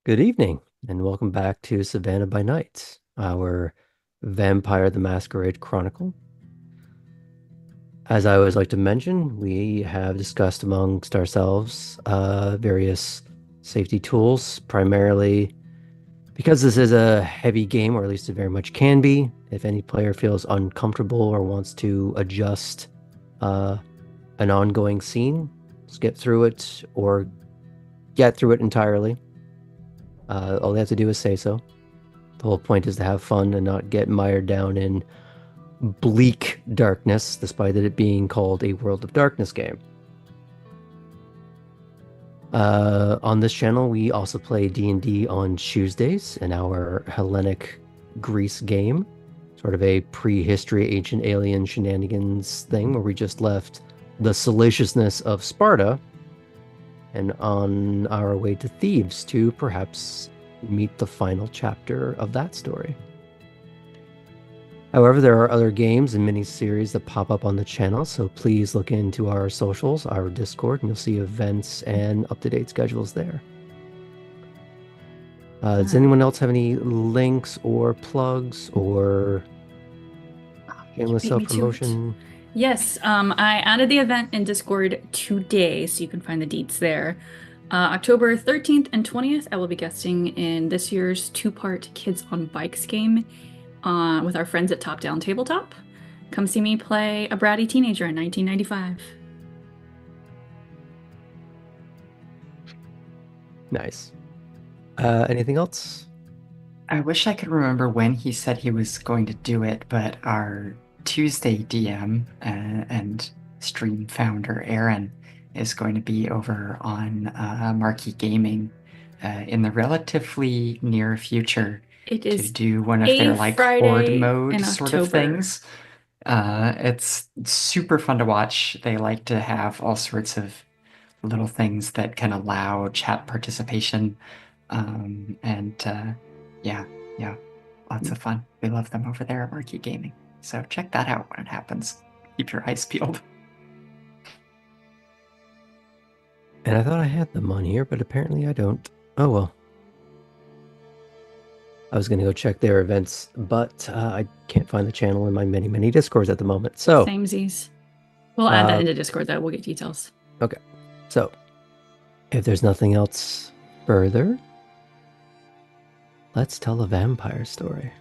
Good evening, and welcome back to Savannah by Night, our Vampire the Masquerade Chronicle. As I always like to mention, we have discussed amongst ourselves various safety tools, primarily because this is a heavy game, or at least it very much can be. If any player feels uncomfortable or wants to adjust uh, an ongoing scene, skip through it, or get through it entirely, all they have to do is say so. The whole point is to have fun and not get mired down in bleak darkness, despite it being called a World of Darkness game. On this channel, we also play D&D on Tuesdays in our Hellenic Greece game, sort of a prehistory ancient alien shenanigans thing where we just left the salaciousness of Sparta and on our way to Thebes to perhaps meet the final chapter of that story. However, there are other games and mini-series that pop up on the channel, so please look into our socials, our Discord, and you'll see events and up-to-date schedules there. Does anyone else have any links or plugs or shameless Beat me to it. self-promotion? Yes, I added the event in Discord today, so you can find the deets there. October 13th and 20th, I will be guesting in this year's two-part Kids on Bikes game with our friends at Top Down Tabletop. Come see me play a bratty teenager in 1995. Nice. Anything else? I wish I could remember when he said he was going to do it, but our Tuesday DM and stream founder Aaron is going to be over on Marquee Gaming in the relatively near future It to is do one of a their like horde Friday mode in sort of October. things. It's super fun to watch. They like to have all sorts of little things that can allow chat participation. Yeah, yeah, lots of fun. We love them over there at Marquee Gaming. So check that out when it happens. Keep your eyes peeled. And I thought I had them on here, but apparently I don't. Oh well. I was going to go check their events, but I can't find the channel in my many, many Discords at the moment. So, Samesies. We'll add that uh, into Discord though. We'll get details. okay. So, if there's nothing else further, let's tell a vampire story.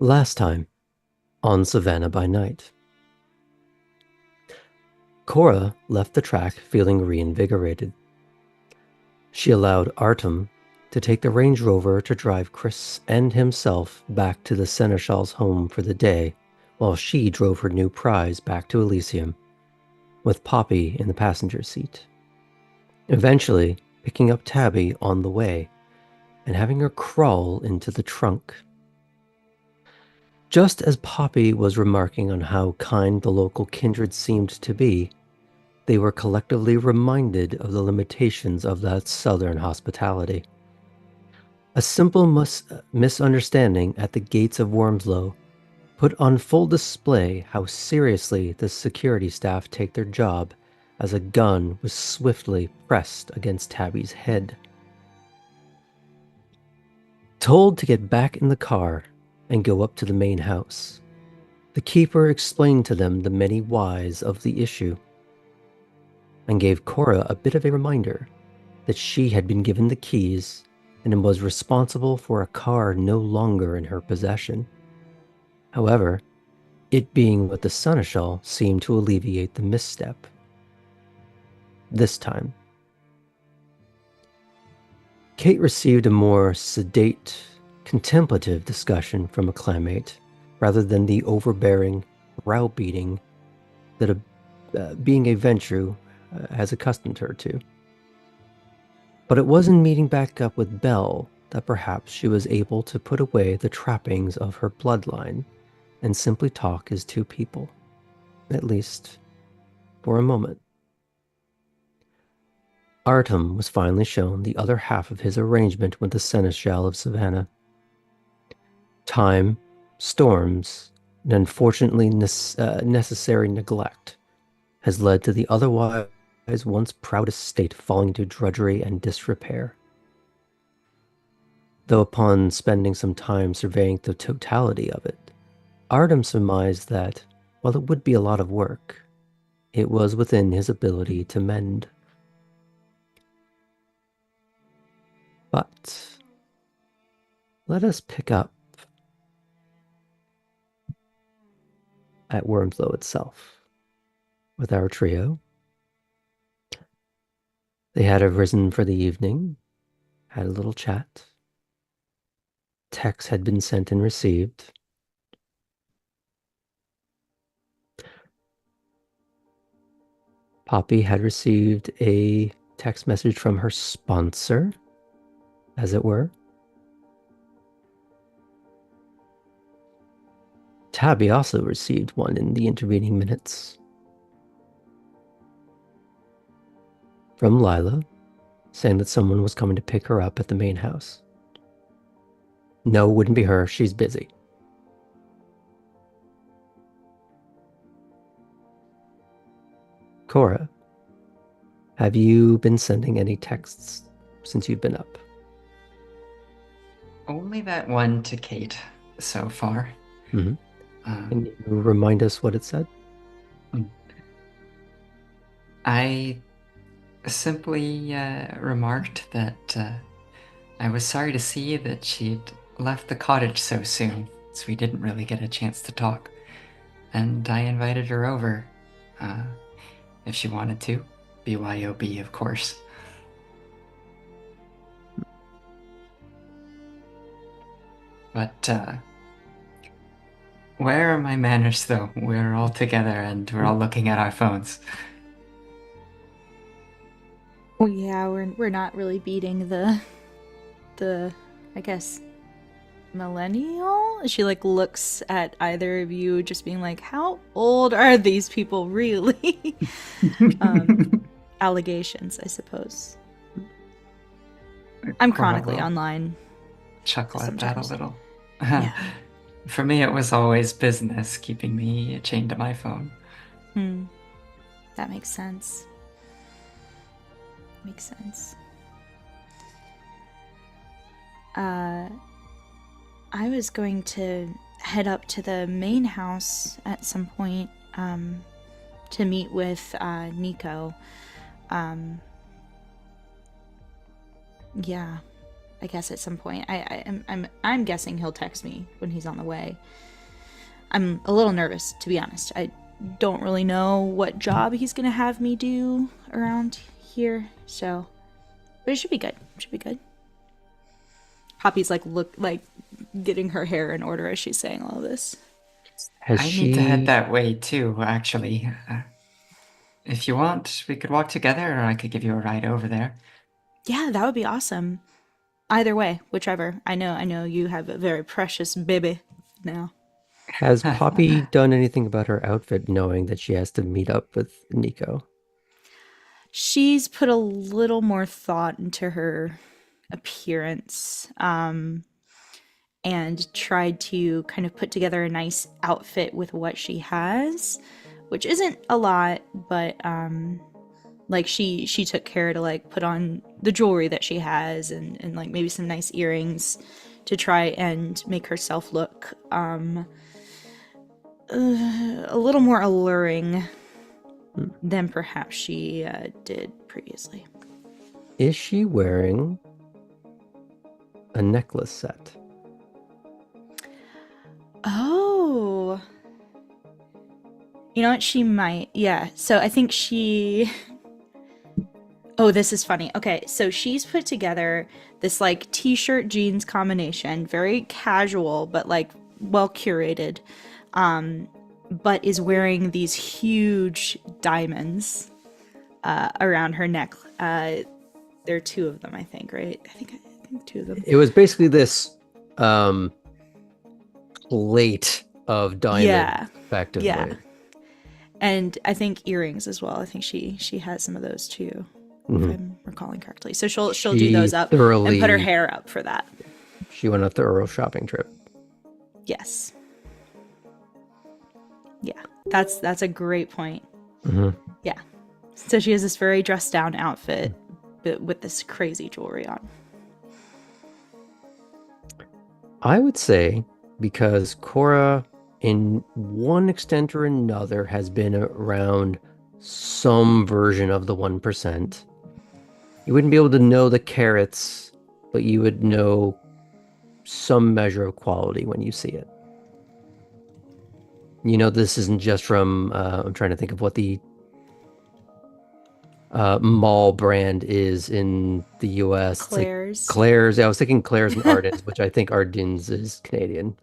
Last time on Savannah by Night, Cora left the track feeling reinvigorated. She allowed Artem to take the Range Rover to drive Chris and himself back to the Seneschal's home for the day, while she drove her new prize back to Elysium, with Poppy in the passenger seat. Eventually, picking up Tabby on the way and having her crawl into the trunk. Just as Poppy was remarking on how kind the local kindred seemed to be, they were collectively reminded of the limitations of that southern hospitality. A simple misunderstanding at the gates of Wormslow put on full display how seriously the security staff take their job as a gun was swiftly pressed against Tabby's head. Told to get back in the car and go up to the main house, the keeper explained to them the many whys of the issue and gave Cora a bit of a reminder that she had been given the keys and was responsible for a car no longer in her possession. However, it being with the seneschal seemed to alleviate the misstep. This time, Kate received a more sedate, contemplative discussion from a clanmate rather than the overbearing browbeating that being a Ventru has accustomed her to. But it was in meeting back up with Belle that perhaps she was able to put away the trappings of her bloodline and simply talk as two people, at least for a moment. Artem was finally shown the other half of his arrangement with the Seneschal of Savannah. Time, storms, and unfortunately necessary neglect has led to the otherwise once proud estate falling to drudgery and disrepair. Though upon spending some time surveying the totality of it, Artem surmised that, while it would be a lot of work, it was within his ability to mend. But let us pick up at Wormslow itself with our trio. They had arisen for the evening, had a little chat. Texts had been sent and received. Poppy had received a text message from her sponsor, as it were. Tabby also received one in the intervening minutes from Lila, saying that someone was coming to pick her up at the main house. No, wouldn't be her. She's busy. Cora, have you been sending any texts since you've been up? Only that one to Kate so far. Mm-hmm. Can you remind us what it said? I simply remarked that I was sorry to see that she'd left the cottage so soon, so we didn't really get a chance to talk. And I invited her over, if she wanted to. BYOB, of course. But, where are my manners, though? We're all together and we're all looking at our phones. Oh yeah, we're not really beating the I guess millennial. She like looks at either of you just being like, how old are these people really? Allegations, I suppose. I'm chronically online. Chuckle at that a little. Yeah. For me, it was always business keeping me chained to my phone. That makes sense. Makes sense. I was going to head up to the main house at some point to meet with Nico. Yeah, I guess at some point. I'm guessing he'll text me when he's on the way. I'm a little nervous, to be honest. I don't really know what job he's gonna have me do around here, so but it should be good. Should be good. Poppy's like getting her hair in order as she's saying all of this. I need to head that way too, actually. If you want, we could walk together, or I could give you a ride over there. Yeah, that would be awesome. Either way, whichever. I know you have a very precious baby now. Has Poppy done anything about her outfit, knowing that she has to meet up with Nico? She's put a little more thought into her appearance, and tried to kind of put together a nice outfit with what she has, which isn't a lot, but like she took care to like put on the jewelry that she has, and like maybe some nice earrings to try and make herself look a little more alluring than perhaps she did previously. Is she wearing a necklace set? Oh. You know what? She might. Yeah. So I think she. Oh, this is funny. Okay. So she's put together this like t-shirt jeans combination, very casual, but like well curated. But is wearing these huge diamonds around her neck. There are two of them, I think, right? I think two of them. It was basically this plate of diamonds, effectively. Yeah. And I think earrings as well. I think she has some of those too, if I'm recalling correctly. So she'll do those up and put her hair up for that. She went on a thorough shopping trip. Yes. Yeah, that's a great point. Yeah. So she has this very dressed down outfit, but with this crazy jewelry on. I would say because Cora, in one extent or another, has been around some version of the 1%. You wouldn't be able to know the carats, but you would know some measure of quality when you see it. You know, this isn't just from, I'm trying to think of what the mall brand is in the US. Claire's. Like Claire's. Yeah, I was thinking Claire's and Arden's, which I think Arden's is Canadian.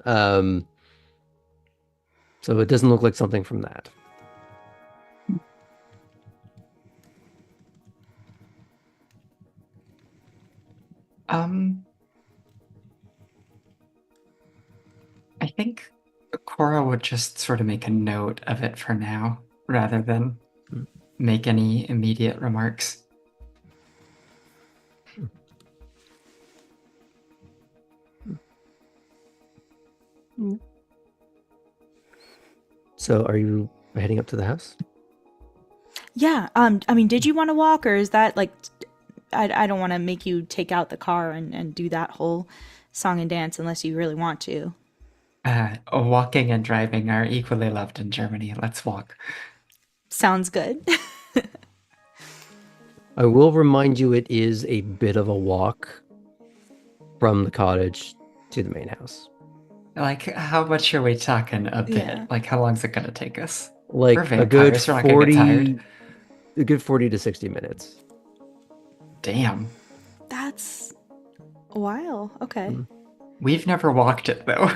So it doesn't look like something from that. I think Cora would just sort of make a note of it for now, rather than make any immediate remarks. So are you heading up to the house? Yeah. I mean, did you want to walk, or is that like, I don't want to make you take out the car and do that whole song and dance unless you really want to. Walking and driving are equally loved in Germany. Let's walk. Sounds good. I will remind you it is a bit of a walk from the cottage to the main house. Like, how much are we talking a bit? Yeah. Like, how long is it going to take us? Like We're a good vampires, we're not gonna get 40, tired. a good 40 to 60 minutes. Damn. That's a while. Okay. We've never walked it, though.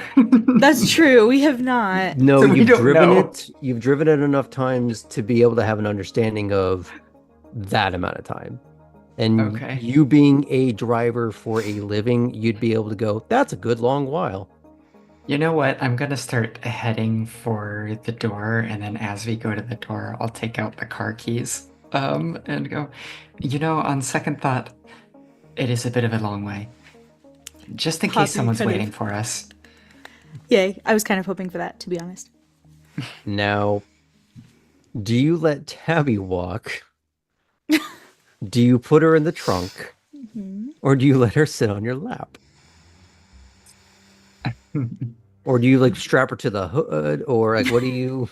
That's true. We have not. No, So we you've don't driven know. it. You've driven it enough times to be able to have an understanding of that amount of time. And Okay. you being a driver for a living, you'd be able to go, that's a good long while. You know what? I'm going to start heading for the door, and then as we go to the door, I'll take out the car keys and go, on second thought, it is a bit of a long way. Just in Poppy case someone's kind of- waiting for us. Yay. I was kind of hoping for that, to be honest. Now, do you let Tabby walk? Do you put her in the trunk? Or do you let her sit on your lap? Or do you like strap her to the hood? Or like, what do you...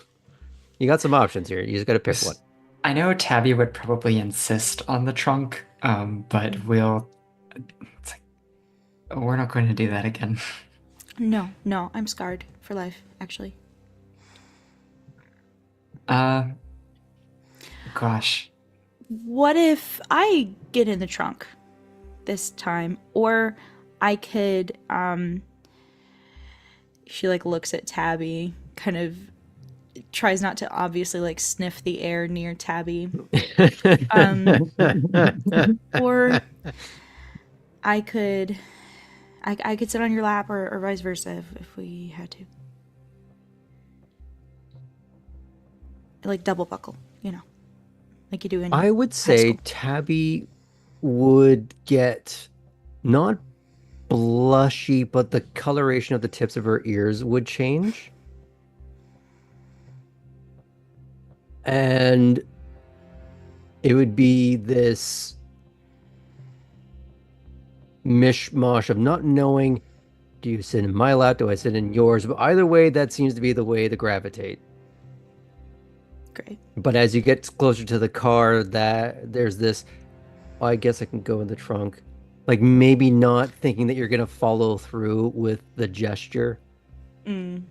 You got some options here. You just got to pick one. I know Tabby would probably insist on the trunk, but we're not going to do that again. No, I'm scarred for life, actually. Gosh. What if I get in the trunk this time? Or I could, she like looks at Tabby, kind of tries not to obviously like sniff the air near Tabby. Or I could sit on your lap, or vice versa if we had to. like double buckle, like you do in I would high say school. Tabby would get not blushy, but the coloration of the tips of her ears would change. And it would be this mishmash of not knowing, do you sit in my lap? Do I sit in yours? But either way, that seems to be the way to gravitate. Great. But as you get closer to the car, that there's this, oh, I guess I can go in the trunk. Like maybe not thinking that you're gonna follow through with the gesture. I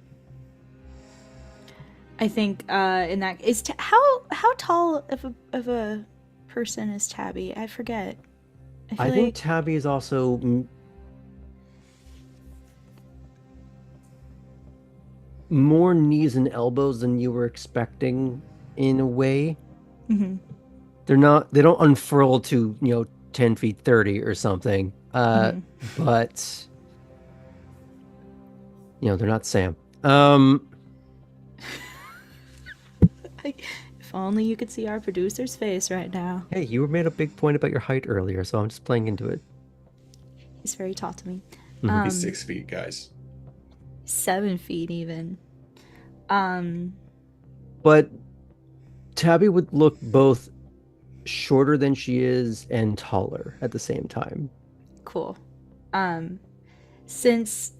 think in that is how tall of a person is Tabby? I forget. I think Tabby is also more knees and elbows than you were expecting in a way. Mm-hmm. They don't unfurl to 10 feet 30 or something. But they're not Sam. If only you could see our producer's face right now. Hey, you made a big point about your height earlier, so I'm just playing into it. He's very tall to me. He's 6 feet, guys. 7 feet even. But Tabby would look both shorter than she is and taller at the same time. Cool. Since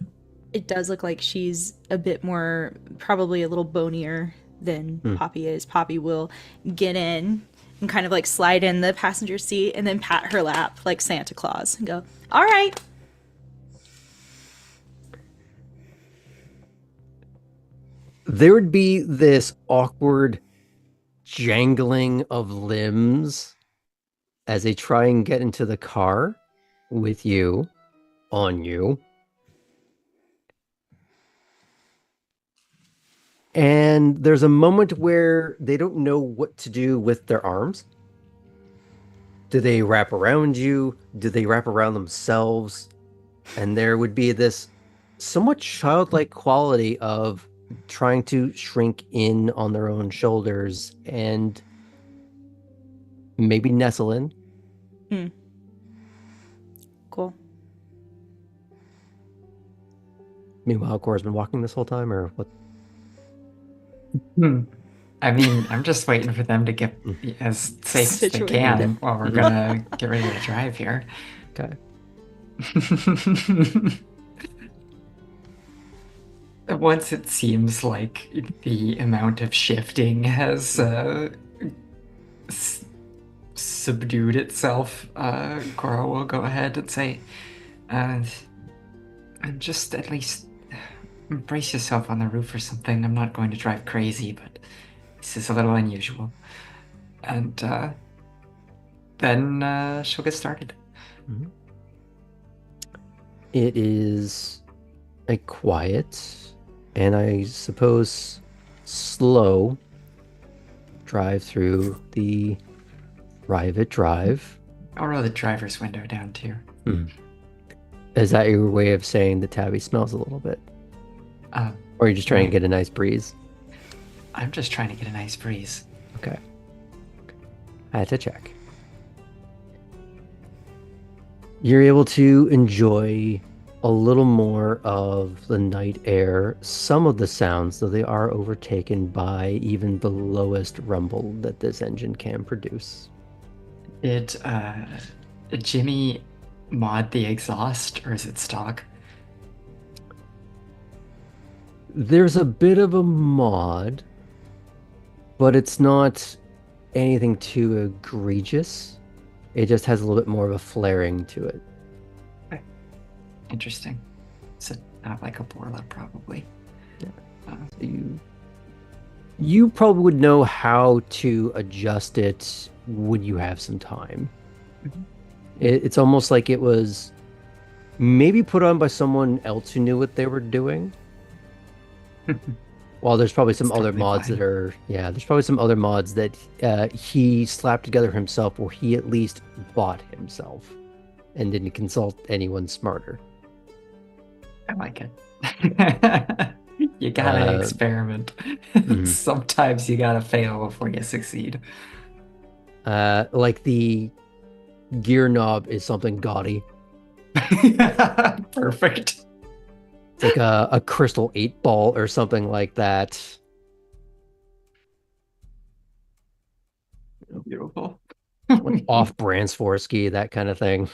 it does look like she's a bit more, probably a little bonier than Poppy is, Poppy will get in and kind of like slide in the passenger seat and then pat her lap like Santa Claus and go, all right. There would be this awkward jangling of limbs as they try and get into the car with you, on you. And there's a moment where they don't know what to do with their arms. Do they wrap around you? Do they wrap around themselves? And there would be this somewhat childlike quality of trying to shrink in on their own shoulders and maybe nestle in. Cool. Meanwhile, Cora's been walking this whole time, or what? I mean, I'm just waiting for them to get as safe as they can while we're gonna get ready to drive here. Okay. Once it seems like the amount of shifting has subdued itself, Cora will go ahead and say, and just at least brace yourself on the roof or something. I'm not going to drive crazy, but this is a little unusual. And then she'll get started. Mm-hmm. It is a quiet and I suppose slow drive through the private drive. I'll roll the driver's window down too. Is that your way of saying that Tabby smells a little bit? Or are you just trying to get a nice breeze? I'm just trying to get a nice breeze. Okay. I had to check. You're able to enjoy a little more of the night air, some of the sounds, though they are overtaken by even the lowest rumble that this engine can produce. Did Jimmy mod the exhaust, or is it stock? There's a bit of a mod, but it's not anything too egregious. It just has a little bit more of a flaring to it. Okay. Interesting. So not like a Borla, probably. Yeah. So you probably would know how to adjust it when you have some time. Mm-hmm. It's almost like it was maybe put on by someone else who knew what they were doing. Well, there's probably some other mods that are, there's probably some other mods that he slapped together himself, or he at least bought himself and didn't consult anyone smarter. I like it. You gotta Uh, experiment. mhm. Sometimes you gotta fail before you succeed. Like the gear knob is something gaudy. Perfect. It's like a crystal 8-ball or something like that. Beautiful. Like off-brand Swarovski, that kind of thing.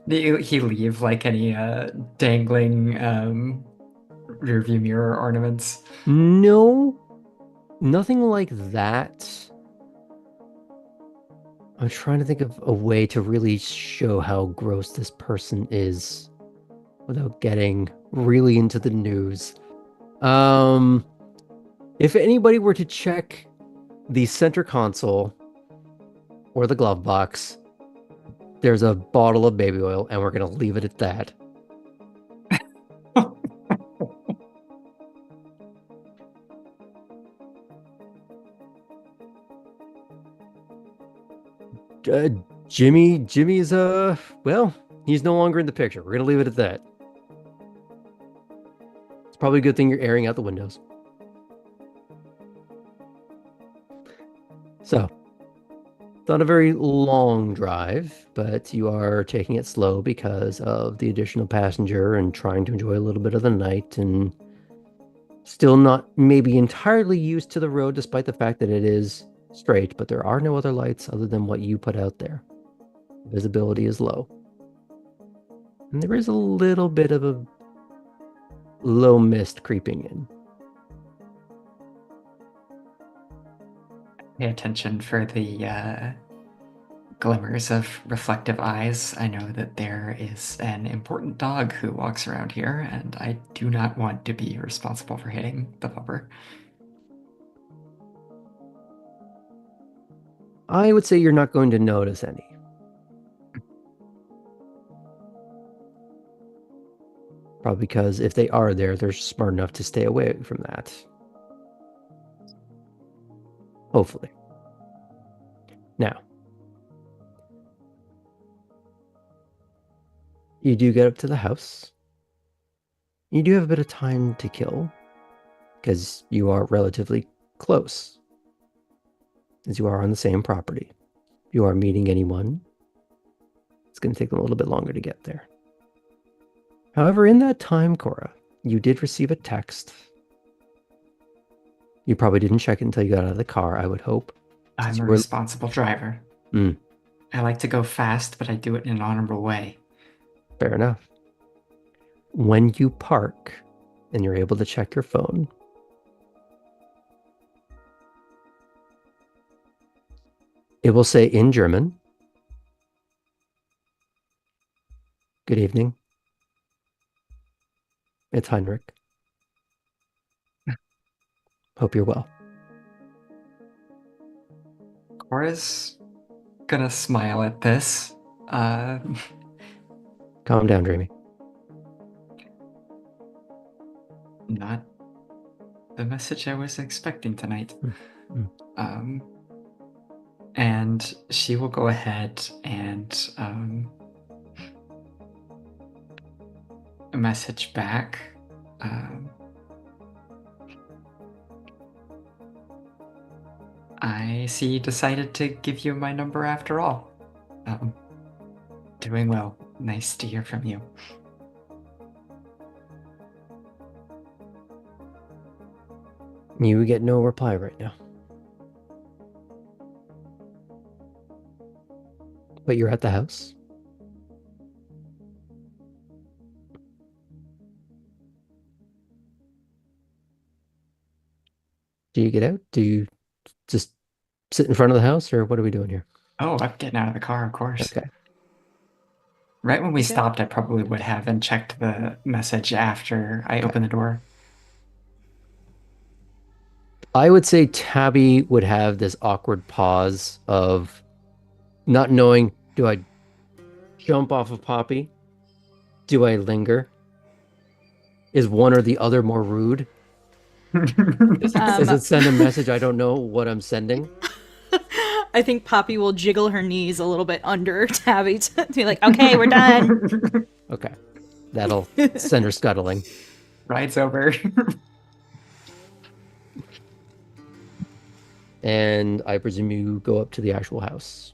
Did he leave like any dangling rearview mirror ornaments? No, nothing like that. I'm trying to think of a way to really show how gross this person is without getting really into the news. If anybody were to check the center console or the glove box, there's a bottle of baby oil, and we're gonna leave it at that. Uh, Jimmy's well, he's no longer in the picture. We're gonna leave it at that. It's probably a good thing you're airing out the windows. So, it's not a very long drive, but you are taking it slow because of the additional passenger and trying to enjoy a little bit of the night and still not maybe entirely used to the road despite the fact that it is straight, but there are no other lights other than what you put out there. Visibility is low. And there is a little bit of a low mist creeping in. Pay attention for the glimmers of reflective eyes. I know that there is an important dog who walks around here, and I do not want to be responsible for hitting the pupper. I would say you're not going to notice any. Probably because if they are there, they're smart enough to stay away from that. Hopefully. Now, you do get up to the house. You do have a bit of time to kill because you are relatively close, as you are on the same property. If you are meeting anyone, it's going to take them a little bit longer to get there. However, in that time, Cora, you did receive a text. You probably didn't check it until you got out of the car, I would hope. I'm a responsible driver. Mm. I like to go fast, but I do it in an honorable way. Fair enough. When you park and you're able to check your phone, it will say in German, "Good evening. It's Heinrich. Hope you're well." Cora's gonna smile at this. Calm down, Dreamy. Not the message I was expecting tonight. And she will go ahead and message back. I see you decided to give you my number after all. Doing well. Nice to hear from you. You get no reply right now. But you're at the house. Do you get out? Do you just sit in front of the house, or what are we doing here? Oh, I'm getting out of the car, of course. Okay. Right when we stopped, I probably would have and checked the message after I opened the door. I would say Tabby would have this awkward pause of not knowing, do I jump off of Poppy? Do I linger? Is one or the other more rude? Does it send a message? I don't know what I'm sending. I think Poppy will jiggle her knees a little bit under Tabby to be like, okay, we're done. Okay. That'll send her scuttling. Rides over. And I presume you go up to the actual house.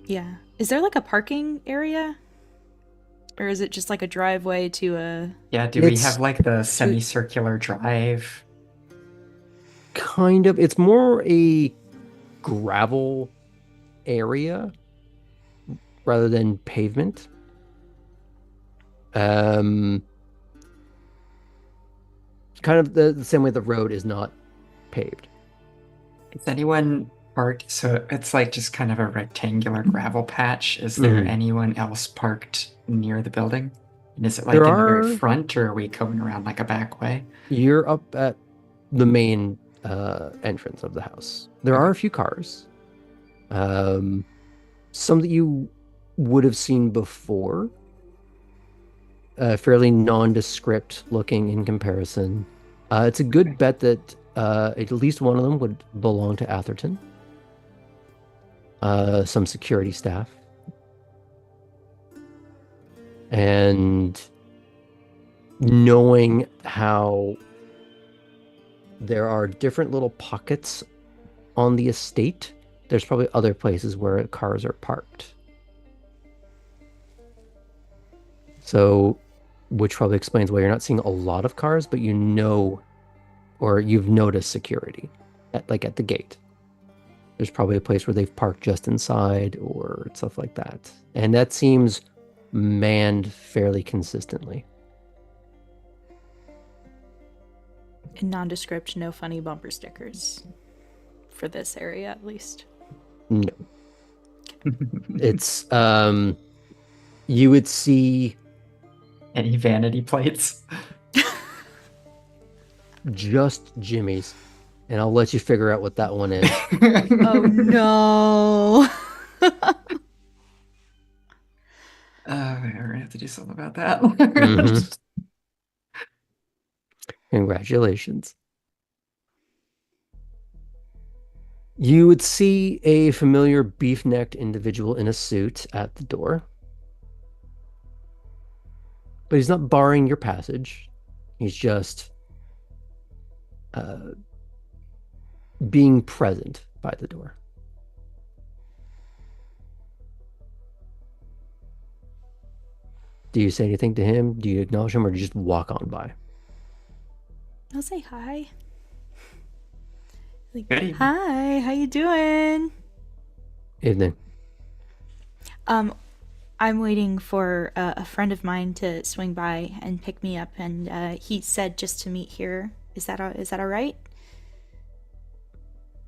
Yeah. Is there like a parking area? Or is it just like a driveway to a... Yeah, do we It's- have like the semicircular drive? Kind of. It's more a gravel area rather than pavement. Kind of the same way the road is not paved. Is anyone parked? So it's like just kind of a rectangular gravel patch. Is there Mhm. anyone else parked near the building? And is it like There in the very are- front, or are we going around like a back way? You're up at the main entrance of the house. There are a few cars. Some that you would have seen before. Fairly nondescript looking in comparison. It's a good bet that at least one of them would belong to Atherton. Some security staff. And knowing how there are different little pockets on the estate, there's probably other places where cars are parked. So, which probably explains why you're not seeing a lot of cars, but you know, or you've noticed security at the gate. There's probably a place where they've parked just inside or stuff like that. And that seems manned fairly consistently. In nondescript, no funny bumper stickers. For this area, at least. No. It's, you would see Any vanity plates? just Jimmy's, and I'll let you figure out what that one is. Oh no. We're gonna have to do something about that. Mhm. Congratulations. You would see a familiar beef-necked individual in a suit at the door. But he's not barring your passage. He's just being present by the door. Do you say anything to him? Do you acknowledge him, or do you just walk on by? I'll say hi. Like, Good evening. hi, how you doing? Evening. I'm waiting for a friend of mine to swing by and pick me up, and he said just to meet here. Is that all right?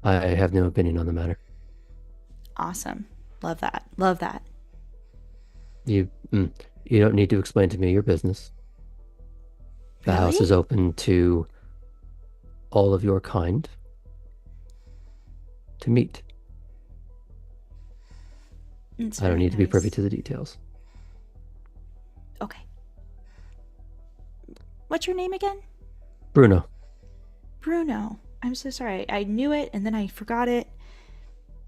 I have no opinion on the matter. Awesome. Love that. Love that. You don't need to explain to me your business. The house Really? is open to all of your kind to meet. It's I don't very need to be privy nice. to the details. Okay. What's your name again? Bruno. Bruno. I'm so sorry. I knew it and then I forgot it.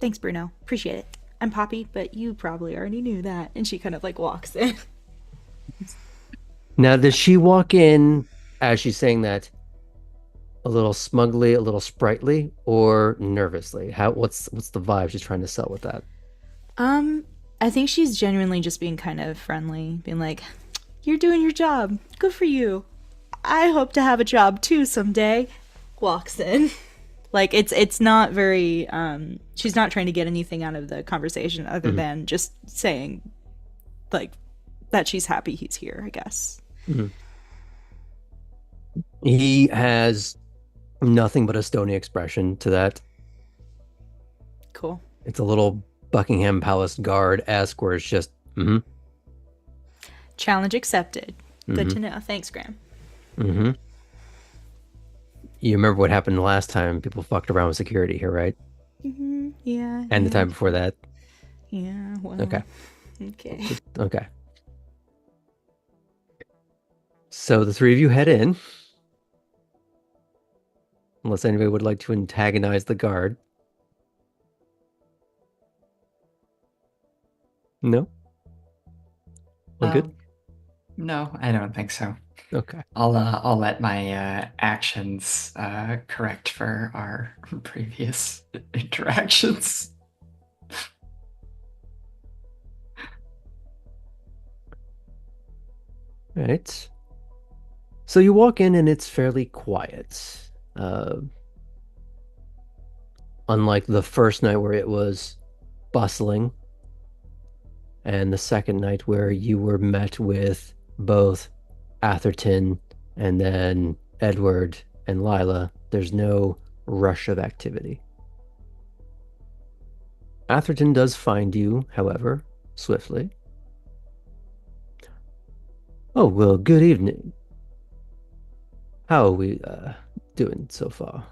Thanks, Bruno. Appreciate it. I'm Poppy, but you probably already knew that. And she kind of like walks in. Now, does she walk in as she's saying that a little smugly, a little sprightly, or nervously? What's the vibe she's trying to sell with that? I think she's genuinely just being kind of friendly, being like, "You're doing your job. Good for you. I hope to have a job too someday." Walks in. Like it's not very she's not trying to get anything out of the conversation other than just saying like that she's happy he's here, I guess. Mm-hmm. He has nothing but a stony expression to that. Cool. It's a little Buckingham Palace guard-esque where it's just, Challenge accepted. Good to know. Thanks, Graham. You remember what happened last time people fucked around with security here, right? Yeah. And the time before that? Yeah, well. Okay. Okay. Okay. So the three of you head in. Unless anybody would like to antagonize the guard. No? All good? No, I don't think so. Okay. I'll let my actions correct for our previous interactions. All right. So you walk in and it's fairly quiet. Unlike the first night where it was bustling, and the second night where you were met with both Atherton and then Edward and Lila, there's no rush of activity. Atherton does find you, however, swiftly. Oh, well, good evening. How are we doing so far?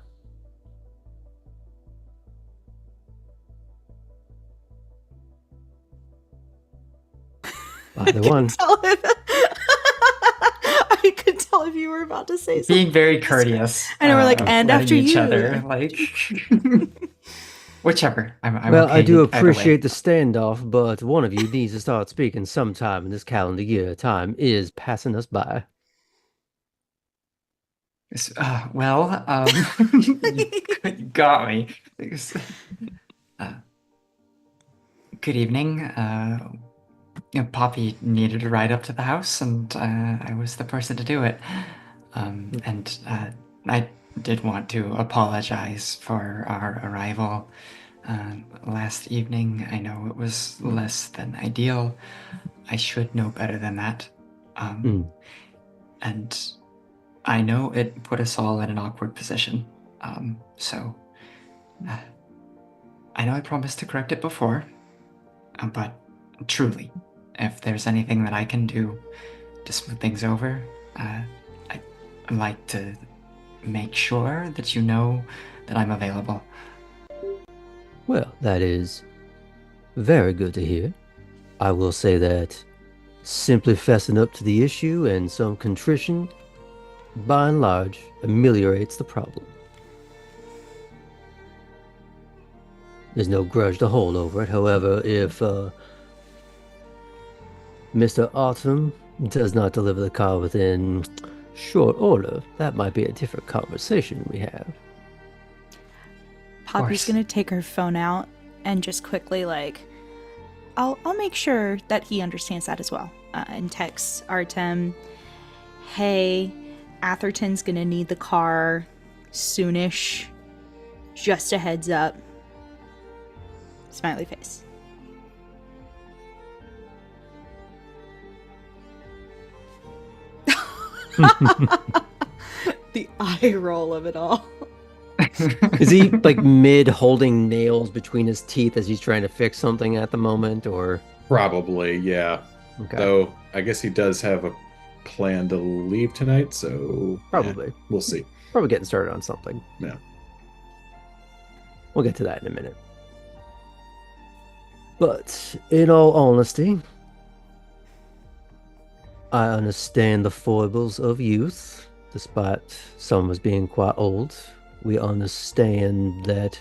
By the one. I could tell if you were about to say something. Being very courteous. I know, we're like, and letting after each you. other, like whichever. I'm Well, okay I do either way. appreciate the standoff, but one of you needs to start speaking sometime in this calendar year. Time is passing us by. Well, you got me. Uh, good evening. Poppy needed to ride up to the house, and I was the person to do it. And I did want to apologize for our arrival last evening. I know it was less than ideal. I should know better than that. And I know it put us all in an awkward position. So I know I promised to correct it before, but truly, if there's anything that I can do to smooth things over, I'd like to make sure that you know that I'm available. Well, that is very good to hear. I will say that simply fessing up to the issue and some contrition, by and large, ameliorates the problem. There's no grudge to hold over it. However, if Mr. Autumn does not deliver the car within short order, that might be a different conversation we have. Poppy's gonna take her phone out and just quickly I'll make sure that he understands that as well. And text Artem, hey, Atherton's gonna need the car soonish. Just a heads up. Smiley face. The eye roll of it all. Is he like mid holding nails between his teeth as he's trying to fix something at the moment, or? Probably, yeah. Okay. Though I guess he does have a plan to leave tonight, so Probably. we'll see. Probably getting started on something. Yeah. We'll get to that in a minute. But in all honesty, I understand the foibles of youth, despite some of us being quite old. We understand that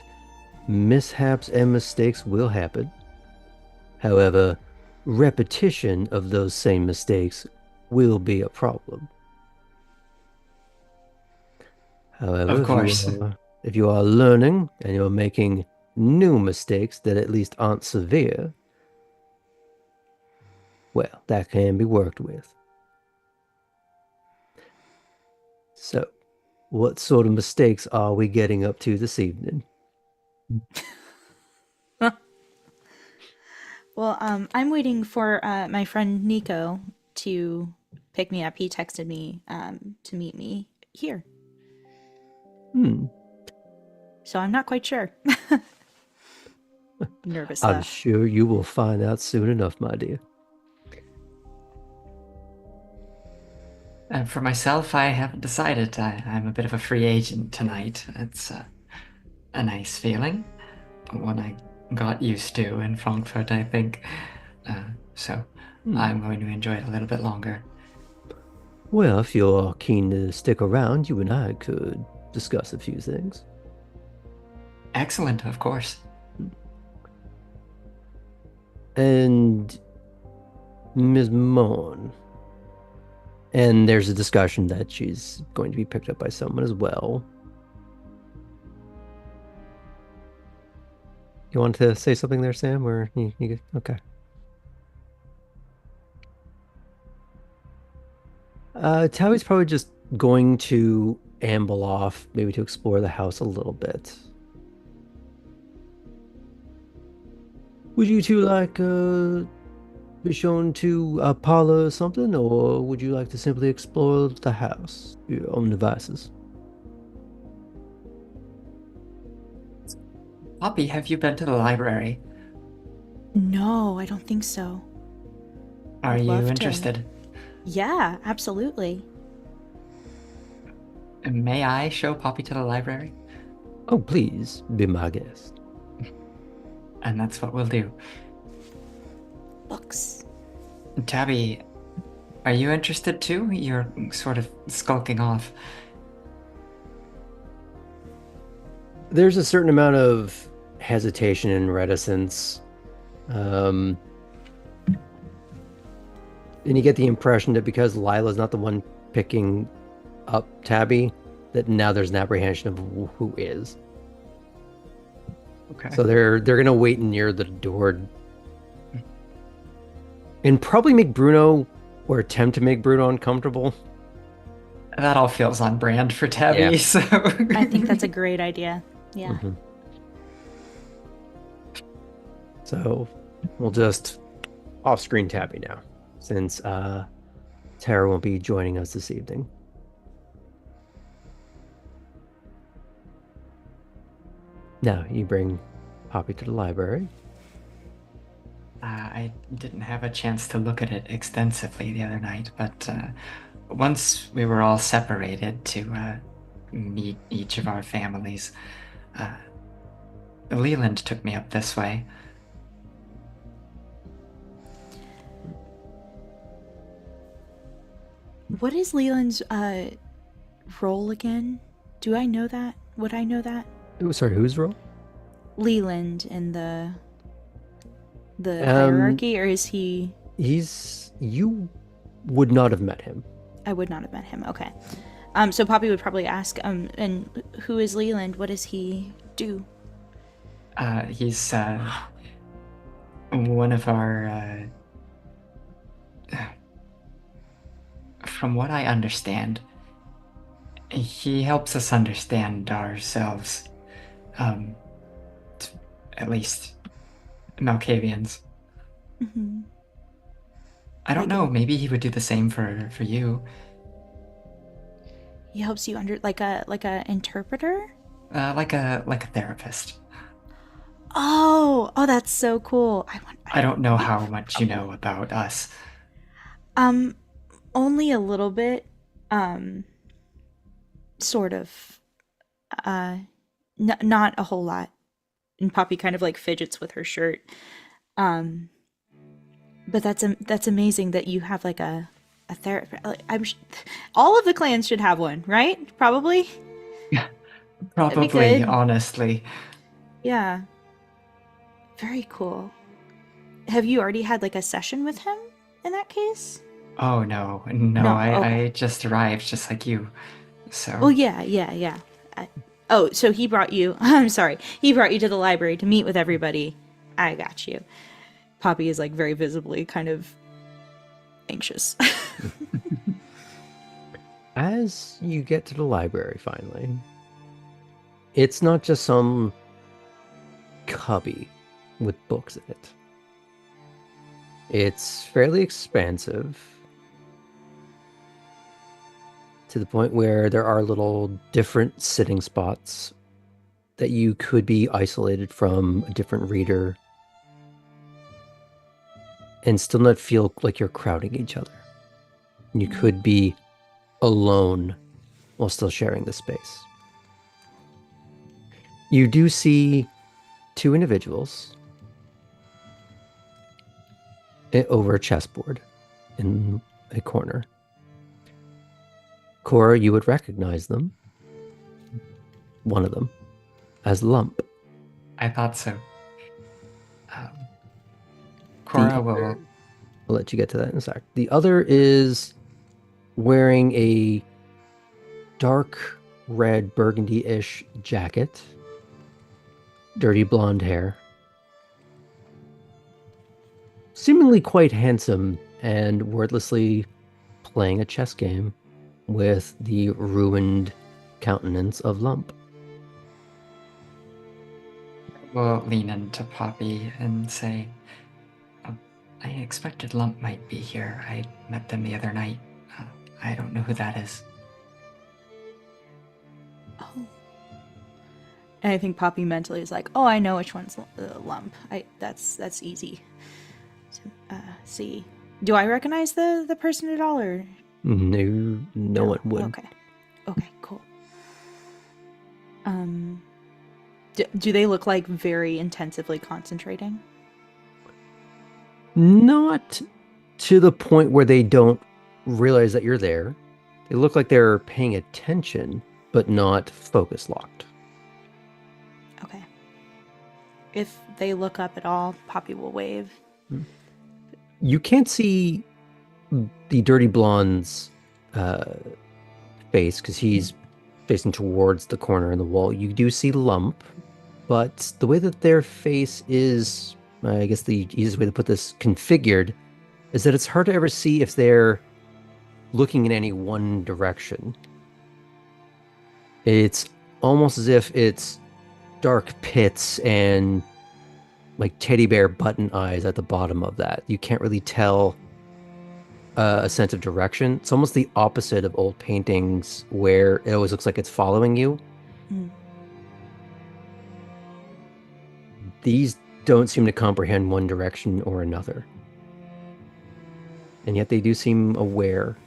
mishaps and mistakes will happen. However, repetition of those same mistakes will be a problem. However, Of course. if you are learning and you're making new mistakes that at least aren't severe, well, that can be worked with. So, what sort of mistakes are we getting up to this evening? Well, I'm waiting for my friend Nico to pick me up. He texted me to meet me here. So I'm not quite sure. Nervous. I'm sure you will find out soon enough, my dear. And for myself, I haven't decided. I'm a bit of a free agent tonight. It's a nice feeling. One I got used to in Frankfurt, I think. So I'm going to enjoy it a little bit longer. Well, if you're keen to stick around, you and I could discuss a few things. Excellent, of course. And Ms. Mohn. And there's a discussion that she's going to be picked up by someone as well. You want to say something there, Sam? Or okay. Towie's probably just going to amble off, maybe to explore the house a little bit. Would you two like be shown to a parlor or something, or would you like to simply explore the house, your own devices? Poppy, have you been to the library? No, I don't think so. Are I'd you love to. interested? Yeah, absolutely. May I show Poppy to the library? Oh, please be my guest. And that's what we'll do. Books. Tabby, are you interested too? You're sort of skulking off. There's a certain amount of hesitation and reticence. And you get the impression that because Lila's not the one picking up Tabby, that now there's an apprehension of who is. Okay. So they're gonna wait near the door and probably make Bruno or attempt to make Bruno uncomfortable. That all feels on brand for Tabby, Yeah. so I think that's a great idea. Yeah. Mhm. So we'll just off-screen Tabby now, since Tara won't be joining us this evening. Now you bring Poppy to the library. I didn't have a chance to look at it extensively the other night, but once we were all separated to meet each of our families, Leland took me up this way. What is Leland's role again? Do I know that? Would I know that? Oh, sorry, whose role? Leland in the hierarchy, or is he? You would not have met him. I would not have met him. Okay. So Poppy would probably ask, and who is Leland? What does he do? He's one of our. From what I understand, he helps us understand ourselves. At least Malkavians. Mm-hmm. I don't know. Maybe he would do the same for you. He helps you like a interpreter. Like a therapist. Oh, that's so cool. I don't know how much you know about us. Only a little bit. Sort of. Not a whole lot. And Poppy kind of like fidgets with her shirt. But that's amazing that you have like a therapist. Like, all of the clans should have one, right? Probably. Probably, honestly. Yeah. Very cool. Have you already had like a session with him in that case? Oh no, No, okay. I just arrived, just like you. So. Oh yeah. So he brought you. I'm sorry. He brought you to the library to meet with everybody. I got you. Poppy is like very visibly kind of anxious. As you get to the library finally, it's not just some cubby with books in it. It's fairly expansive to the point where there are little different sitting spots that you could be isolated from a different reader and still not feel like you're crowding each other. You could be alone while still sharing the space. You do see two individuals over a chessboard in a corner. Cora, you would recognize them. One of them as Lump. I thought so. Cora will. I'll let you get to that in a sec. The other is wearing a dark red burgundy-ish jacket, dirty blonde hair, seemingly quite handsome and wordlessly playing a chess game with the ruined countenance of Lump. We'll lean into Poppy and say, I expected Lump might be here. I met them the other night. I don't know who that is. Oh. And I think Poppy mentally is like, oh, I know which one's Lump. That's easy. See, do I recognize the person at all, or No one would. Okay, cool. Do they look like very intensively concentrating? Not to the point where they don't realize that you're there. They look like they're paying attention, but not focus locked. Okay. If they look up at all, Poppy will wave. You can't see the dirty blonde's face because he's facing towards the corner in the wall. You do see Lump, but the way that their face is, I guess the easiest way to put this, configured, is that it's hard to ever see if they're looking in any one direction. It's almost as if it's dark pits and like teddy bear button eyes at the bottom of that. You can't really tell a sense of direction. It's almost the opposite of old paintings where it always looks like it's following you. These don't seem to comprehend one direction or another. And yet they do seem aware.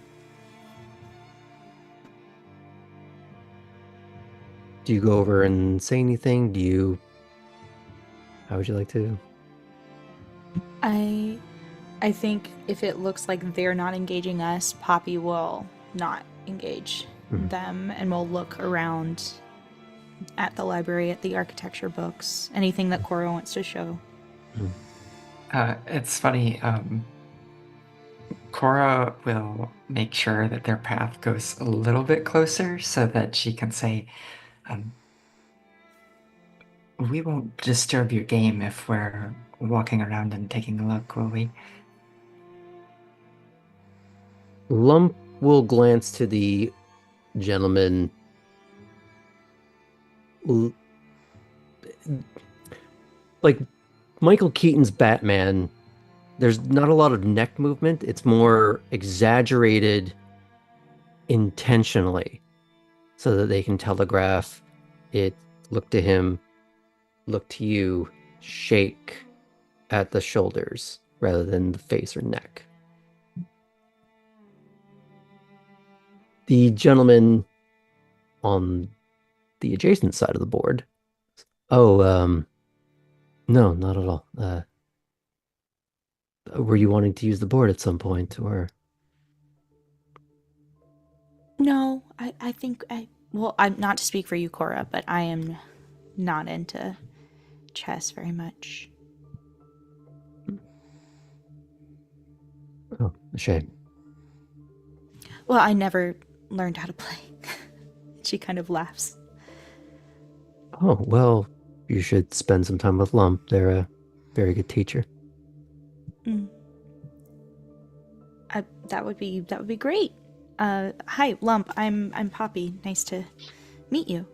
Do you go over and say anything? How would you like to? I think if it looks like they're not engaging us, Poppy will not engage them, and we'll look around at the library, at the architecture books, anything that Cora wants to show. It's funny. Cora will make sure that their path goes a little bit closer so that she can say, we won't disturb your game if we're walking around and taking a look, will we? Lump will glance to the gentleman. Like Michael Keaton's Batman, there's not a lot of neck movement. It's more exaggerated intentionally so that they can telegraph it. Look to him, look to you, shake at the shoulders rather than the face or neck. The gentleman on the adjacent side of the board. Oh, no, not at all. Were you wanting to use the board at some point, or? No, I think well, I'm not to speak for you, Cora, but I am not into chess very much. Oh, a shame. Well, I never learned how to play. She kind of laughs. Oh, well, you should spend some time with Lump. They're a very good teacher. That would be great. Hi, Lump. I'm Poppy. Nice to meet you.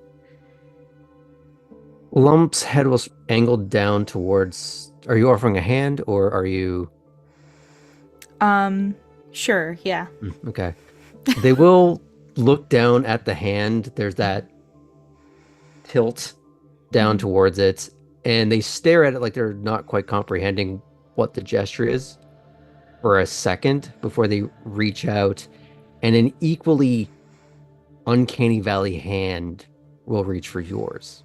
Lump's head was angled down towards. Are you offering a hand, or are you? Sure, yeah. Okay. They will look down at the hand. There's that tilt down towards it, and they stare at it like they're not quite comprehending what the gesture is for a second before they reach out, and an equally uncanny valley hand will reach for yours.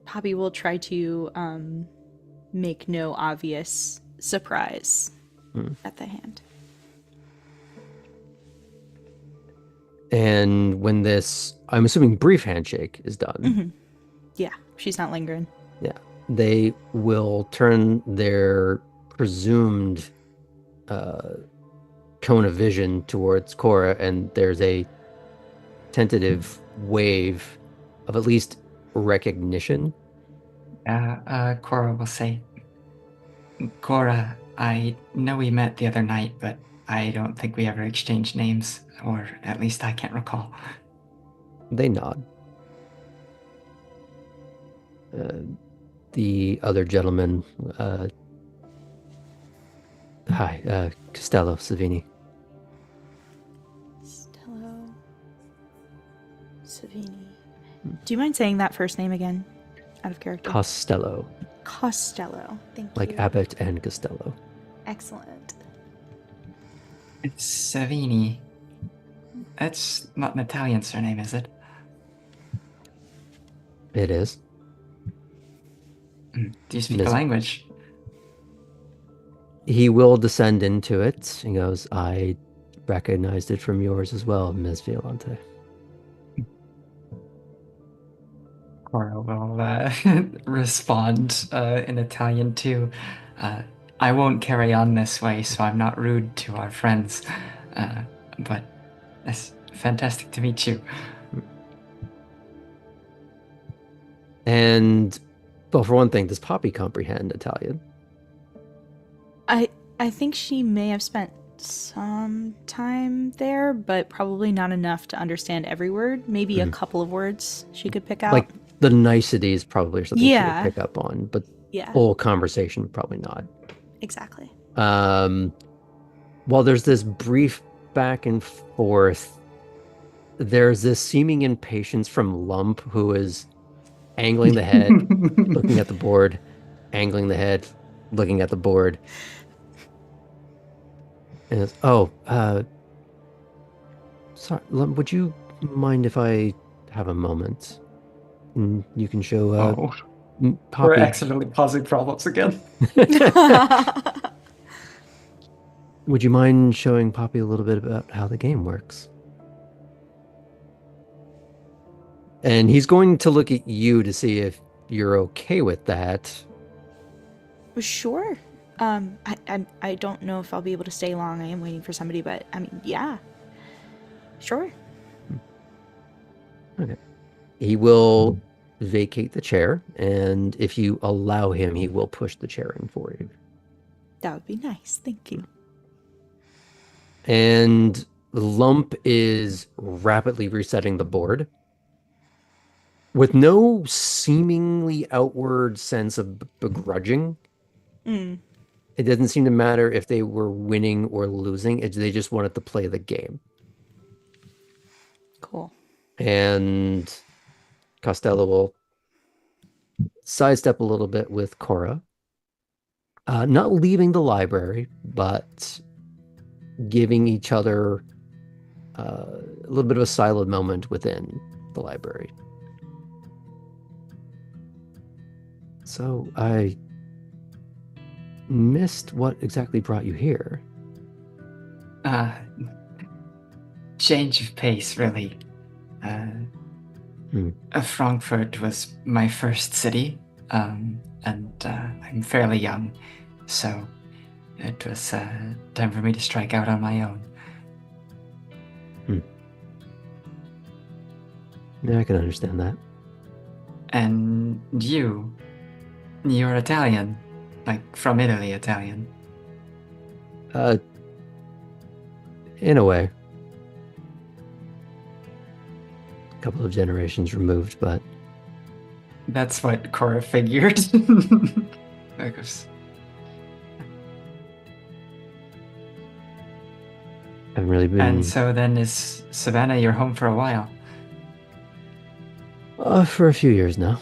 Poppy will try to make no obvious surprise at the hand. And when this, I'm assuming, brief handshake is done. Yeah, she's not lingering. Yeah. they will turn their presumed cone of vision towards Cora, and there's a tentative wave of at least recognition. Cora will say, Cora, I know we met the other night, but I don't think we ever exchanged names, or at least I can't recall. They nod. The other gentleman, hi, Costello Savini. Costello Savini. Do you mind saying that first name again? Out of character. Costello, Costello. Thank like you. Abbott and Costello. Excellent. It's Savini. That's not an Italian surname, is it? It is. Do you speak Yes. the language? He will descend into it. He goes, I recognized it from yours as well, Ms. Violante. Cora will respond in Italian too. I won't carry on this way, so I'm not rude to our friends. But it's fantastic to meet you. And, well, for one thing, does Poppy comprehend Italian? I think she may have spent some time there, but probably not enough to understand every word. Maybe a couple of words she could pick out. Like the niceties probably or something she Yeah. would pick up on, but Yeah, full conversation probably not. exactly. While there's this brief back and forth, there's this seeming impatience from Lump, who is angling the head, looking at the board, angling the head, looking at the board. And it's, sorry, Lump, would you mind if I have a moment? And you can show We're Poppy. accidentally causing problems again. Would you mind showing Poppy a little bit about how the game works? And he's going to look at you to see if you're okay with that. Sure. I don't know if I'll be able to stay long. I am waiting for somebody, but I mean, yeah. Sure. Okay. He will vacate the chair, and if you allow him, he will push the chair in for you. That would be nice. Thank you. And Lump is rapidly resetting the board with no seemingly outward sense of begrudging. It doesn't seem to matter if they were winning or losing. They just wanted to play the game. Cool. And Costello will sidestep a little bit with Cora. Not leaving the library, but giving each other a little bit of a silent moment within the library. So I missed what exactly brought you here. Change of pace, really. Frankfurt was my first city, and I'm fairly young, so it was time for me to strike out on my own. Yeah, I can understand that. And you're Italian, like from Italy Italian. In a way. A couple of generations removed, but That's what Cora figured. I guess. haven't really been And so then is Savannah your home for a while? for a few years now.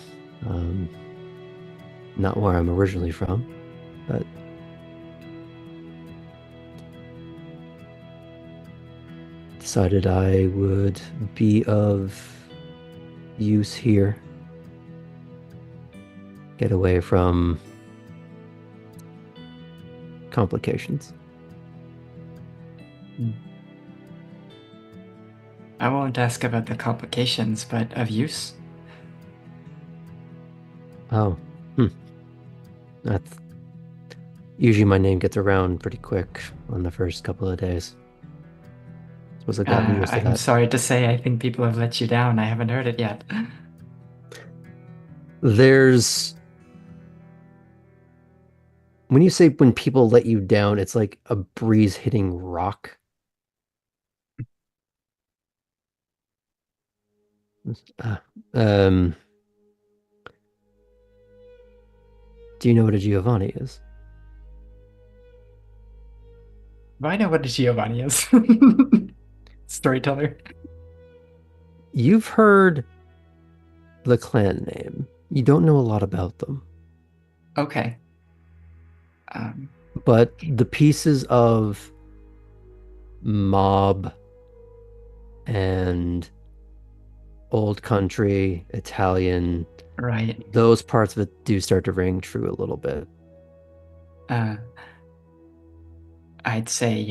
Not where I'm originally from, but decided I would be of use here. Get away from complications. I won't ask about the complications, but of use? Oh, That's usually my name gets around pretty quick on the first couple of days. Suppose I've gotten used to I'm that. sorry to say, I think people have let you down. I haven't heard it yet. There's when you say when people let you down, it's like a breeze hitting rock. Uh, um, do you know what a Giovanni is? Do I know what a Giovanni is? Storyteller. You've heard the clan name. You don't know a lot about them. Okay. But the pieces of mob and old country, Italian, Right. those parts of it do start to ring true a little bit. I'd say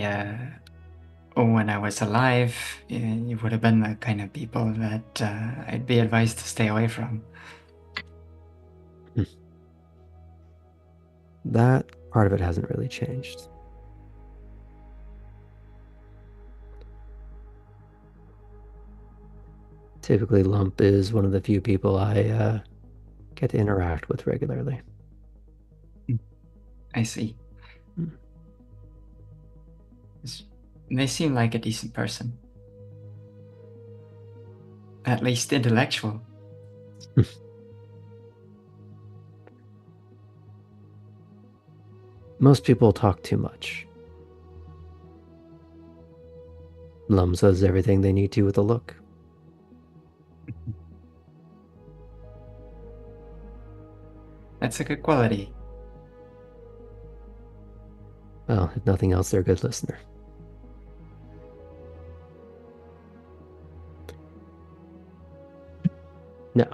when I was alive, you would have been the kind of people that I'd be advised to stay away from. That part of it hasn't really changed. Typically, Lump is one of the few people I get to interact with regularly. I see. Hmm. They seem like a decent person. At least intellectual. Most people talk too much. Lum says everything they need to with a look. That's a good quality. Well, if nothing else, they're a good listener. No.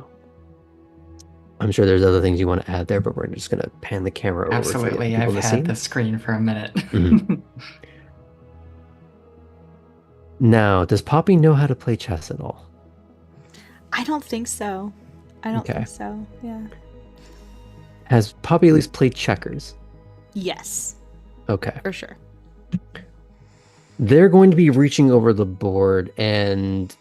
I'm sure there's other things you want to add there, but we're just going to pan the camera over for Absolutely, people I've in the had scene. the screen for a minute. Mhm. Now, does Poppy know how to play chess at all? I don't think so. I don't Okay. think so. Yeah. Has Poppy at least played checkers? Yes, Okay. for sure. They're going to be reaching over the board, and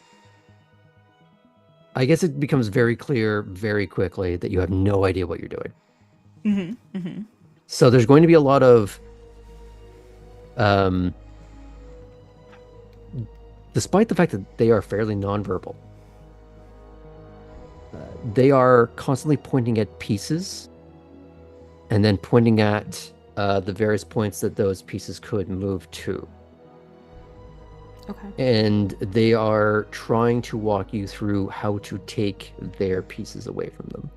I guess it becomes very clear very quickly that you have no idea what you're doing. Mm-hmm. Mm-hmm. So there's going to be a lot of, despite the fact that they are fairly nonverbal, they are constantly pointing at pieces and then pointing at the various points that those pieces could move to. Okay. And they are trying to walk you through how to take their pieces away from them,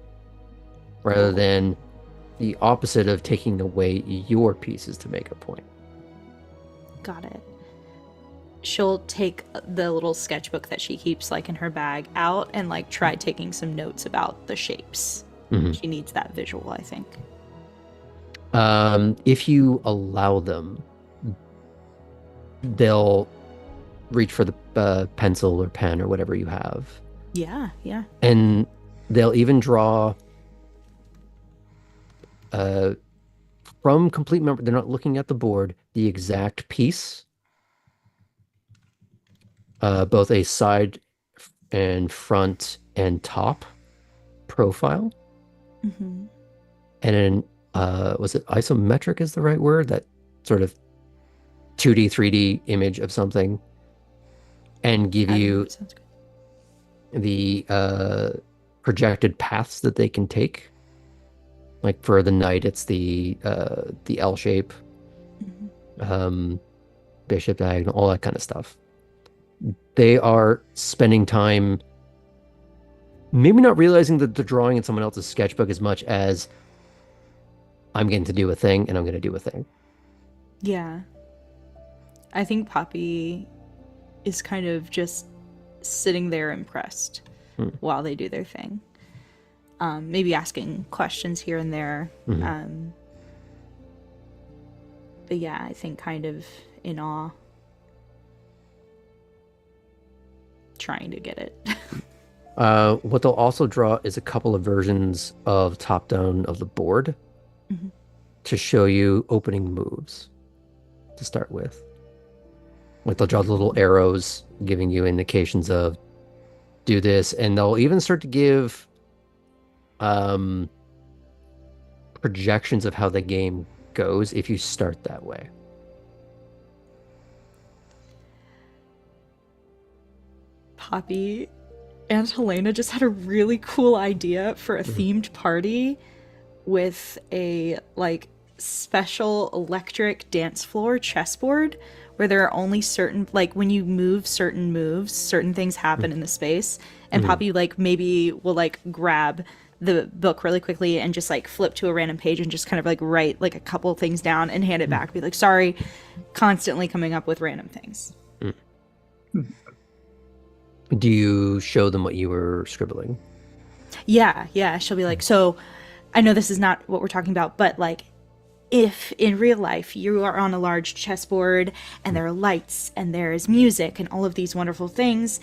rather than the opposite of taking away your pieces to make a point. Got it. She'll take the little sketchbook that she keeps like in her bag out and like try taking some notes about the shapes. Mm-hmm. She needs that visual, I think. If you allow them, they'll reach for the pencil or pen or whatever you have. Yeah, yeah. And they'll even draw from complete memory. They're not looking at the board, the exact piece, both a side and front and top profile. Mm-hmm. And then was it isometric is the right word? That sort of 2D, 3D image of something, and give you Sounds good. the projected paths that they can take. Like for the knight, it's the L shape, Mm-hmm. bishop diagonal, all that kind of stuff. They are spending time maybe not realizing that they're drawing in someone else's sketchbook as much as I'm getting to do a thing and I'm going to do a thing. Yeah. I think Poppy is kind of just sitting there impressed while they do their thing. Maybe asking questions here and there. Mm-hmm. But yeah, I think kind of in awe. Trying to get it. What they'll also draw is a couple of versions of top down of the board Mhm. to show you opening moves to start with. Like they'll draw little arrows giving you indications of do this, and they'll even start to give um projections of how the game goes if you start that way. Poppy and Helena just had a really cool idea for a themed party with a like special electric dance floor chessboard where there are only certain, like when you move certain moves, certain things happen in the space, and Poppy like maybe will like grab the book really quickly and just like flip to a random page and just kind of like write like a couple things down and hand it back, be like, sorry, constantly coming up with random things. Do you show them what you were scribbling? Yeah, she'll be like, so I know this is not what we're talking about, but like if in real life you are on a large chessboard and there are lights and there is music and all of these wonderful things,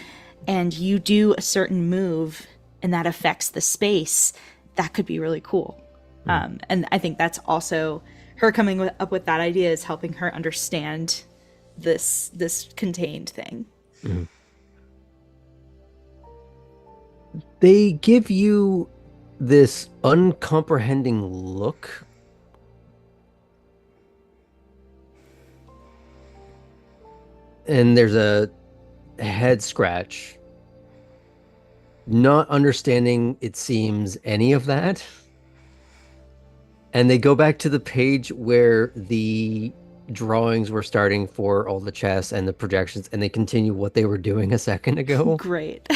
and you do a certain move and that affects the space, that could be really cool. And I think that's also her coming up with that idea is helping her understand this contained thing. They give you this uncomprehending look. And there's a head scratch. Not understanding, it seems, any of that. And they go back to the page where the drawings were starting for all the chess and the projections, and they continue what they were doing a second ago. Great.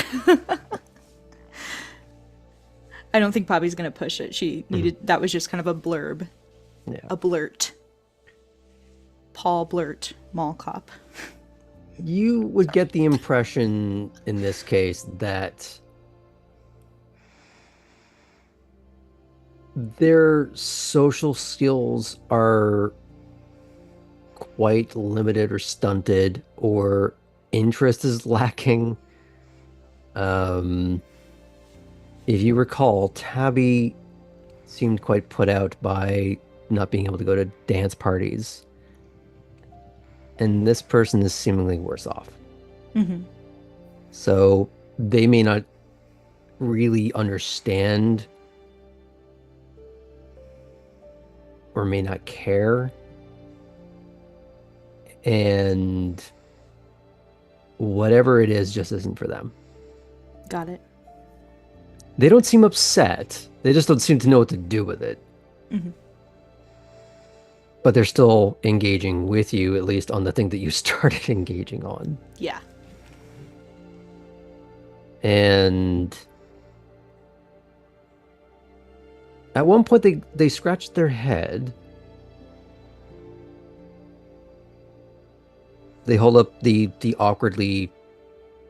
I don't think Poppy's gonna push it. She needed that was just kind of a blurb. Yeah. A blurt. Paul Blurt, Mall Cop. You would get the impression in this case that their social skills are quite limited or stunted, or interest is lacking. If you recall, Tabby seemed quite put out by not being able to go to dance parties. And this person is seemingly worse off. So they may not really understand or may not care. And whatever it is just isn't for them. Got it. They don't seem upset. They just don't seem to know what to do with it. But they're still engaging with you, at least on the thing that you started engaging on. Yeah. And at one point, they scratched their head. They hold up the awkwardly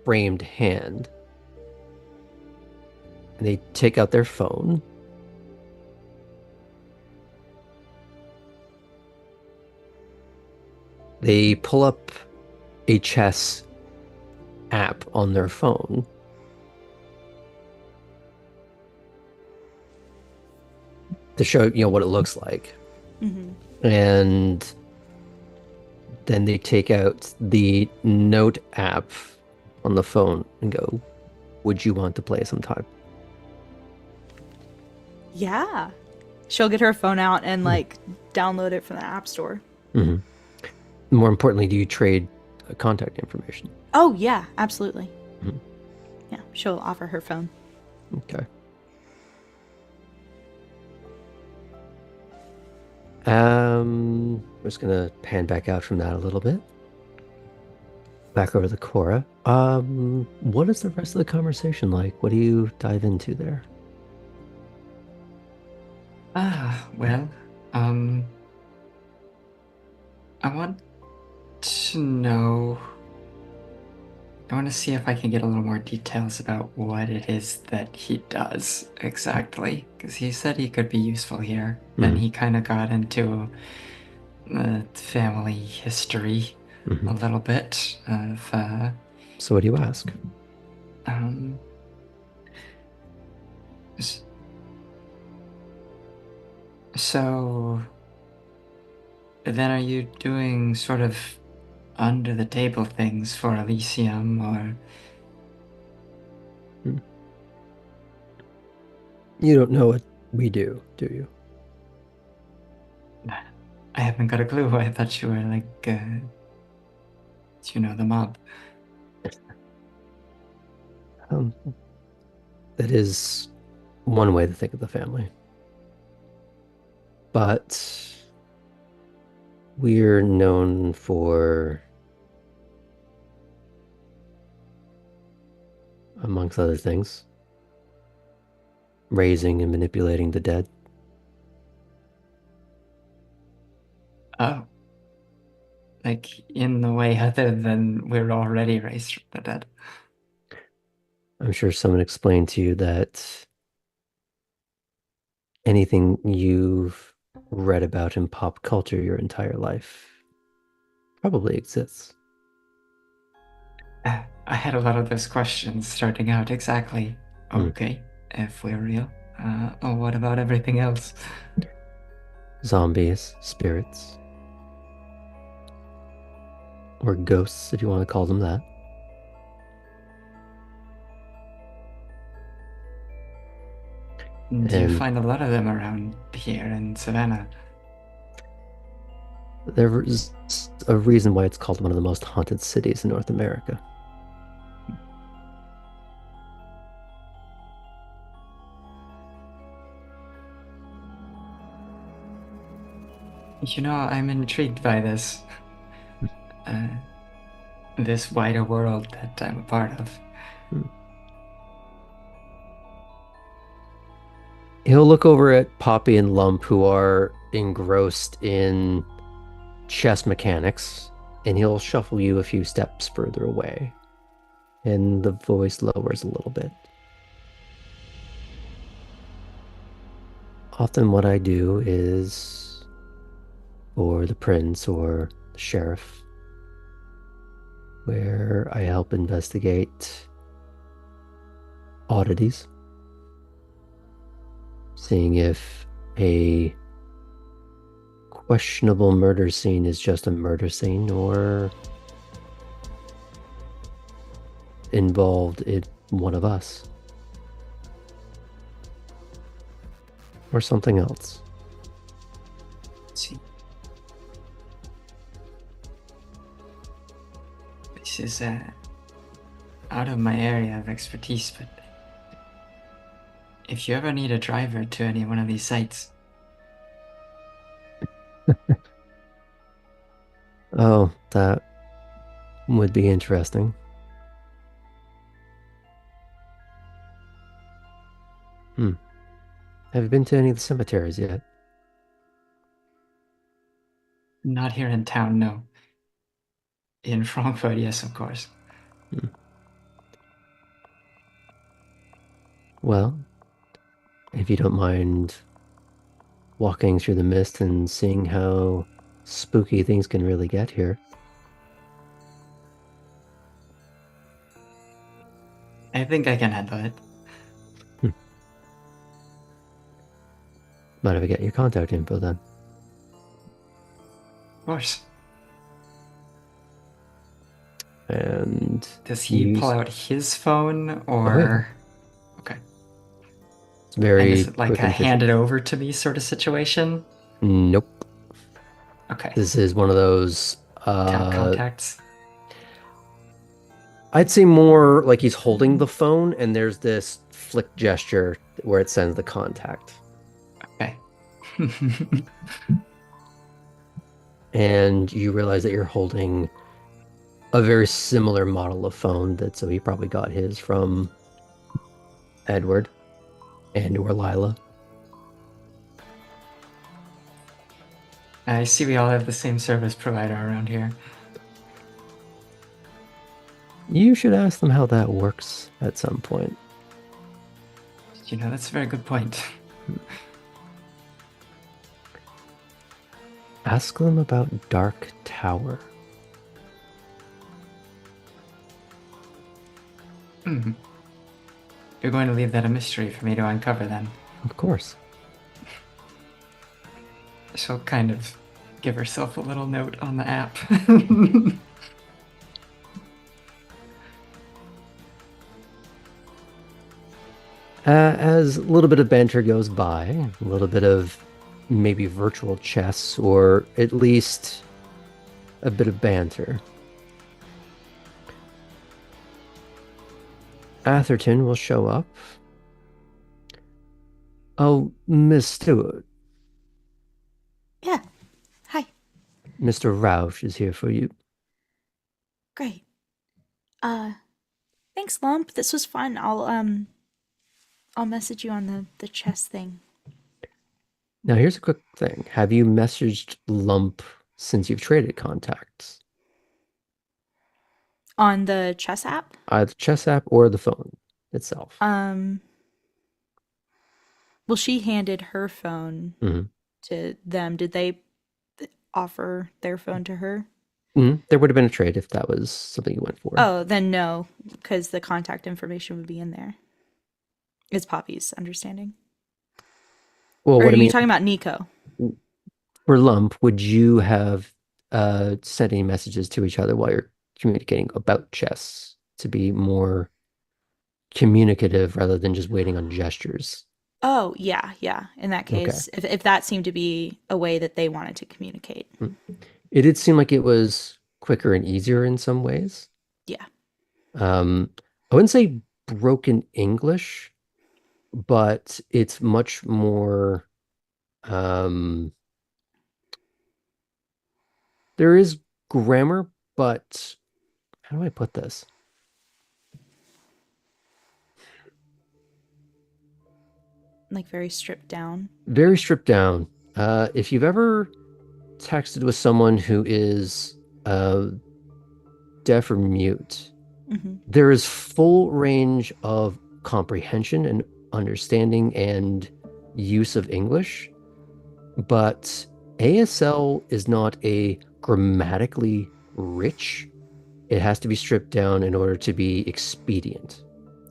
framed hand. And they take out their phone. They pull up a chess app on their phone. To show, what it looks like. And then they take out the note app on the phone and go, would you want to play sometime? Yeah. She'll get her phone out and like download it from the App Store. More importantly, do you trade contact information? Oh, yeah, absolutely. Yeah, she'll offer her phone. Okay. I'm just gonna pan back out from that a little bit. Back over to Cora. What is the rest of the conversation like? What do you dive into there? Well, I want to know. I want to see if I can get a little more details about what it is that he does exactly, because he said he could be useful here. Then he kind of got into family history a little bit of. So what do you ask? So then are you doing sort of under the table things for Elysium, or You don't know what we do you? I haven't got a clue. I thought you were like, the mob. Um, that is one way to think of the family. But we're known for, amongst other things, raising and manipulating the dead. Oh, like in the way other than we're already raised from the dead. I'm sure someone explained to you that anything you've read about in pop culture your entire life probably exists. I had a lot of those questions starting out. Exactly. Hmm. Okay, if we're real. What about everything else? Zombies, spirits, or ghosts, if you want to call them that. Do you And find a lot of them around here in Savannah? there's a reason why it's called one of the most haunted cities in North America. I'm intrigued by this. Uh, this wider world that I'm a part of. Hmm. He'll look over at Poppy and Lump, who are engrossed in chess mechanics, and he'll shuffle you a few steps further away. And the voice lowers a little bit. Often what I do is for the prince or the sheriff, where I help investigate oddities, seeing if a questionable murder scene is just a murder scene or involved in one of us or something else. See, this is out of my area of expertise, but if you ever need a driver to any one of these sites, Oh, that would be interesting. Hmm. Have you been to any of the cemeteries yet? not here in town, no. In Frankfurt, yes, of course. Hmm. Well, if you don't mind walking through the mist and seeing how spooky things can really get here. I think I can handle it. Might have to get your contact info then. Of course. And Does he pull out his phone, or? Oh, yeah. Okay. It's And very is it like quick a and hand efficient. it over to me sort of situation? Nope. Okay. This is one of those Tap contacts. I'd say more like he's holding the phone and there's this flick gesture where it sends the contact. Okay. And you realize that you're holding a very similar model of phone so he probably got his from Edward and or Lila. I see we all have the same service provider around here. You should ask them how that works at some point. That's a very good point. Ask them about Dark Tower. Mm-hmm. You're going to leave that a mystery for me to uncover then. Of course. She'll kind of give herself a little note on the app. As a little bit of banter goes by, a little bit of maybe virtual chess, or at least a bit of banter, Atherton will show up. Oh, Miss Stewart, Yeah. Hi. Mr. Roush is here for you. Great. Thanks, Lump. This was fun. I'll message you on the chess thing. Now, here's a quick thing. Have you messaged Lump since you've traded contacts? On the chess app? Either chess app or the phone itself. Well, she handed her phone Mhm. to them. Did they offer their phone to her? There would have been a trade if that was something you went for. Oh, then no, because the contact information would be in there. It's Poppy's understanding. Well, Or what are I you mean talking about Nico? for Lump, would you have sent any messages to each other while you're communicating about chess to be more communicative rather than just waiting on gestures? Oh, yeah. In that Okay. case, if that seemed to be a way that they wanted to communicate. It did seem like it was quicker and easier in some ways. Yeah. I wouldn't say broken English, but it's much more there is grammar, but how do I put this? Like very stripped down. Very stripped down. If you've ever texted with someone who is deaf or mute, there is full range of comprehension and understanding and use of English, but ASL is not a grammatically rich. It has to be stripped down in order to be expedient.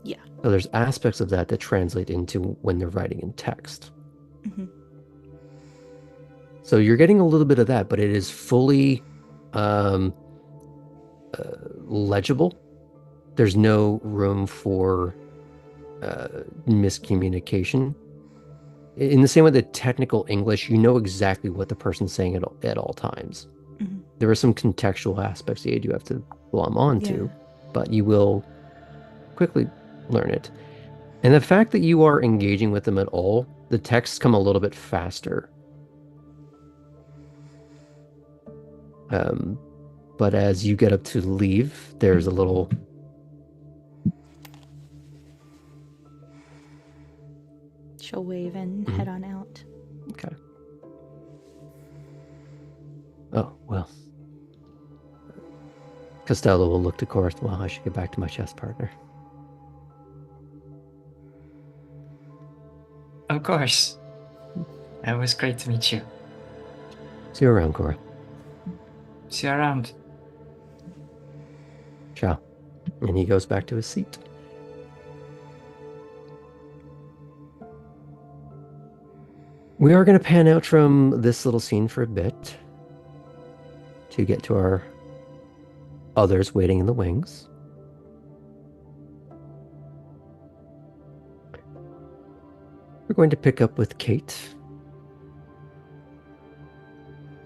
Yeah. So there's aspects of that that translate into when they're writing in text. So you're getting a little bit of that, but it is fully legible. There's no room for miscommunication. In the same way that technical English, you know exactly what the person's saying at all times. There are some contextual aspects that you do have to glom onto, but you will quickly learn it. And the fact that you are engaging with them at all, the texts come a little bit faster. But as you get up to leave, there's a little... She'll wave and head on out. Okay. Oh, well. Costello will look to Chorus. Well, I should get back to my chess partner. Of course. It was great to meet you. See you around, Cora. See you around. Ciao. And he goes back to his seat. We are going to pan out from this little scene for a bit to get to our others waiting in the wings. We're going to pick up with Kate.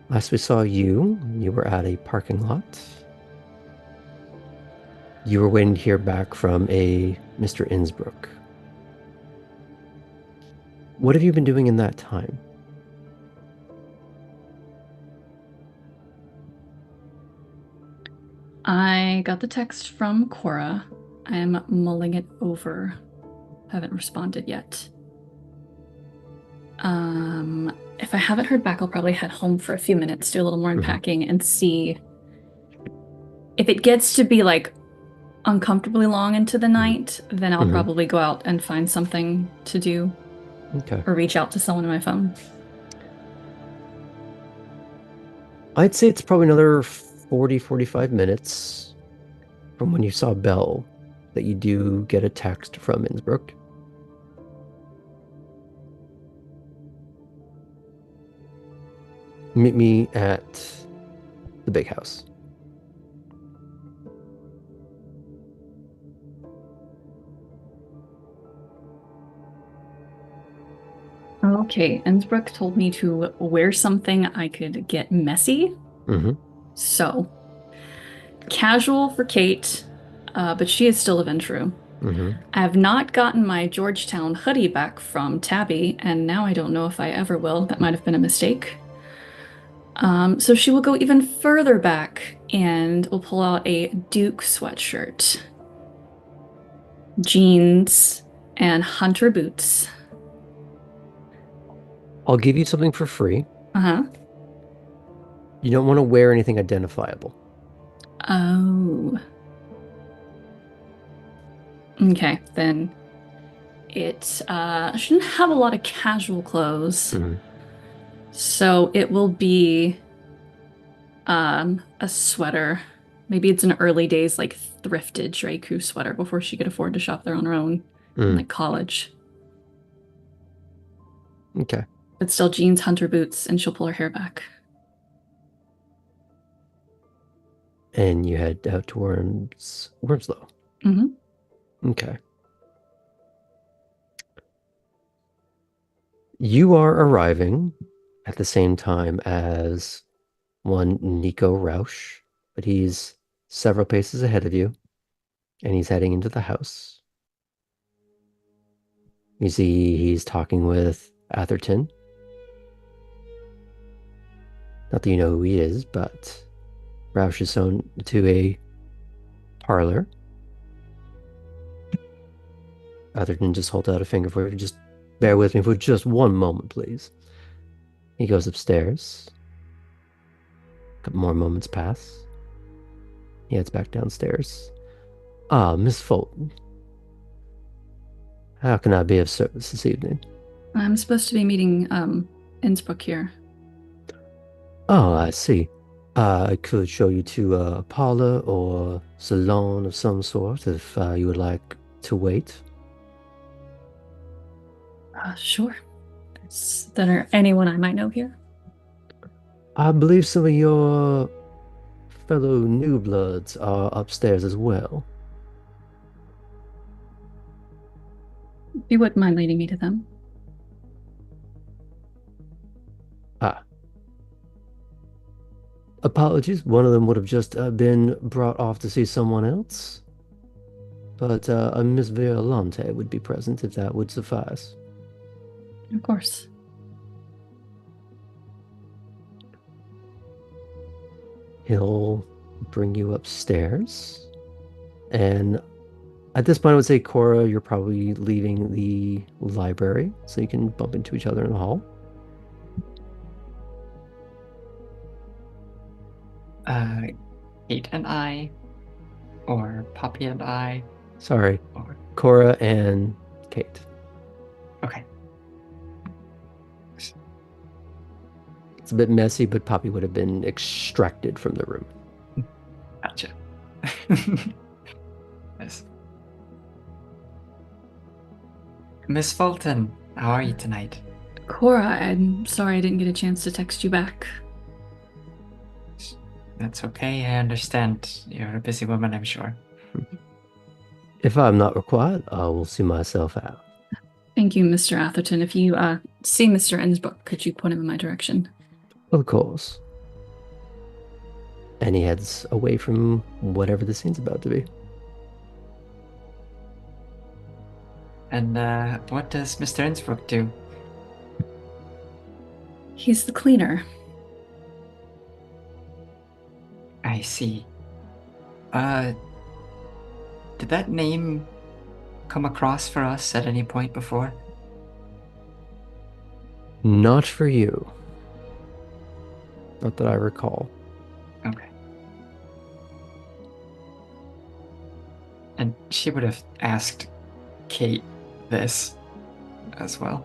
Last we saw you were at a parking lot. You were waiting to hear back from a Mr. Innsbruck. What have you been doing in that time? I got the text from Cora. I am mulling it over. Haven't responded yet. If I haven't heard back, I'll probably head home for a few minutes, do a little more unpacking, and see if it gets to be like uncomfortably long into the night, then I'll probably go out and find something to do. Okay. Or reach out to someone on my phone. I'd say it's probably another 40, 45 minutes from when you saw Belle that you do get a text from Innsbruck. Meet me at the big house. Okay, Innsbruck told me to wear something I could get messy. Mm-hmm. So, casual for Kate, but she is still a Ventru. Mm-hmm. I have not gotten my Georgetown hoodie back from Tabby, and now I don't know if I ever will. That might have been a mistake. So she will go even further back and will pull out a Duke sweatshirt, jeans, and hunter boots. I'll give you something for free. Uh-huh. You don't want to wear anything identifiable. Oh. Okay, then it shouldn't have a lot of casual clothes. Mm-hmm. So it will be a sweater. Maybe it's an early days like thrifted Draku sweater before she could afford to shop there on her own in like college. Okay. But still jeans, hunter boots, and she'll pull her hair back. And you head out towards Wormslow. Mm-hmm. Okay. You are arriving at the same time as one Nico Rausch, but he's several paces ahead of you, and he's heading into the house. You see he's talking with Atherton. Not that you know who he is, but Rausch is shown to a parlor. Atherton just holds out a finger for you. Just bear with me for just one moment, please. He goes upstairs. A couple more moments pass. He heads back downstairs. Ah, Miss Fulton. How can I be of service this evening? I'm supposed to be meeting Innsbruck here. Oh, I see. I could show you to a parlor or salon of some sort if you would like to wait. Sure. Is there anyone I might know here? I believe some of your fellow new bloods are upstairs as well. You wouldn't mind leading me to them? Ah. Apologies, one of them would have just been brought off to see someone else. But a Miss Violante would be present if that would suffice. Of course. He'll bring you upstairs. And at this point, I would say, Cora, you're probably leaving the library, so you can bump into each other in the hall. Kate and I, or Poppy and I, Sorry, or Cora and Kate. okay. It's a bit messy, but Poppy would have been extracted from the room. Gotcha. Yes. Miss Fulton, how are you tonight? Cora, I'm sorry I didn't get a chance to text you back. That's okay. I understand. You're a busy woman, I'm sure. If I'm not required, I will see myself out. Thank you, Mr. Atherton. If you see Mr. Innsbruck, could you point him in my direction? Of course. And he heads away from whatever the scene's about to be. And what does Mr. Innsbruck do? He's the cleaner. I see. Did that name come across for us at any point before? Not for you. Not that I recall. Okay. And she would have asked Kate this as well.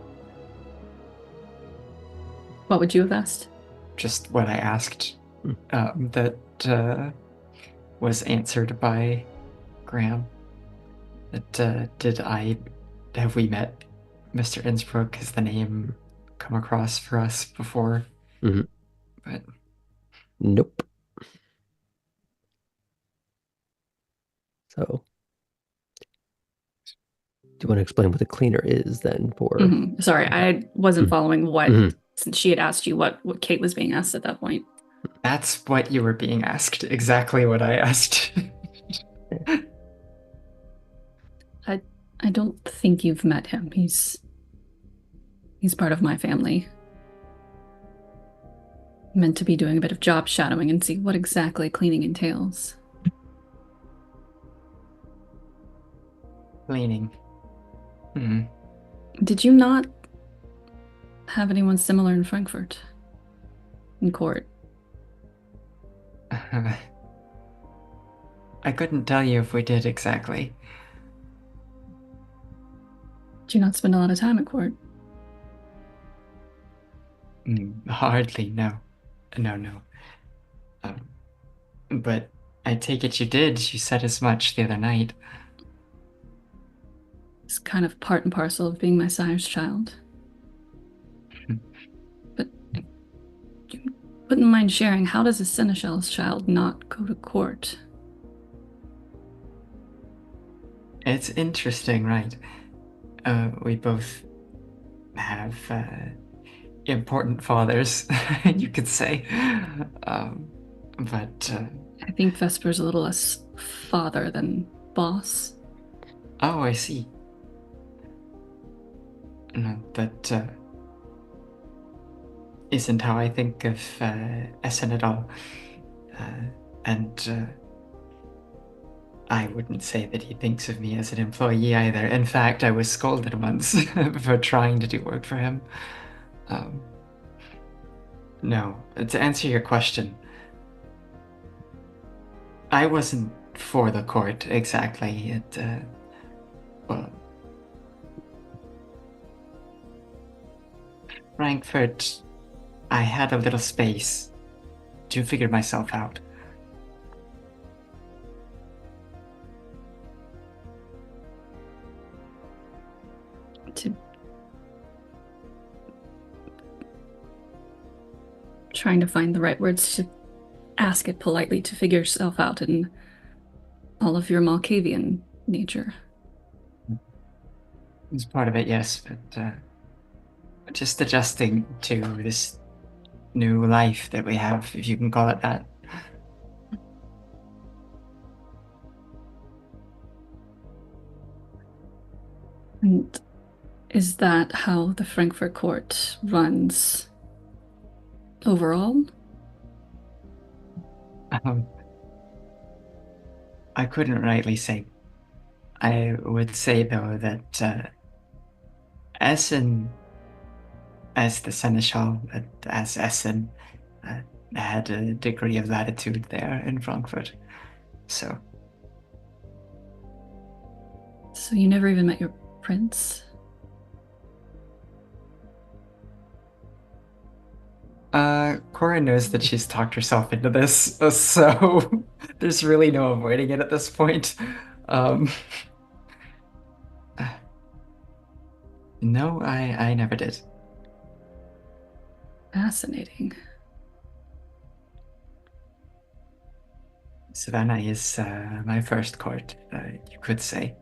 What would you have asked? Just what I asked that was answered by Graham. That have we met Mr. Innsbruck? Has the name come across for us before? Mm-hmm. but Nope. So, do you want to explain what the cleaner is then for? Sorry, I wasn't Mhm. following what, Mhm. since she had asked you what Kate was being asked at that point. that's what you were being asked. Exactly what I asked. I don't think you've met him. He's part of my family. Meant to be doing a bit of job shadowing and see what exactly cleaning entails. Cleaning. Hmm. Did you not have anyone similar in Frankfurt? In court? I couldn't tell you if we did exactly. Did you not spend a lot of time at court? Hardly, no. No. But I take it you did. You said as much the other night. It's kind of part and parcel of being my sire's child. But you wouldn't mind sharing, how does a seneschal's child not go to court? It's interesting, right? We both have important fathers, you could say. But I think Vesper's a little less father than boss. oh, I see. No, that isn't how I think of Essen at all. And I wouldn't say that he thinks of me as an employee either. In fact, I was scolded once for trying to do work for him. No, to answer your question, I wasn't for the court exactly. Well, Frankfurt, I had a little space to figure myself out. Trying to find the right words to ask it politely, to figure yourself out in all of your Malkavian nature. It's part of it, yes, but just adjusting to this new life that we have, if you can call it that. And is that how the Frankfurt court runs overall? I couldn't rightly say. I would say, though, that Essen, as the seneschal, as Essen, had a degree of latitude there in Frankfurt. So you never even met your prince? Cora knows that she's talked herself into this, so there's really no avoiding it at this point. No, I never did. Fascinating. Savannah is my first court, you could say.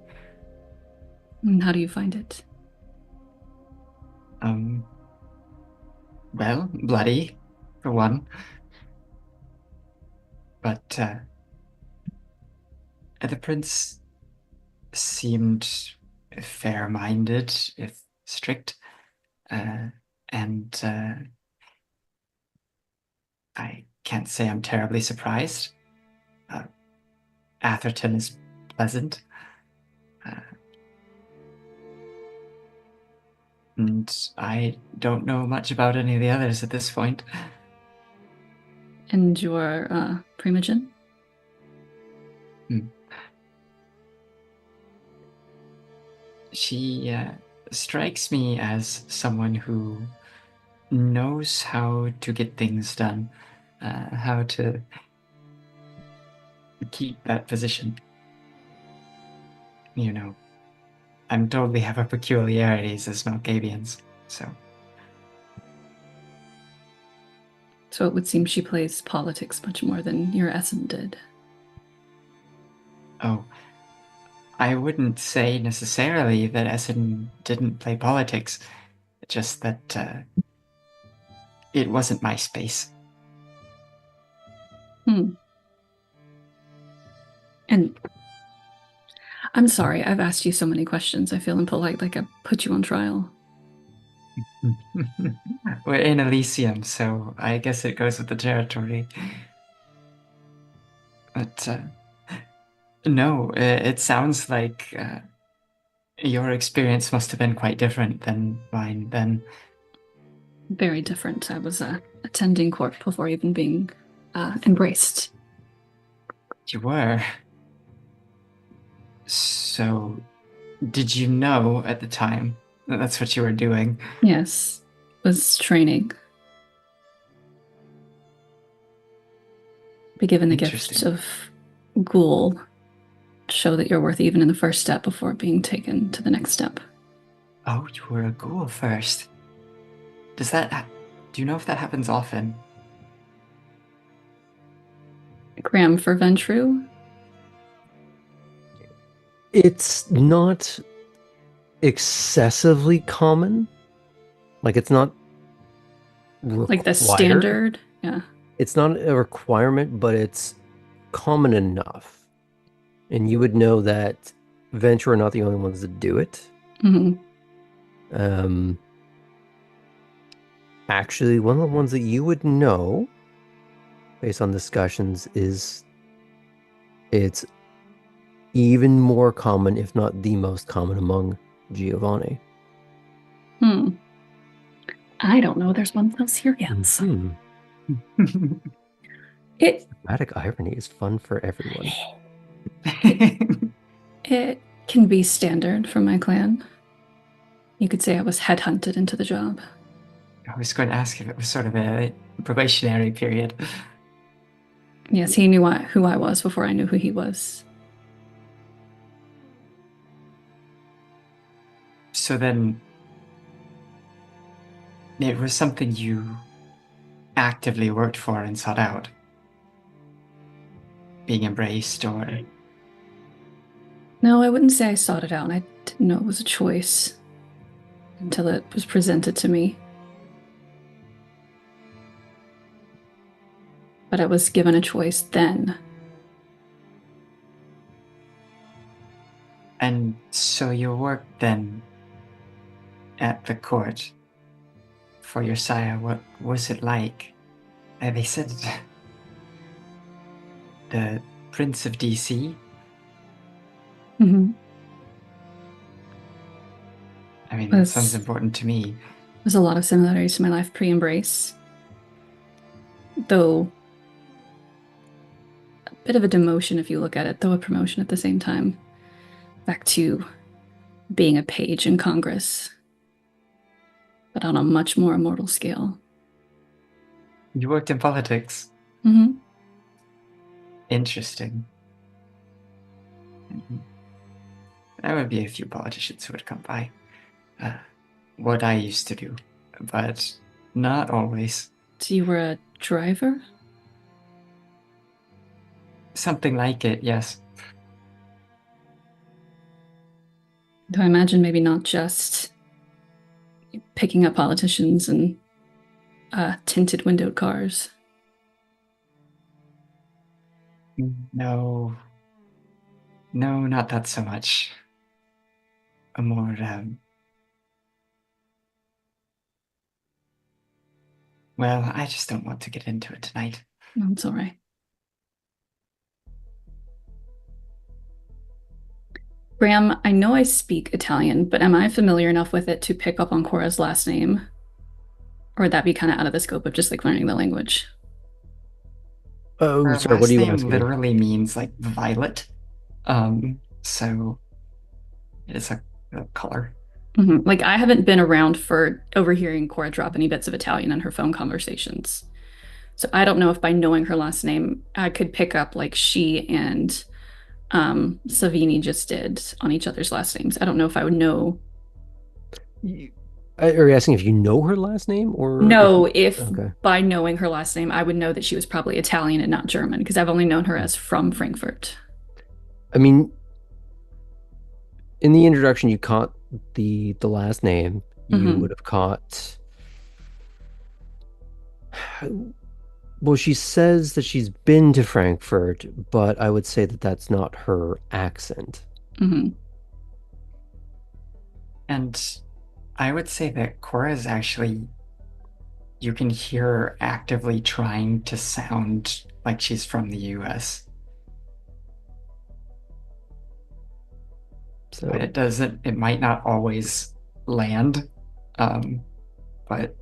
And how do you find it? Well, bloody, for one. But the prince seemed fair-minded, if strict, and I can't say I'm terribly surprised. Atherton is pleasant. And I don't know much about any of the others at this point. And your Primogen? She strikes me as someone who knows how to get things done, how to keep that position. You know, I'm told we have our peculiarities as Malkavians, so. So it would seem she plays politics much more than your Essen did. Oh, I wouldn't say necessarily that Essen didn't play politics, just that it wasn't my space. And I'm sorry, I've asked you so many questions. I feel impolite, like I put you on trial. We're in Elysium, so I guess it goes with the territory. But no, it sounds like your experience must have been quite different than mine then. Very different. I was attending court before even being embraced. You were. So, did you know at the time that that's what you were doing? Yes, was training. Be given the gift Interesting. of ghoul. Show that you're worth even in the first step before being taken to the next step. Oh, you were a ghoul first. Do you know if that happens often? Graham for Ventru? It's not excessively common. Like it's not Like the required. standard? Yeah. It's not a requirement, but it's common enough. And you would know that Venture are not the only ones that do it. Mm-hmm. Actually, one of the ones that you would know, based on discussions, is it's even more common, if not the most common, among Giovanni. I don't know. There's one of those here yet. Dramatic irony is fun for everyone. It can be standard for my clan. You could say I was headhunted into the job. I was going to ask if it was sort of a probationary period. Yes, he knew who I was before I knew who he was. So then, it was something you actively worked for and sought out? Being embraced, or... No, I wouldn't say I sought it out. I didn't know it was a choice until it was presented to me. But I was given a choice then. And so your work then at the court for your sire, what was it like? They said the Prince of DC. Mm-hmm. I mean, that sounds important to me. There's a lot of similarities to my life pre-embrace. Though a bit of a demotion if you look at it, though a promotion at the same time. Back to being a page in Congress, but on a much more immortal scale. You worked in politics. Mm-hmm. Interesting. There would be a few politicians who would come by. What I used to do, but not always. So you were a driver? Something like it, yes. Though I imagine maybe not just picking up politicians and tinted windowed cars. No, not that so much. A more, well, I just don't want to get into it tonight. No, it's all right. Graham, I know I speak Italian, but am I familiar enough with it to pick up on Cora's last name? Or would that be kind of out of the scope of just like learning the language? Oh, Her sorry, what last do you name asking? literally means like violet. So it's a color. Mm-hmm. Like I haven't been around for overhearing Cora drop any bits of Italian in her phone conversations. So I don't know if by knowing her last name, I could pick up like she and Savini just did on each other's last names. I don't know if I would know. Are you asking if you know her last name or if No, you? if Okay. by knowing her last name, I would know that she was probably Italian and not German, because I've only known her as from Frankfurt. I mean, in the introduction, you caught the last name. You would Hmm. have caught. Well, she says that she's been to Frankfurt, but I would say that that's not her accent. Hmm. And I would say that Cora is actually, you can hear her actively trying to sound like she's from the US, but So it doesn't, it might not always land. Um, but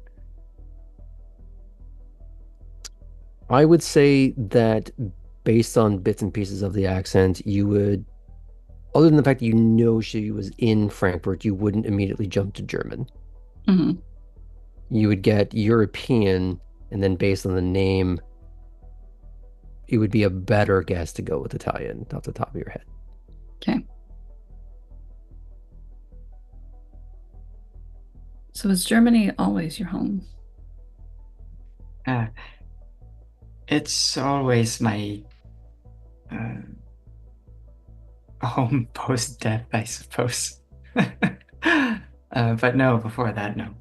I would say that based on bits and pieces of the accent, you would, other than the fact that you know she was in Frankfurt, you wouldn't immediately jump to German. Hmm. You would get European, and then based on the name, it would be a better guess to go with Italian off the top of your head. Okay. So is Germany always your home? uh, it's always my uh, home post death, I suppose. But no, before that, no.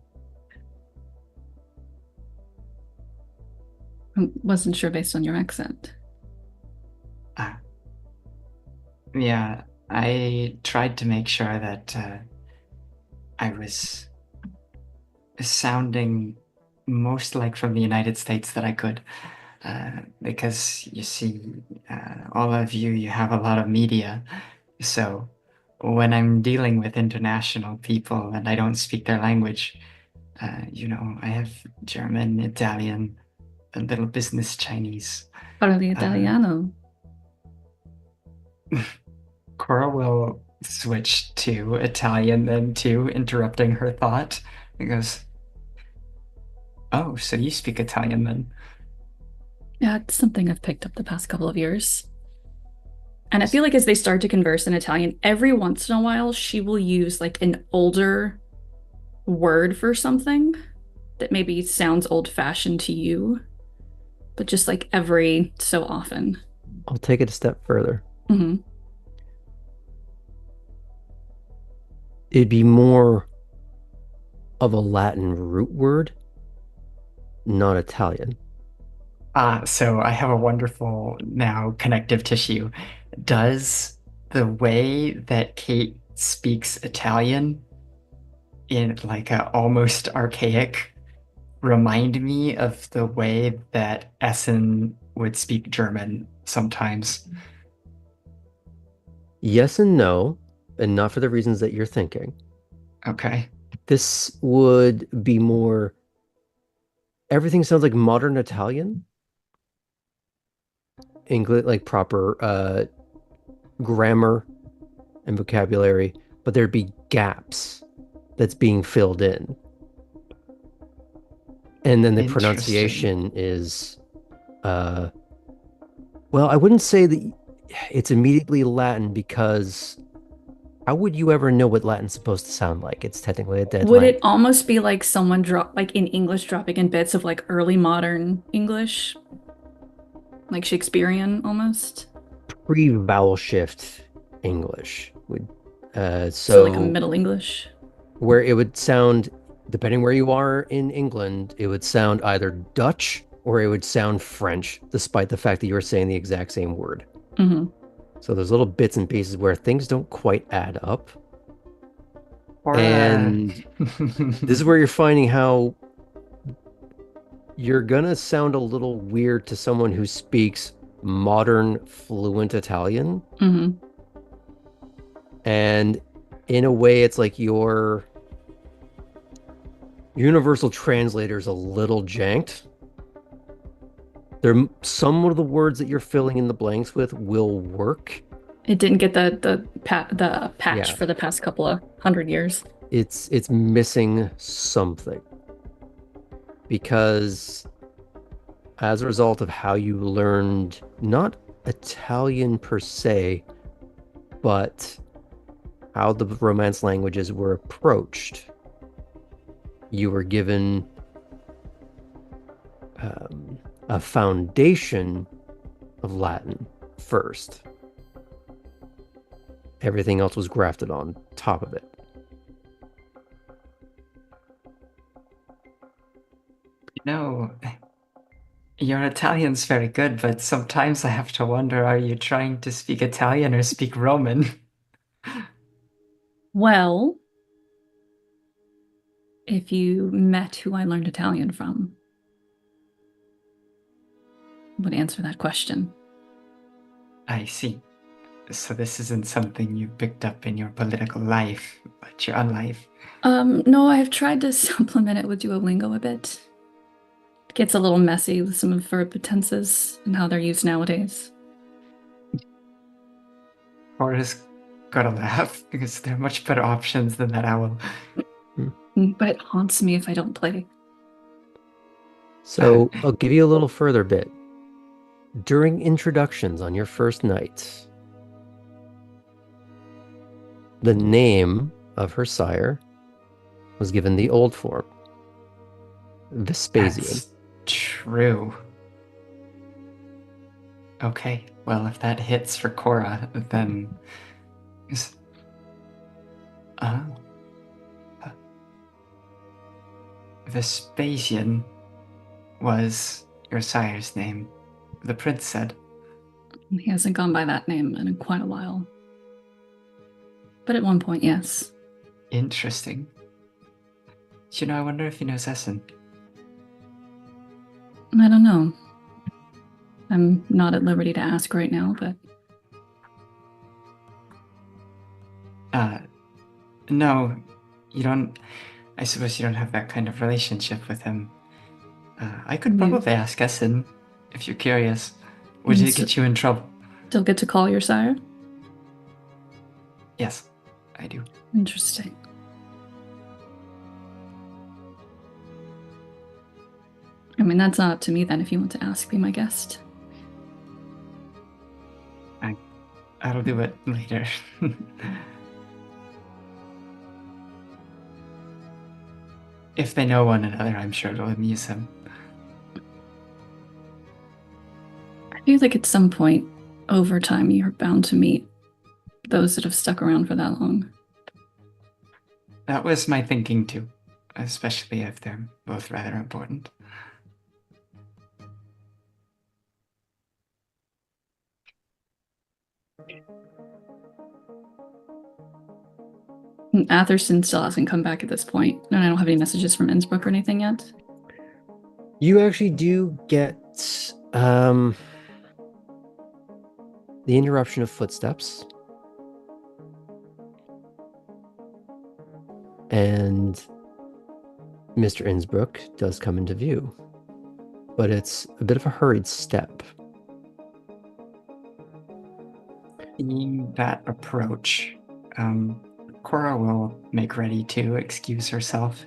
I wasn't sure based on your accent. Uh, yeah, I tried to make sure that I was sounding most like from the United States that I could. Because you see, all of you, you have a lot of media. So when I'm dealing with international people and I don't speak their language, I have German, Italian, a little business Chinese. Parli Uh, italiano. Cora will switch to Italian then too, interrupting her thought. It goes, "Oh, so you speak Italian then?" Yeah, it's something I've picked up the past couple of years. And I feel like as they start to converse in Italian, every once in a while she will use like an older word for something that maybe sounds old-fashioned to you, but just like every so often. I'll take it a step further. Hmm. It'd be more of a Latin root word, not Italian. So I have a wonderful now connective tissue. Does the way that Kate speaks Italian in like a almost archaic remind me of the way that Essen would speak German sometimes? Yes and no, and not for the reasons that you're thinking. Okay. This would be more, everything sounds like modern Italian, English, like proper grammar and vocabulary, but there'd be gaps that's being filled in. And then the Interesting. pronunciation is, uh, well, I wouldn't say that it's immediately Latin because how would you ever know what Latin's supposed to sound like? It's technically a dead Would it language. almost be like someone drop like in English dropping in bits of like early modern English, like Shakespearean almost? Pre-vowel shift English would, So like a so Middle English. where it would sound, depending where you are in England, it would sound either Dutch or it would sound French, despite the fact that you were saying the exact same word. Hmm. So there's little bits and pieces where things don't quite add up. Or And this is where you're finding how you're gonna sound a little weird to someone who speaks modern fluent Italian. Hmm. And in a way, it's like your universal translator is a little janked. There, some of the words that you're filling in the blanks with will work. It didn't get the patch Yeah, for the past couple of 100 years. it's missing something because as a result of how you learned not Italian per se, but how the Romance languages were approached, you were given a foundation of Latin first. Everything else was grafted on top of it. No, your Italian's very good, but sometimes I have to wonder, are you trying to speak Italian or speak Roman? Well, if you met who I learned Italian from, would answer that question. I see. So this isn't something you picked up in your political life, but your life. No, I've tried to supplement it with Duolingo a bit. It gets a little messy with some of verb tenses and how they're used nowadays. Horace gotta laugh because there are much better options than that owl. But it haunts me if I don't play. So I'll give you a little further bit. During introductions on your first night, the name of her sire was given the old form, Vespasian. That's true. Okay, well, if that hits for Cora, then... Oh. Vespasian was your sire's name, the prince said. He hasn't gone by that name in quite a while. But at one point, yes. Interesting. You know, I wonder if he knows Essen. I don't know. I'm not at liberty to ask right now, but... No, you don't... I suppose you don't have that kind of relationship with him. I could probably ask Essen, if you're curious. Would it get you in trouble? Still get to call your sire? Yes, I do. Interesting. I mean, that's not up to me then if you want to ask, be my guest. I'll do it later. If they know one another, I'm sure it'll amuse them. I feel like at some point, over time, you're bound to meet those that have stuck around for that long. That was my thinking too, especially if they're both rather important. Atherson still hasn't come back at this point, and I don't have any messages from Innsbruck or anything yet. You actually do get the interruption of footsteps. And Mr. Innsbruck does come into view. But it's a bit of a hurried step. In that approach, Cora will make ready to excuse herself.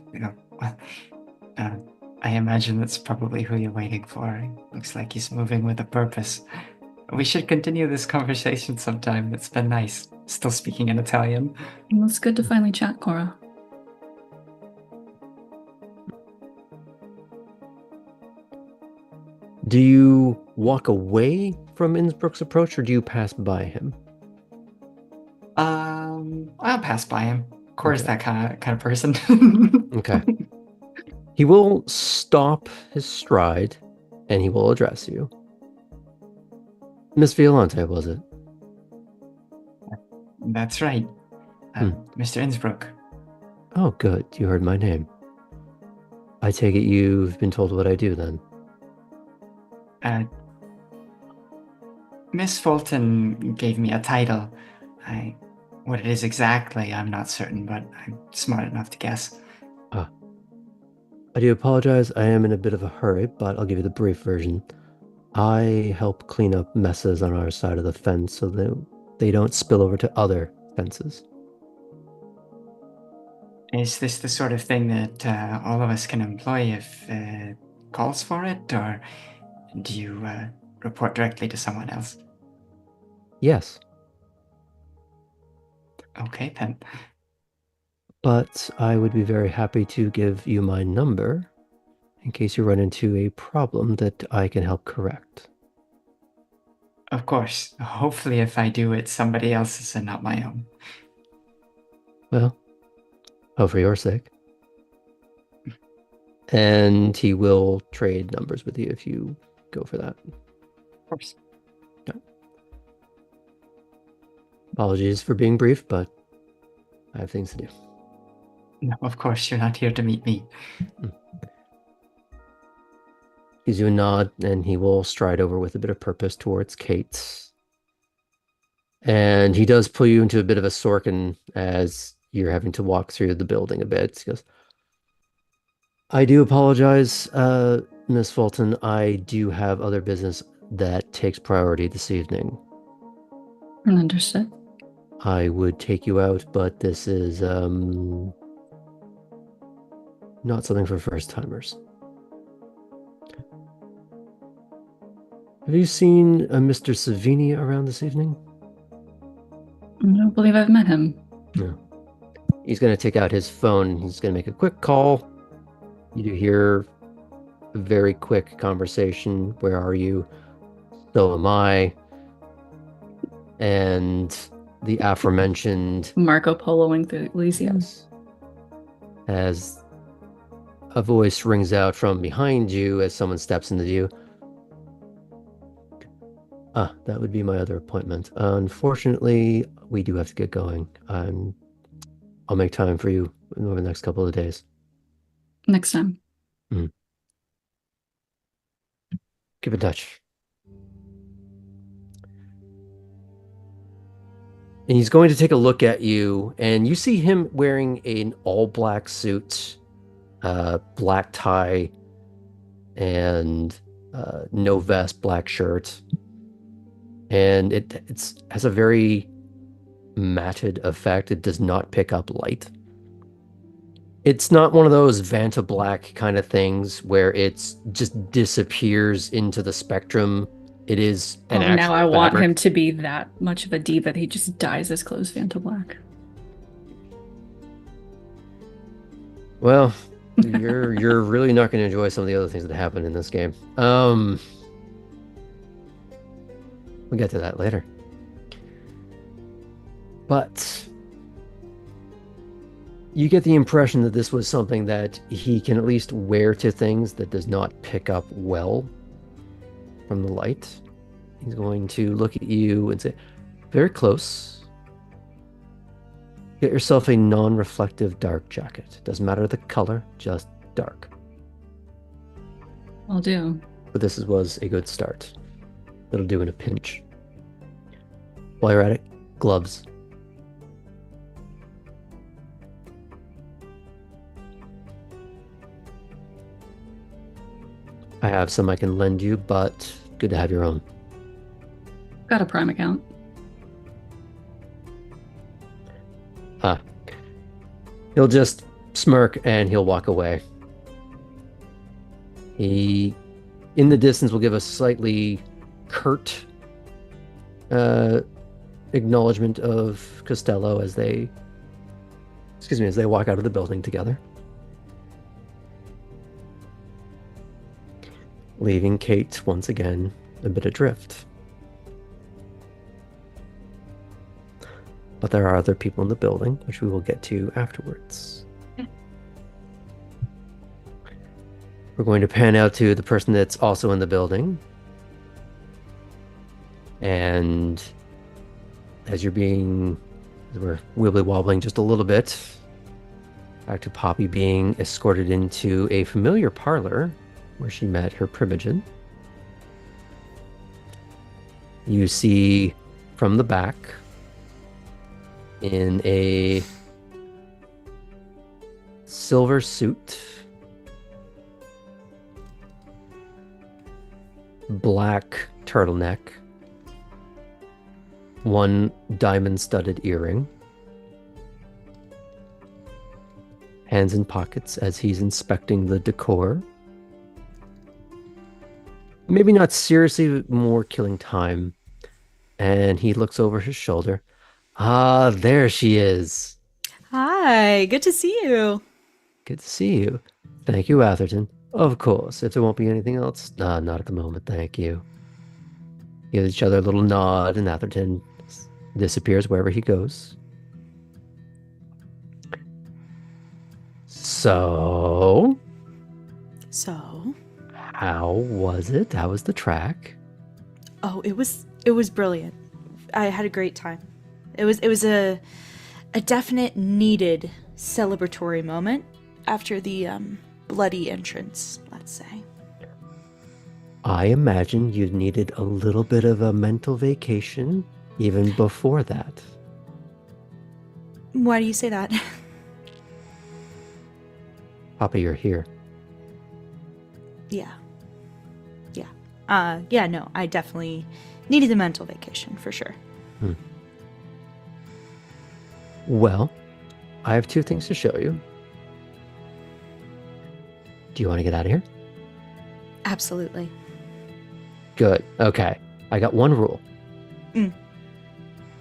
I imagine that's probably who you're waiting for. Looks like he's moving with a purpose. We should continue this conversation sometime. It's been nice. Still speaking in Italian. Well, it's good to finally chat, Cora. Do you walk away from Innsbruck's approach, or do you pass by him? I'll pass by him. Cora's Okay. that kind of person. Okay. He will stop his stride, and he will address you. Miss Violante, was it? That's right. Mr. Innsbruck. Oh, good. You heard my name. I take it you've been told what I do, then. Miss Fulton gave me a title. What it is exactly, I'm not certain, but I'm smart enough to guess. I do apologize. I am in a bit of a hurry, but I'll give you the brief version. I help clean up messes on our side of the fence so that they don't spill over to other fences. Is this the sort of thing that all of us can employ if calls for it, or do you report directly to someone else? Yes. Okay, then. But I would be very happy to give you my number in case you run into a problem that I can help correct. Of course. Hopefully, if I do it, somebody else's and not my own. Well, for your sake. And he will trade numbers with you if you go for that. Of course. Apologies for being brief, but I have things to do. No, of course, you're not here to meet me. Gives you a nod, and he will stride over with a bit of purpose towards Kate's. And he does pull you into a bit of a sorkin as you're having to walk through the building a bit. He goes, I do apologize, Miss Fulton. I do have other business that takes priority this evening. Understood. I would take you out, but this is not something for first-timers. Have you seen a Mr. Savini around this evening? I don't believe I've met him. No. He's going to take out his phone. He's going to make a quick call. You do hear a very quick conversation. Where are you? So am I. And the aforementioned Marco Poloing through Elysium. yes, as a voice rings out from behind you as someone steps into view. That would be my other appointment. Unfortunately, we do have to get going. I'll make time for you over the next couple of days. Next time. Keep in touch. And he's going to take a look at you, and you see him wearing an all-black suit, black tie, and no vest, black shirt. And it has a very matted effect. It does not pick up light. It's not one of those Vanta Black kind of things where it just disappears into the spectrum. It is an actual now I want fabric. him to be that much of a diva that he just dyes his clothes Vanta Black. Well, you're really not going to enjoy some of the other things that happen in this game. We'll get to that later. But you get the impression that this was something that he can at least wear to things that does not pick up well from the light. He's going to look at you and say, very close. Get yourself a non-reflective dark jacket. Doesn't matter the color, just dark. I'll do. But this was a good start. It'll do in a pinch. While you're at it, gloves. I have some I can lend you, but good to have your own. Got a Prime account. He'll just smirk and he'll walk away. He, in the distance, will give a slightly curt acknowledgement of Costello as they walk out of the building together. Leaving Kate once again a bit adrift. But there are other people in the building, which we will get to afterwards. Okay. We're going to pan out to the person that's also in the building. And as we're wibbly-wobbling just a little bit, back to Poppy being escorted into a familiar parlor where she met her primogen. You see from the back, in a silver suit, black turtleneck, one diamond-studded earring, hands in pockets as he's inspecting the decor. Maybe not seriously, but more killing time. And he looks over his shoulder. Ah, there she is. Hi, good to see you. Good to see you. Thank you, Atherton. Of course, if there won't be anything else, not at the moment, thank you. Give each other a little nod, and Atherton disappears wherever he goes. So, So, how was it? How was the track? oh, it was brilliant. I had a great time. It was a definite needed celebratory moment after the bloody entrance, let's say. I imagine you needed a little bit of a mental vacation even before that. Why do you say that? Papa, you're here. Yeah. Yeah, no, I definitely needed a mental vacation for sure. Well, I have 2 things to show you. Do you want to get out of here? Absolutely. Good. Okay. I got one rule. Mm.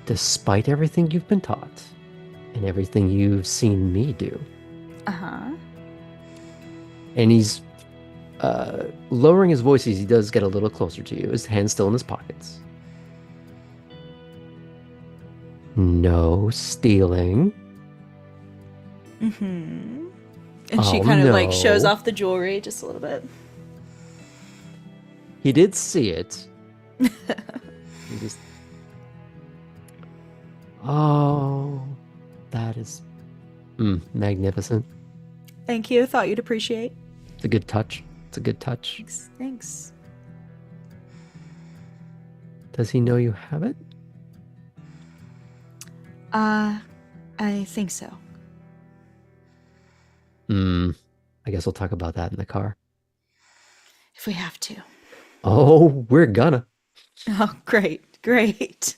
Despite everything you've been taught and everything you've seen me do, Uh-huh. and he's lowering his voice as he does get a little closer to you, his hands still in his pockets. No stealing. Mm-hmm. And she Oh, kind of like shows no. off the jewelry just a little bit. He did see it. He just... Oh, that is magnificent. Thank you. Thought you'd appreciate. It's a good touch. It's a good touch. Thanks. Does he know you have it? I think so. I guess we'll talk about that in the car. If we have to. Oh, we're gonna. Oh, great.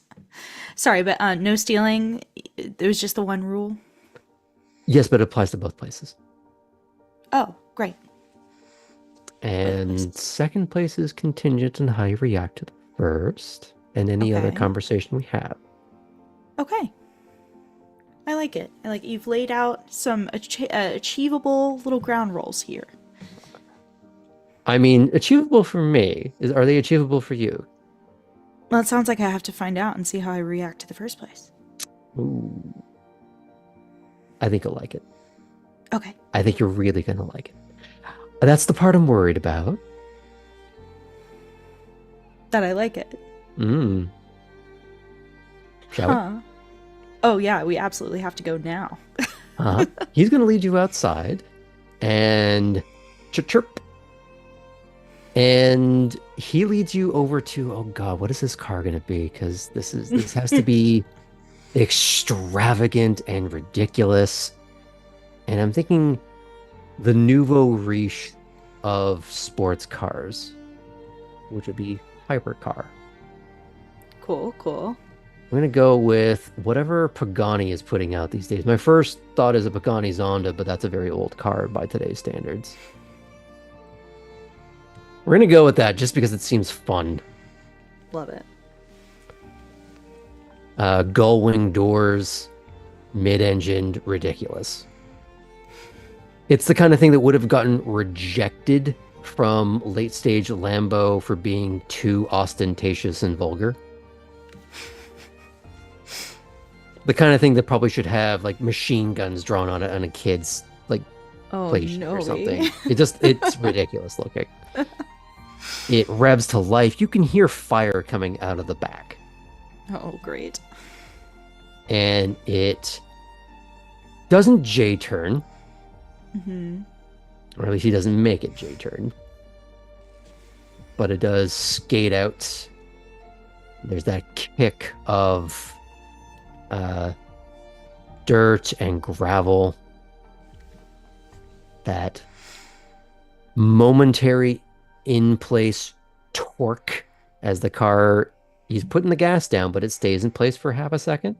Sorry, but no stealing. There was just the one rule. Yes, but it applies to both places. Oh, great. And places. second place is contingent on how you react to the first and any other Okay. conversation we have. Okay. I like it. You've laid out some achievable little ground rules here. I mean, achievable for me. Are they achievable for you? Well, it sounds like I have to find out and see how I react to the first place. Ooh. I think you'll like it. Okay. I think you're really gonna like it. That's the part I'm worried about. That I like it. Shall we? Huh. Oh, yeah, we absolutely have to go now. He's gonna lead you outside and chirp. And he leads you over to, oh God, what is this car gonna be? Because this has to be extravagant and ridiculous. And I'm thinking the nouveau riche of sports cars, which would be hypercar. Cool. I'm gonna go with whatever Pagani is putting out these days. My first thought is a Pagani Zonda, but that's a very old car by today's standards. We're gonna go with that just because it seems fun. Love it. Gull wing doors, mid-engined, ridiculous. It's the kind of thing that would have gotten rejected from late-stage Lambo for being too ostentatious and vulgar. The kind of thing that probably should have like machine guns drawn on it on a kid's like play sheet or something. It's ridiculous looking. It revs to life. You can hear fire coming out of the back. Oh, great. And it doesn't J-turn. Or at least he doesn't make it J-turn. But it does skate out. There's that kick of dirt and gravel. That momentary in-place torque as the car, he's putting the gas down, but it stays in place for half a second.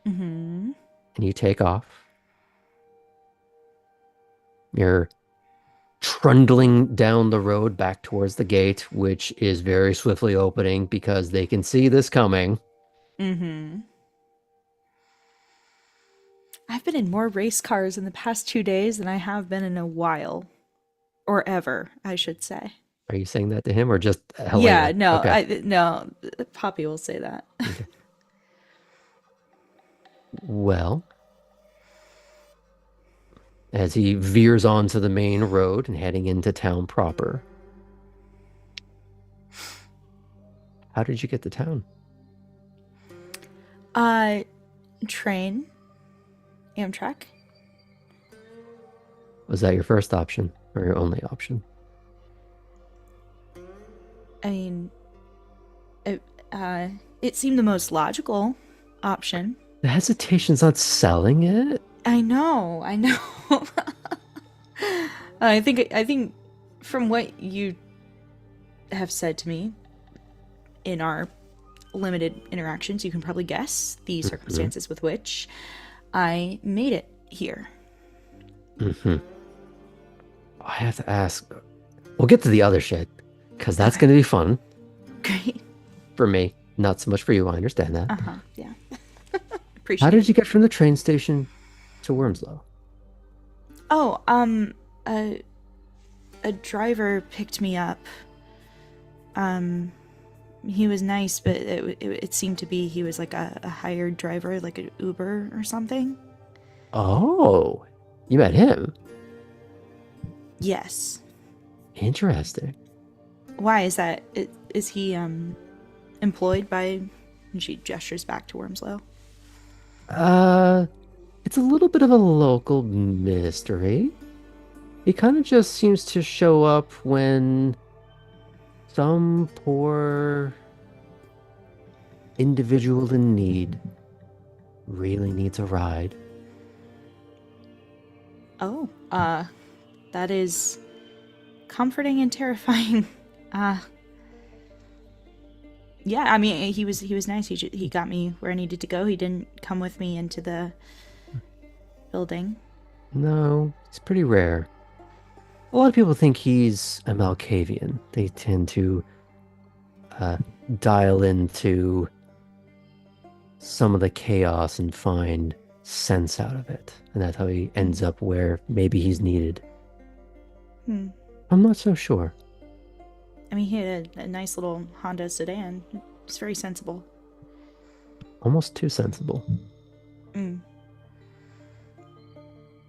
And you take off. You're trundling down the road back towards the gate, which is very swiftly opening because they can see this coming. I've been in more race cars in the past 2 days than I have been in a while. Or ever, I should say. Are you saying that to him or just Yeah, Helena? no, Okay. no, Poppy will say that. Okay. Well, as he veers onto the main road and heading into town proper, how did you get to town? Uh, train, Amtrak. Was that your first option or your only option? I mean, it, it seemed the most logical option. The hesitation's not selling it. I know, I know. I think from what you have said to me in our limited interactions, you can probably guess the circumstances with which I made it here. I have to ask. We'll get to the other shit because that's Okay. going to be fun Great. for me. Not so much for you. I understand that. Yeah. Appreciate How it. did you get from the train station to Wormslow? Oh, a driver picked me up. He was nice, but it seemed to be he was like a hired driver, like an Uber or something. Oh, you met him. Yes. Interesting. Why is that? Is he employed by? And she gestures back to Wormslow. It's a little bit of a local mystery. He kind of just seems to show up when some poor individual in need really needs a ride. Oh, that is comforting and terrifying. Yeah, I mean, he was nice. He got me where I needed to go. He didn't come with me into the building. No, it's pretty rare. A lot of people think he's a Malkavian. They tend to dial into some of the chaos and find sense out of it. And that's how he ends up where maybe he's needed. I'm not so sure. I mean, he had a nice little Honda sedan. It's very sensible. Almost too sensible.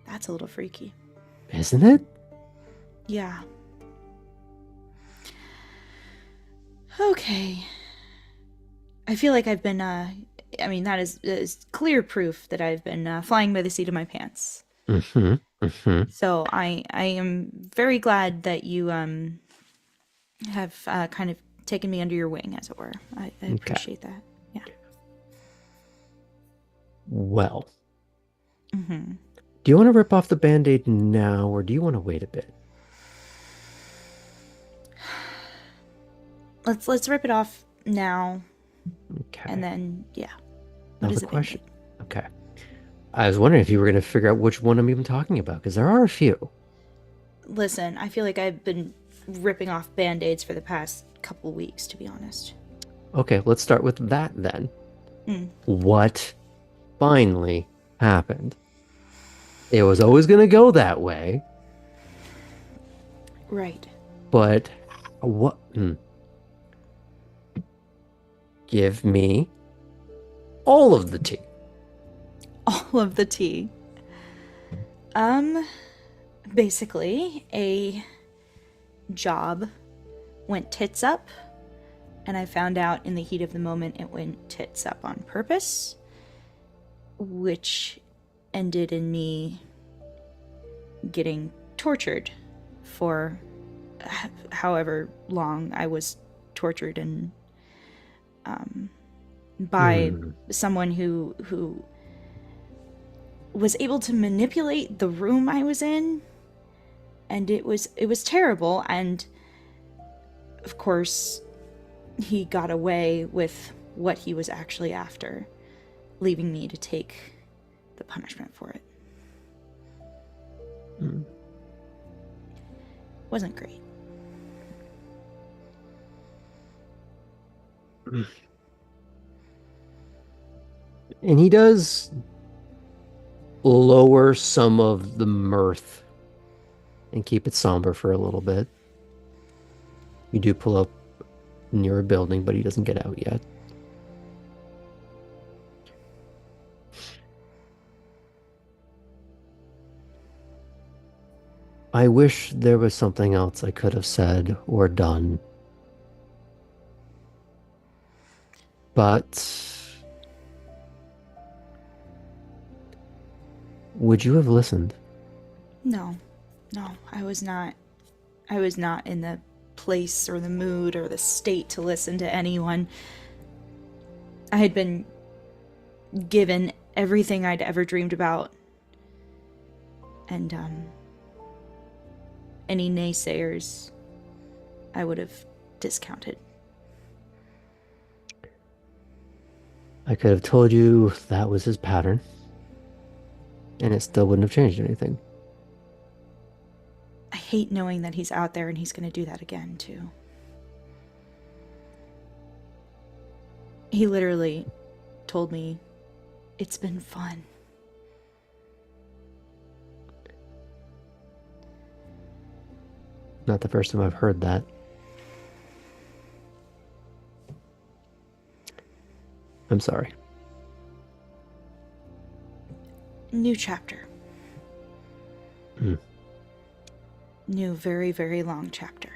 That's a little freaky. Isn't it? Yeah. Okay. I feel like I've been, I mean, that is clear proof that I've been flying by the seat of my pants. So I am very glad that you have kind of taken me under your wing, as it were. I appreciate that. Yeah. Well. Do you want to rip off the Band-Aid now, or do you want to wait a bit? Let's rip it off now, Okay. and then yeah. Now What is the it? question. Okay. I was wondering if you were going to figure out which one I'm even talking about, because there are a few. Listen, I feel like I've been ripping off band-aids for the past couple weeks, to be honest. Okay, let's start with that then. What finally happened? It was always going to go that way, Right. but what? Give me all of the tea. All of the tea. Basically, a job went tits up, and I found out in the heat of the moment it went tits up on purpose, which ended in me getting tortured for however long I was tortured and by someone who was able to manipulate the room I was in, and it was terrible. And of course he got away with what he was actually after, leaving me to take the punishment for it. Wasn't great. And he does lower some of the mirth and keep it somber for a little bit. You do pull up near a building, but he doesn't get out yet. I wish there was something else I could have said or done. But would you have listened? No, I was not. I was not in the place or the mood or the state to listen to anyone. I had been given everything I'd ever dreamed about. And, any naysayers I would have discounted. I could have told you that was his pattern, and it still wouldn't have changed anything. I hate knowing that he's out there and he's going to do that again, too. He literally told me, "It's been fun." Not the first time I've heard that. I'm sorry. New chapter. Hmm. New, very, very long chapter.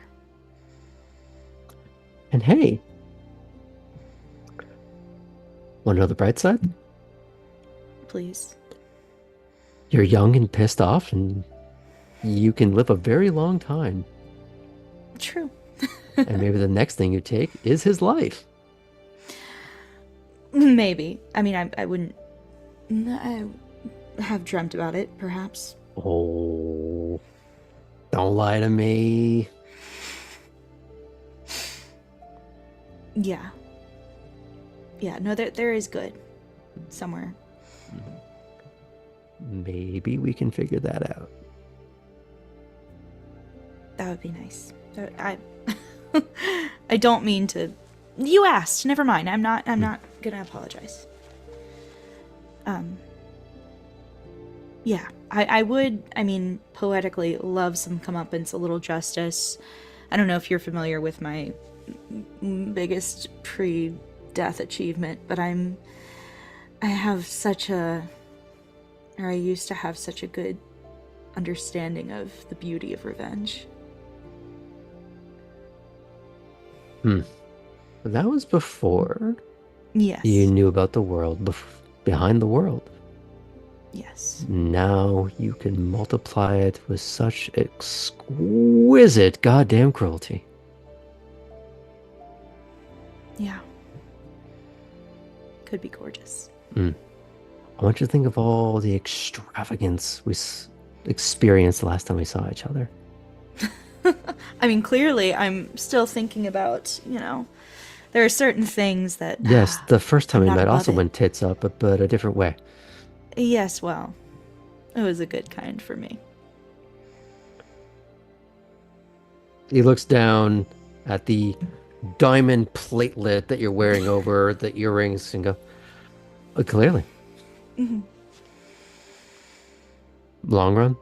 And hey, want to know the bright side? Please. You're young and pissed off, and you can live a very long time. True. And maybe the next thing you take is his life. Maybe. I mean, I wouldn't... I have dreamt about it, perhaps. Oh, don't lie to me. Yeah. Yeah, no, there is good. Somewhere. Maybe we can figure that out. That would be nice. I don't mean to... You asked. Never mind. I'm not gonna apologize. Yeah. I would, I mean, poetically love some comeuppance, a little justice. I don't know if you're familiar with my biggest pre-death achievement, but I have such a... Or I used to have such a good understanding of the beauty of revenge. But that was before Yes. you knew about the world, behind the world. Yes. Now you can multiply it with such exquisite goddamn cruelty. Yeah. Could be gorgeous. I want you to think of all the extravagance we experienced the last time we saw each other. I mean, clearly, I'm still thinking about, there are certain things that... Yes, the first time I'm we not met above also it. went tits up, but a different way. Yes, well, it was a good kind for me. He looks down at the diamond platelet that you're wearing over the earrings and go, oh, clearly. Mm-hmm. Long run?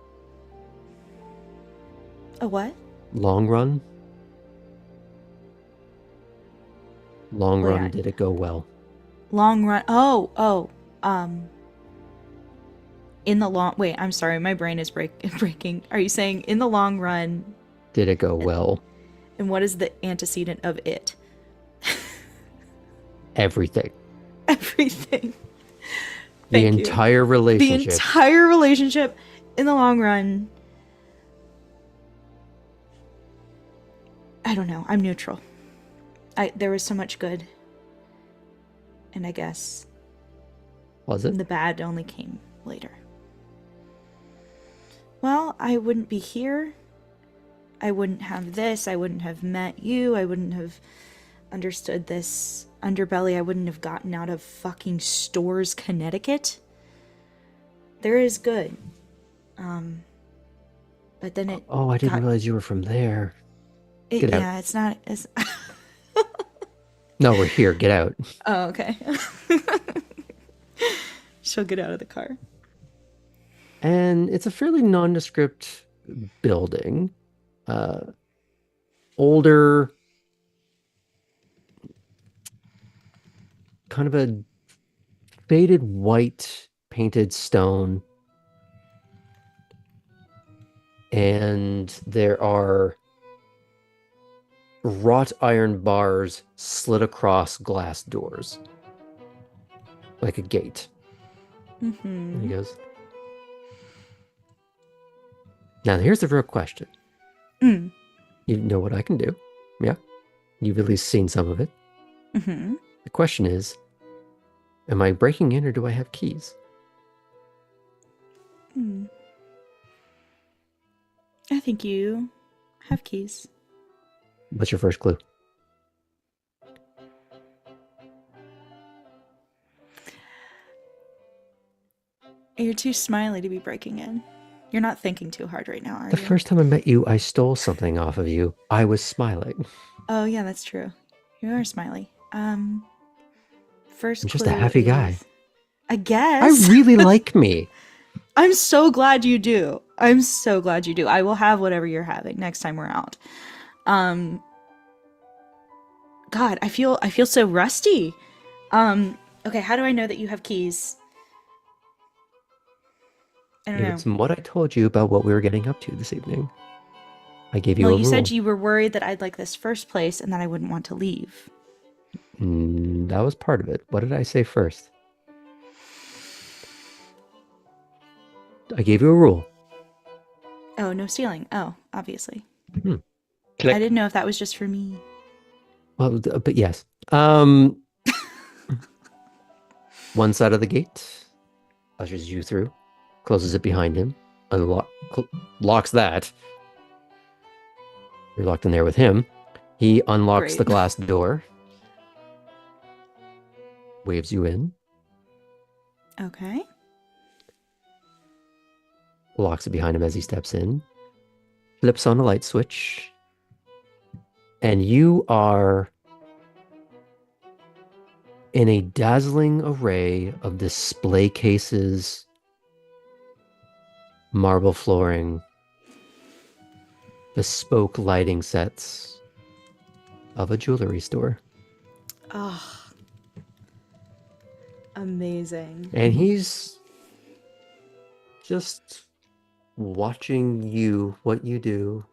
A what? Long run? Long Wait, run, did it go well? Long run. In the long... Wait, I'm sorry, my brain is breaking. Are you saying in the long run, Did it go well? and what is the antecedent of it? Everything. Everything. The Thank you. entire The relationship. entire relationship, in the long run... I don't know. I'm neutral. There was so much good. And I guess Was it? the bad only came later. Well, I wouldn't be here. I wouldn't have this. I wouldn't have met you. I wouldn't have understood this underbelly. I wouldn't have gotten out of fucking Stores, Connecticut. There is good. But then it... Oh, I didn't realize you were from there. Get out. Yeah, it's not... It's... No, we're here. Get out. Oh, okay. She'll get out of the car. And it's a fairly nondescript building. Older, kind of a faded white painted stone. And there are wrought iron bars slid across glass doors, like a gate. And he goes, now here's the real question. Mm. You know what I can do. Yeah. You've at least seen some of it. Mm-hmm. The question is, am I breaking in or do I have keys? I think you have keys. What's your first clue? You're too smiley to be breaking in. You're not thinking too hard right now, are The you? first time I met you, I stole something off of you. I was smiling. Oh yeah, that's true. You are smiley. First I'm just clue a happy guy. is, I guess. I really like me. I'm so glad you do. I'm so glad you do. I will have whatever you're having next time we're out. God, I feel so rusty. Okay, how do I know that you have keys? I don't know. It's what I told you about what we were getting up to this evening. I gave you Well, a you rule. said you were worried that I'd like this first place and that I wouldn't want to leave. That was part of it. What did I say first? I gave you a rule. Oh, no stealing. Oh, obviously. Hmm. I didn't know if that was just for me. Well, but yes. One side of the gate ushers you through, closes it behind him, locks that. You're locked in there with him. He unlocks the Great. glass door, waves you in, Okay. locks it behind him as he steps in, flips on a light switch, and you are in a dazzling array of display cases, marble flooring, bespoke lighting sets of a jewelry store. Oh. Amazing. And he's just watching you, what you do,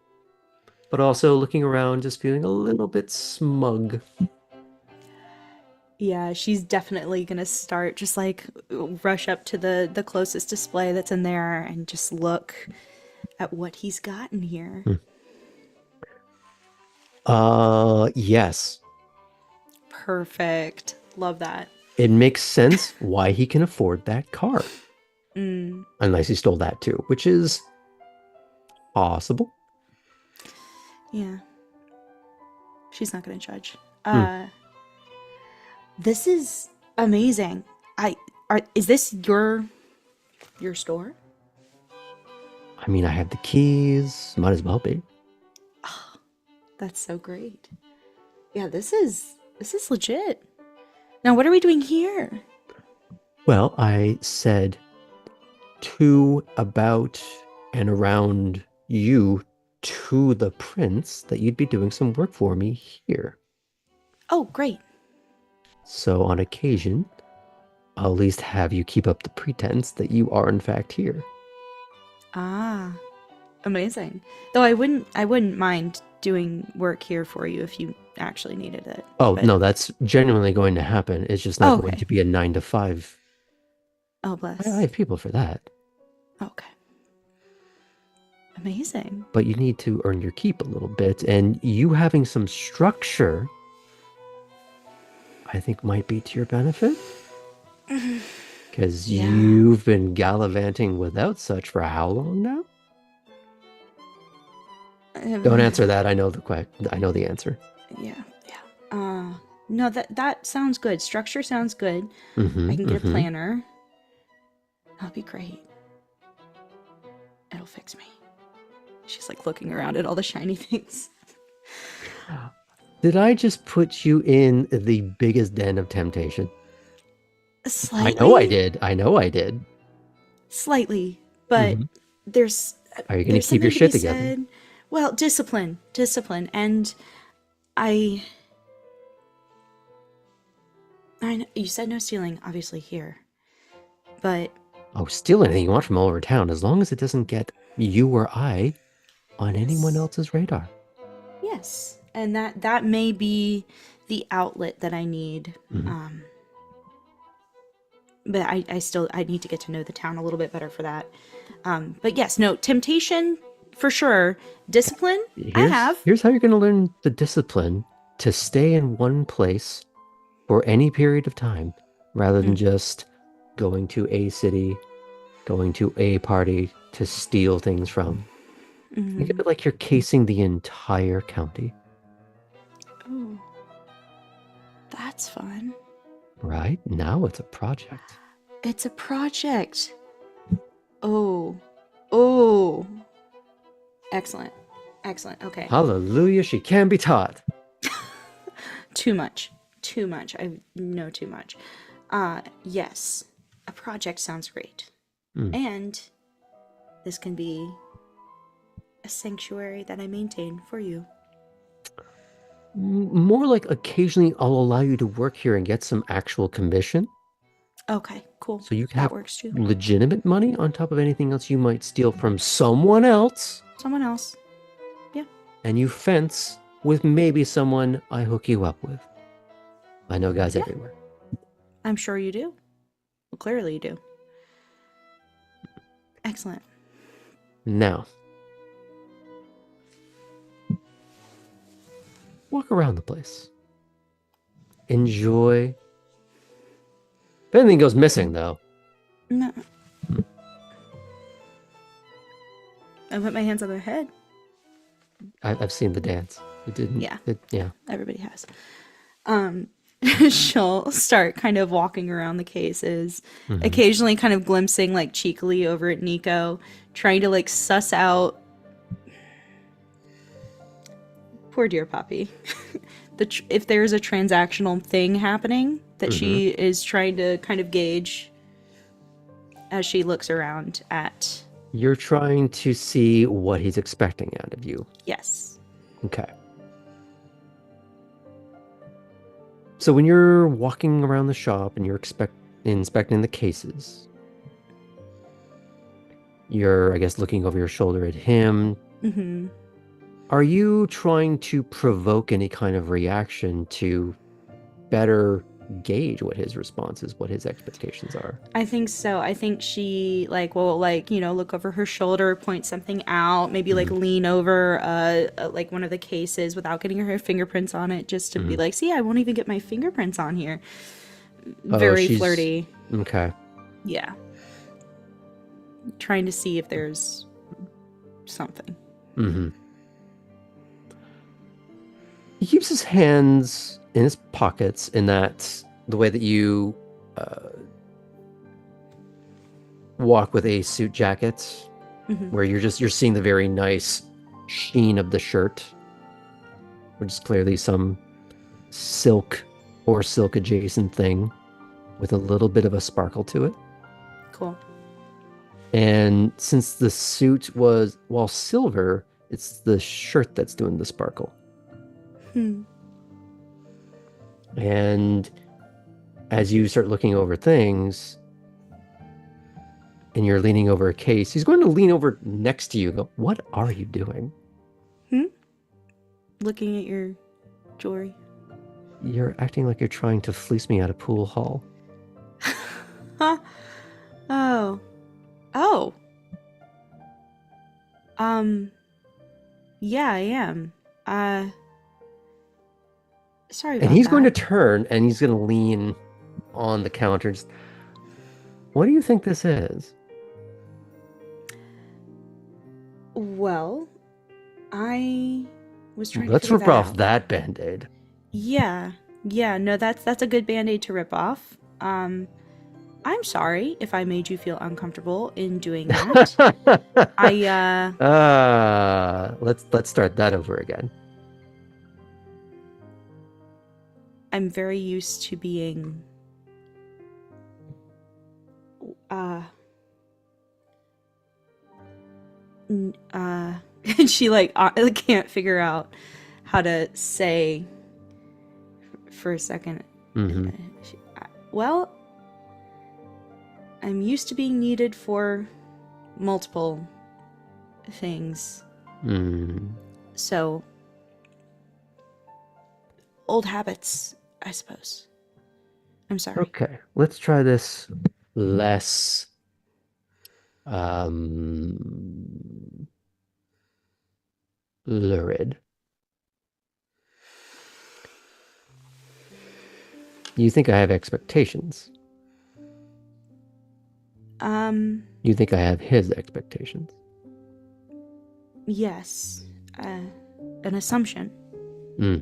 but also looking around, just feeling a little bit smug. Yeah, she's definitely gonna start just like rush up to the closest display that's in there and just look at what he's got in here. Yes. Perfect. Love that. It makes sense why he can afford that car. Unless he stole that too, which is possible. Yeah. She's not gonna judge. This is amazing. Is this your store? I mean, I have the keys. Might as well be. That's so great. Yeah, this is legit. Now, what are we doing here? Well, I said to, about, and around you to the prince that you'd be doing some work for me here. Oh, great. So on occasion, I'll at least have you keep up the pretense that you are in fact here. Ah, amazing. Though I wouldn't mind doing work here for you if you actually needed it. Oh, but- no, that's genuinely going to happen. It's just not going Okay. to be a 9 to 5. Oh, bless. I have people for that. Okay. Amazing. But you need to earn your keep a little bit, and you having some structure, I think, might be to your benefit. Because Yeah. you've been gallivanting without such for how long now? Don't answer that. I know the answer. Yeah. No, that sounds good. Structure sounds good. Mhm, I can get mhm. a planner. That'll be great. It'll fix me. She's like looking around at all the shiny things. Did I just put you in the biggest den of temptation? Slightly. I know I did. Slightly. but Mhm. there's Are you going to there's keep your something to shit be together? said. Well, discipline, and I know you said no stealing, obviously here, but Oh, steal anything you want from all over town, as long as it doesn't get you or I on anyone Yes. else's radar. yes, and that may be the outlet that I need. Mhm. But I need to get to know the town a little bit better for that. But yes, no, temptation for sure. Discipline, I have. Here's how you're going to learn the discipline to stay in one place for any period of time, rather than just going to a city, going to a party to steal things from. Think of it like you're casing the entire county, Oh, that's fun. right? Now it's a project. It's a project. Oh, excellent, excellent. Okay, Hallelujah, she can be taught. too much, I know too much. Yes, a project sounds great, Mm. and this can be a sanctuary that I maintain for you. More like occasionally I'll allow you to work here and get some actual commission, Okay, cool. so you can That have works too. legitimate money on top of anything else you might steal from someone else, Someone else. and you fence with maybe someone I hook you up with. I know guys Yeah. everywhere. I'm sure you do. Well, clearly you do. Excellent. Now, walk around the place. Enjoy. If anything goes missing, though, No. I put my hands on my head. I've seen the dance. It didn't. Yeah. Yeah. Everybody has. She'll start kind of walking around the cases, Mhm. occasionally kind of glimpsing like cheekily over at Nico, trying to like suss out. Poor dear puppy. If there's a transactional thing happening that she is trying to kind of gauge as she looks around at. You're trying to see what he's expecting out of you. Yes. Okay. So when you're walking around the shop and you're inspecting the cases, you're, I guess, looking over your shoulder at him. Mm-hmm. Are you trying to provoke any kind of reaction to better gauge what his response is, what his expectations are? I think so. I think she will look over her shoulder, point something out, maybe lean over like one of the cases without getting her fingerprints on it, just to be like, see, I won't even get my fingerprints on here. Very flirty. Okay. Yeah. Trying to see if there's something. Mm-hmm. He keeps his hands in his pockets in the way that you walk with a suit jacket, where you're seeing the very nice sheen of the shirt, which is clearly some silk or silk adjacent thing with a little bit of a sparkle to it. Cool. And since the suit was, while silver, it's the shirt that's doing the sparkle. And as you start looking over things and you're leaning over a case, he's going to lean over next to you and go, "What are you doing?" Looking at your jewelry. You're acting like you're trying to fleece me out of pool hall. Huh? Oh. Yeah, I am. Sorry about that. And he's going to turn and he's going to lean on the counter. What do you think this is? Well, I was trying Let's to figure rip that off out. that Band-Aid. Yeah, no, that's a good Band-Aid to rip off. I'm sorry if I made you feel uncomfortable in doing that. Let's start that over again. I'm very used to being And she can't figure out how to say for a second. Mm-hmm. Well, I'm used to being needed for multiple things. Mm. So, old habits, I suppose. I'm sorry. Okay, let's try this less um lurid. You think I have expectations. You think I have his expectations. Yes. An assumption. Okay.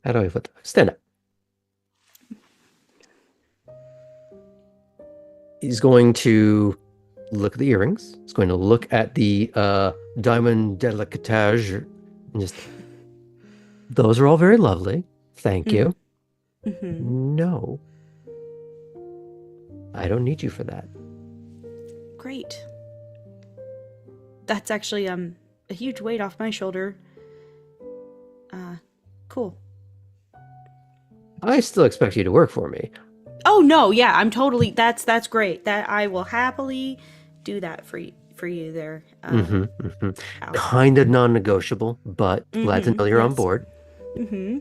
How do I put that? Stand up. He's going to look at the earrings. He's going to look at the diamond décolletage and just, those are all very lovely. Thank you. Mm-hmm. No. I don't need you for that. Great. That's actually a huge weight off my shoulder. Cool. I still expect you to work for me. Oh no, yeah, I'm totally. That's great. That I will happily do that for you there. Al. Kind of non-negotiable, but glad to know you're on yes. board. Mm-hmm.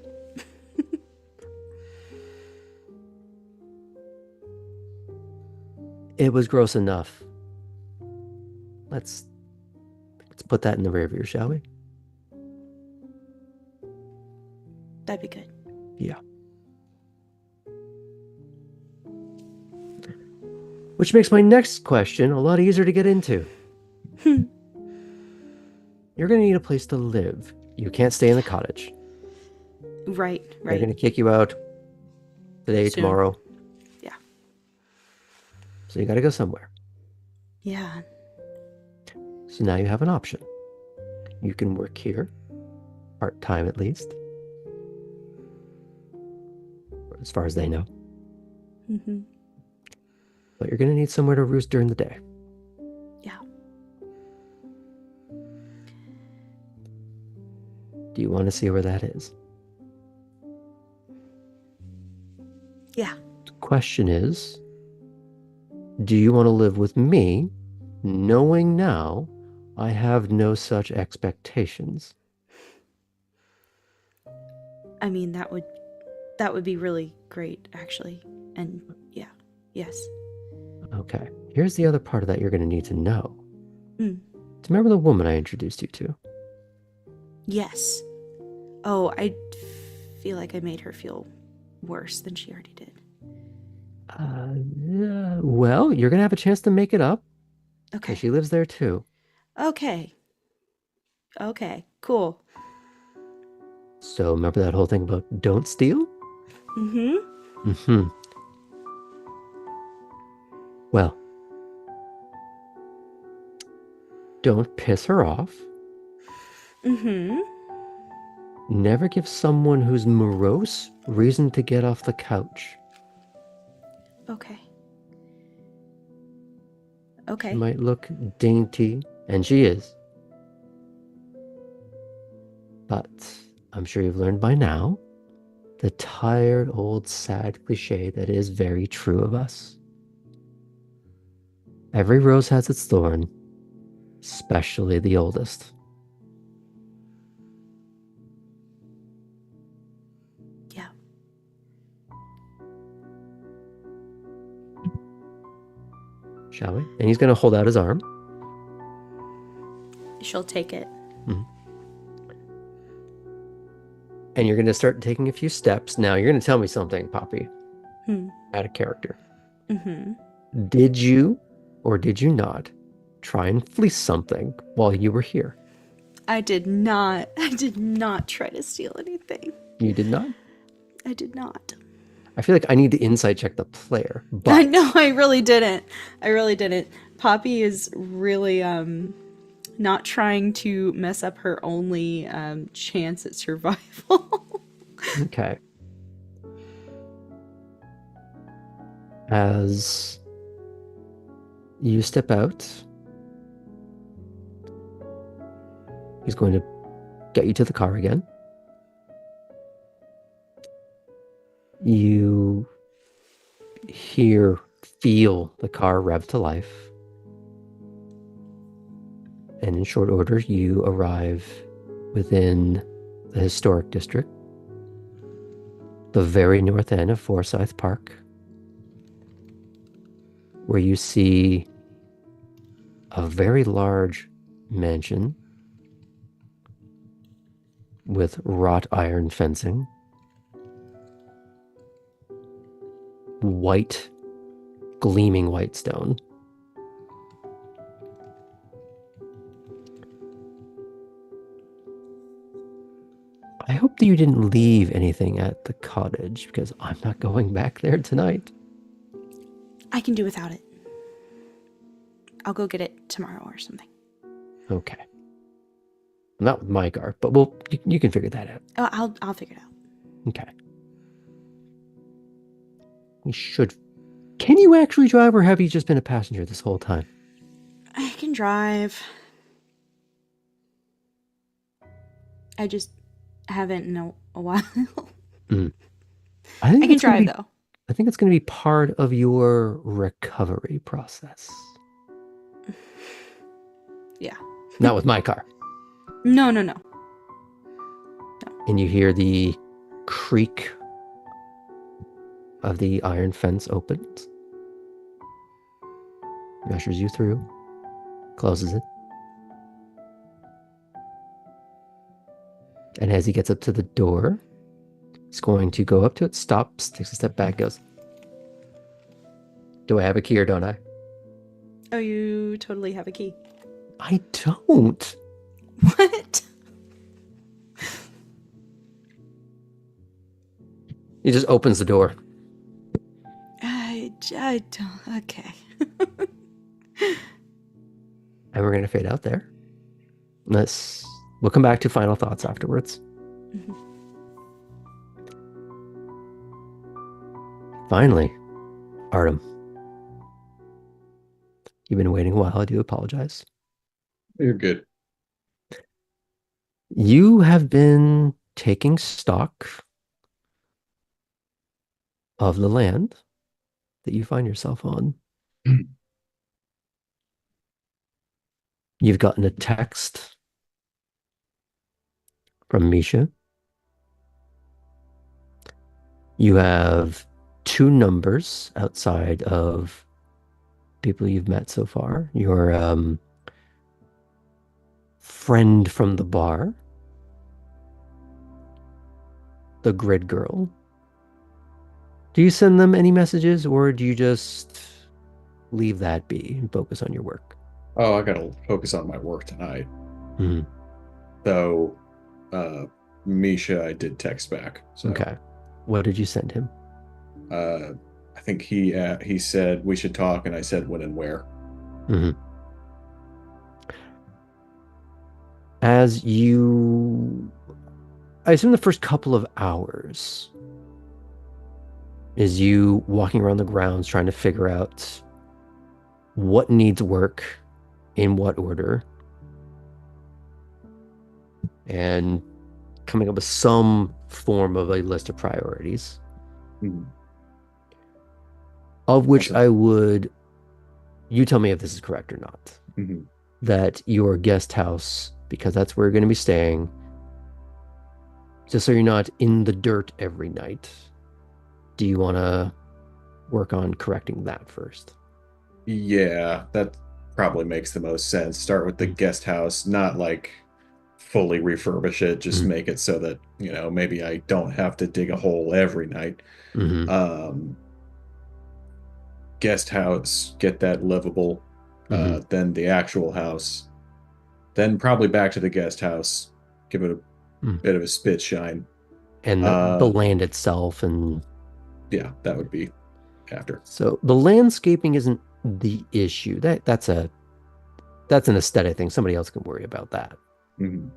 It was gross enough. Let's put that in the rear view, shall we? That'd be good. Yeah. Which makes my next question a lot easier to get into. You're going to need a place to live. You can't stay in the cottage. Right. They're going to kick you out today, Soon. tomorrow. Yeah. So you got to go somewhere. Yeah. So now you have an option. You can work here, part-time at least, as far as they know. Mm-hmm. But you're going to need somewhere to roost during the day. Yeah. Do you want to see where that is? Yeah. The question is, do you want to live with me, knowing now I have no such expectations? I mean, that would be really great, actually. And yeah. Yes. Okay. Here's the other part of that you're going to need to know. Do you remember the woman I introduced you to? Yes. Oh, I feel like I made her feel worse than she already did. Well, you're going to have a chance to make it up. Okay. She lives there too. Okay. Cool. So remember that whole thing about don't steal? Mm-hmm. Well, don't piss her off. Mm-hmm. Never give someone who's morose reason to get off the couch. Okay. She might look dainty, and she is. But I'm sure you've learned by now the tired, old, sad cliche that is very true of us. Every rose has its thorn, especially the oldest. Yeah. Shall we? And he's going to hold out his arm. She'll take it. And you're going to start taking a few steps. Now, you're going to tell me something, Poppy. Out of character. Mm-hmm. Did you or did you not try and fleece something while you were here? I did not try to steal anything. You did not? I did not. I feel like I need to insight check the player. But I know, I really didn't. Poppy is really not trying to mess up her only chance at survival. Okay. As you step out, he's going to get you to the car again. You feel the car rev to life. And in short order, you arrive within the historic district, the very north end of Forsyth Park, where you see a very large mansion with wrought iron fencing, gleaming white stone. I hope that you didn't leave anything at the cottage, because I'm not going back there tonight. I can do without it. I'll go get it tomorrow or something. Okay. Not with my car, but you can figure that out. Oh, I'll figure it out. Okay. You should. Can you actually drive, or have you just been a passenger this whole time? I can drive. I just haven't in a while. I can drive, though. I think it's going to be part of your recovery process. Yeah. Not with my car. No. And you hear the creak of the iron fence opens. Ushers you through. Closes it. And as he gets up to the door, he's going to go up to it, stops, takes a step back, goes, "Do I have a key or don't I?" Oh, you totally have a key. I don't. What? He just opens the door. I don't. Okay. And we're going to fade out there. We'll come back to final thoughts afterwards. Mhm. Finally, Artem. You've been waiting a while. I do apologize. You're good. You have been taking stock of the land that you find yourself on. You've gotten a text from Misha. You have 2 numbers outside of people you've met so far. Your friend from the bar, the grid girl. Do you send them any messages, or do you just leave that be and focus on your work? Oh, I gotta focus on my work tonight. Mm-hmm. Though, Misha, I did text back. So, Okay. What did you send him? I think he said we should talk, and I said when and where. Mm-hmm. As you, I assume the first couple of hours is you walking around the grounds trying to figure out what needs work in what order and coming up with some form of a list of priorities. Mhm. Of which Awesome. you tell me if this is correct or not, Mhm. that your guest house, because that's where you're going to be staying, just so you're not in the dirt every night, do you want to work on correcting that first? Yeah, that probably makes the most sense. Start with the guest house, not like fully refurbish it, just make it so that, maybe I don't have to dig a hole every night. Mm-hmm. Guest house, get that livable. Then the actual house. Then probably back to the guest house, give it a bit of a spit shine. And the land itself, and yeah, that would be after. So the landscaping isn't the issue. That's an aesthetic thing. Somebody else can worry about that. Mm-hmm.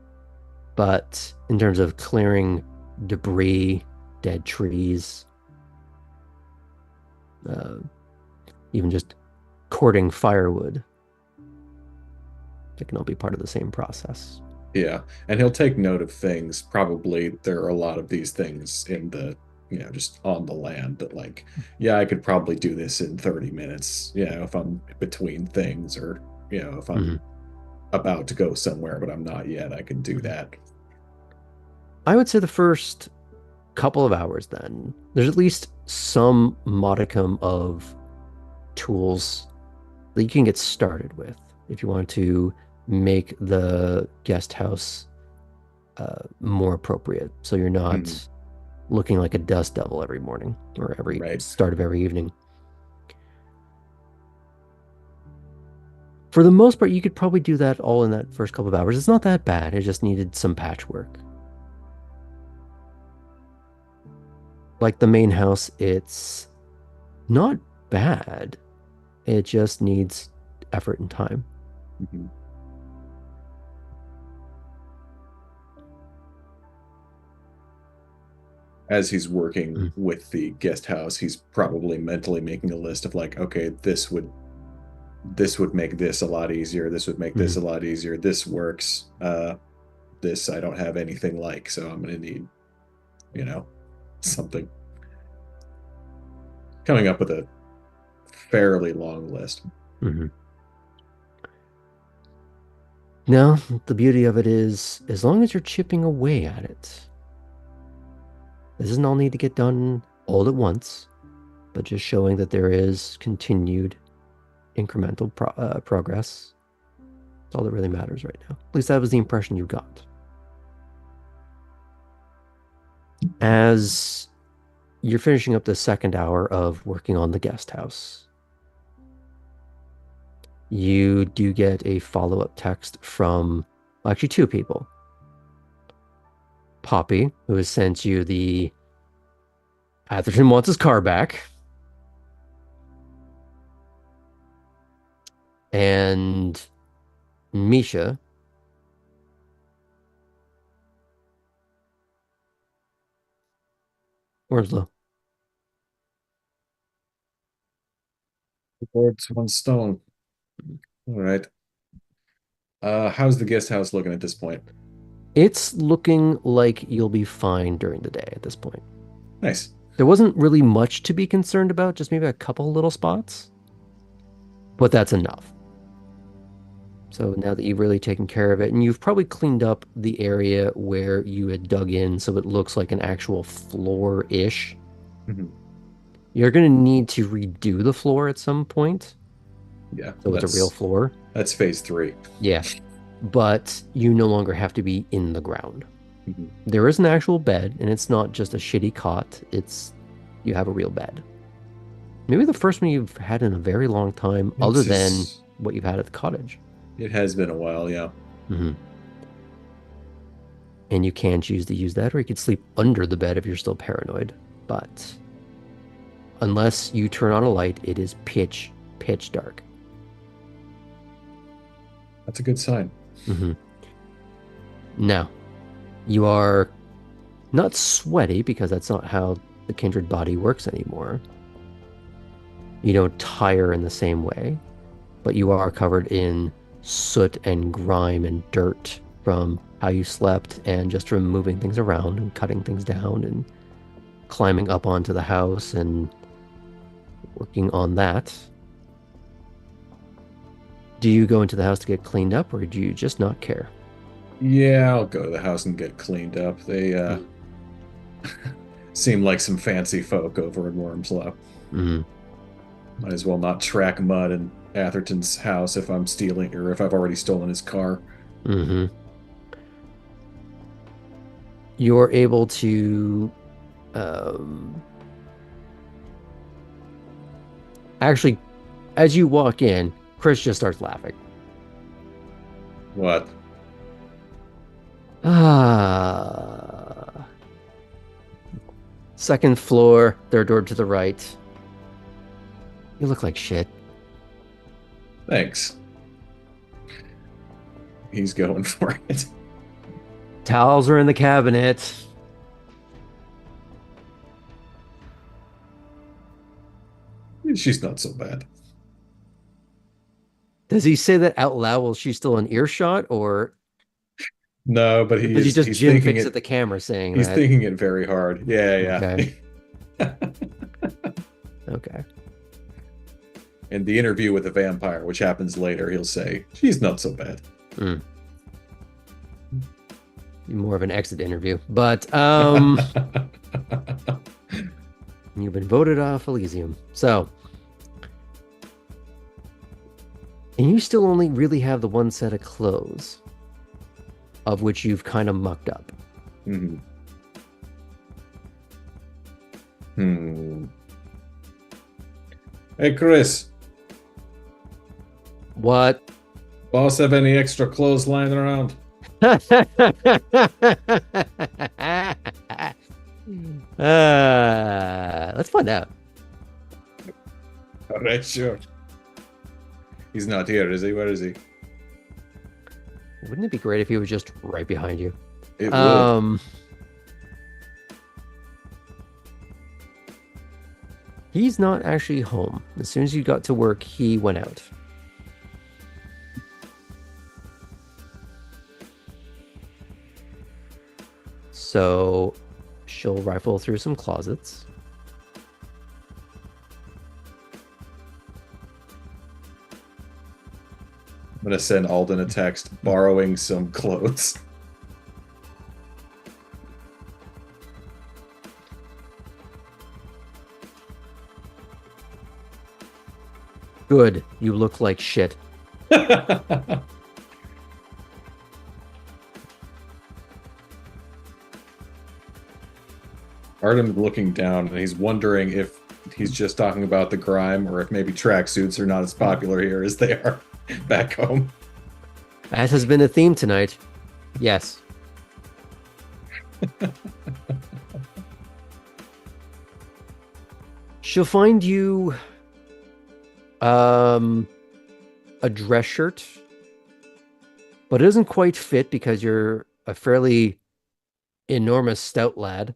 But in terms of clearing debris, dead trees, even just courting firewood. It can all be part of the same process. Yeah, and he'll take note of things. Probably there are a lot of these things in the, just on the land that like, yeah, I could probably do this in 30 minutes, if I'm between things or, if I'm Hmm. about to go somewhere, but I'm not yet, I can do that. I would say the first couple of hours, then, there's at least some modicum of tools that you can get started with if you want to make the guest house more appropriate. So you're Mhm. not looking like a dust devil every morning or every Right. start of every evening. For the most part, you could probably do that all in that first couple of hours. It's not that bad. It just needed some patchwork. Like the main house, it's not bad. It just needs effort and time. Mhm. As he's working Mm. with the guest house, he's probably mentally making a list of like, okay, this would make this a lot easier. This would make this Mhm. a lot easier. This works. This I don't have anything like, so I'm gonna need, you know, something. Coming up with a fairly long list. Mhm. Now, the beauty of it is, as long as you're chipping away at it, this doesn't all need to get done all at once, but just showing that there is continued incremental progress. That's all that really matters right now. At least that was the impression you got. As you're finishing up the second hour of working on the guest house, you do get a follow-up text from actually two people. Poppy, who has sent you the Atherton wants his car back, and Misha. Where's the Boards, one stone. All right. How's the guest house looking at this point? It's looking like you'll be fine during the day at this point. Nice. There wasn't really much to be concerned about, just maybe a couple little spots, but that's enough. So now that you've really taken care of it, and you've probably cleaned up the area where you had dug in so it looks like an actual floor-ish, Mhm. you're going to need to redo the floor at some point. Yeah, So it's a real floor. that's phase 3. Yeah. But you no longer have to be in the ground. Mhm. There is an actual bed, and it's not just a shitty cot. You have a real bed. Maybe the first one you've had in a very long time, other than what you've had at the cottage. It has been a while, yeah. Mm-hmm. And you can choose to use that, or you could sleep under the bed if you're still paranoid. But unless you turn on a light, it is pitch dark. That's a good sign. Mm-hmm. Now, you are not sweaty because that's not how the kindred body works anymore. You don't tire in the same way, but you are covered in soot and grime and dirt from how you slept and just from moving things around and cutting things down and climbing up onto the house and working on that. Do you go into the house to get cleaned up, or do you just not care? Yeah, I'll go to the house and get cleaned up. They seem like some fancy folk over in Wormslow. Mm-hmm. Might as well not track mud in Atherton's house if I'm stealing or if I've already stolen his car. Mm-hmm. You're able to actually, as you walk in, Chris just starts laughing. What? Ah. Second floor, third door to the right. You look like shit. Thanks. He's going for it. Towels are in the cabinet. She's not so bad. Does he say that out loud while she's still in earshot, or No, but does he just he's Jim thinking face at it the camera saying he's that? thinking it very hard. Yeah. Okay. Okay. In the interview with the vampire, which happens later, he'll say, "She's not so bad." More of an exit interview, but you've been voted off Elysium. So, and you still only really have the one set of clothes, of which you've kind of mucked up. Hey, Chris. What? Boss have any extra clothes lying around? Let's find out. All right, sure. He's not here, is he? Where is he? Wouldn't it be great if he was just right behind you? It would. He's not actually home. As soon as you got to work, he went out. So she'll rifle through some closets. I'm gonna send Alden a text borrowing some clothes. Good. You look like shit. Arden's looking down and he's wondering if he's just talking about the grime or if maybe tracksuits are not as popular here as they are back home. That has been a theme tonight. Yes. She'll find you a dress shirt, but it doesn't quite fit because you're a fairly enormous stout lad.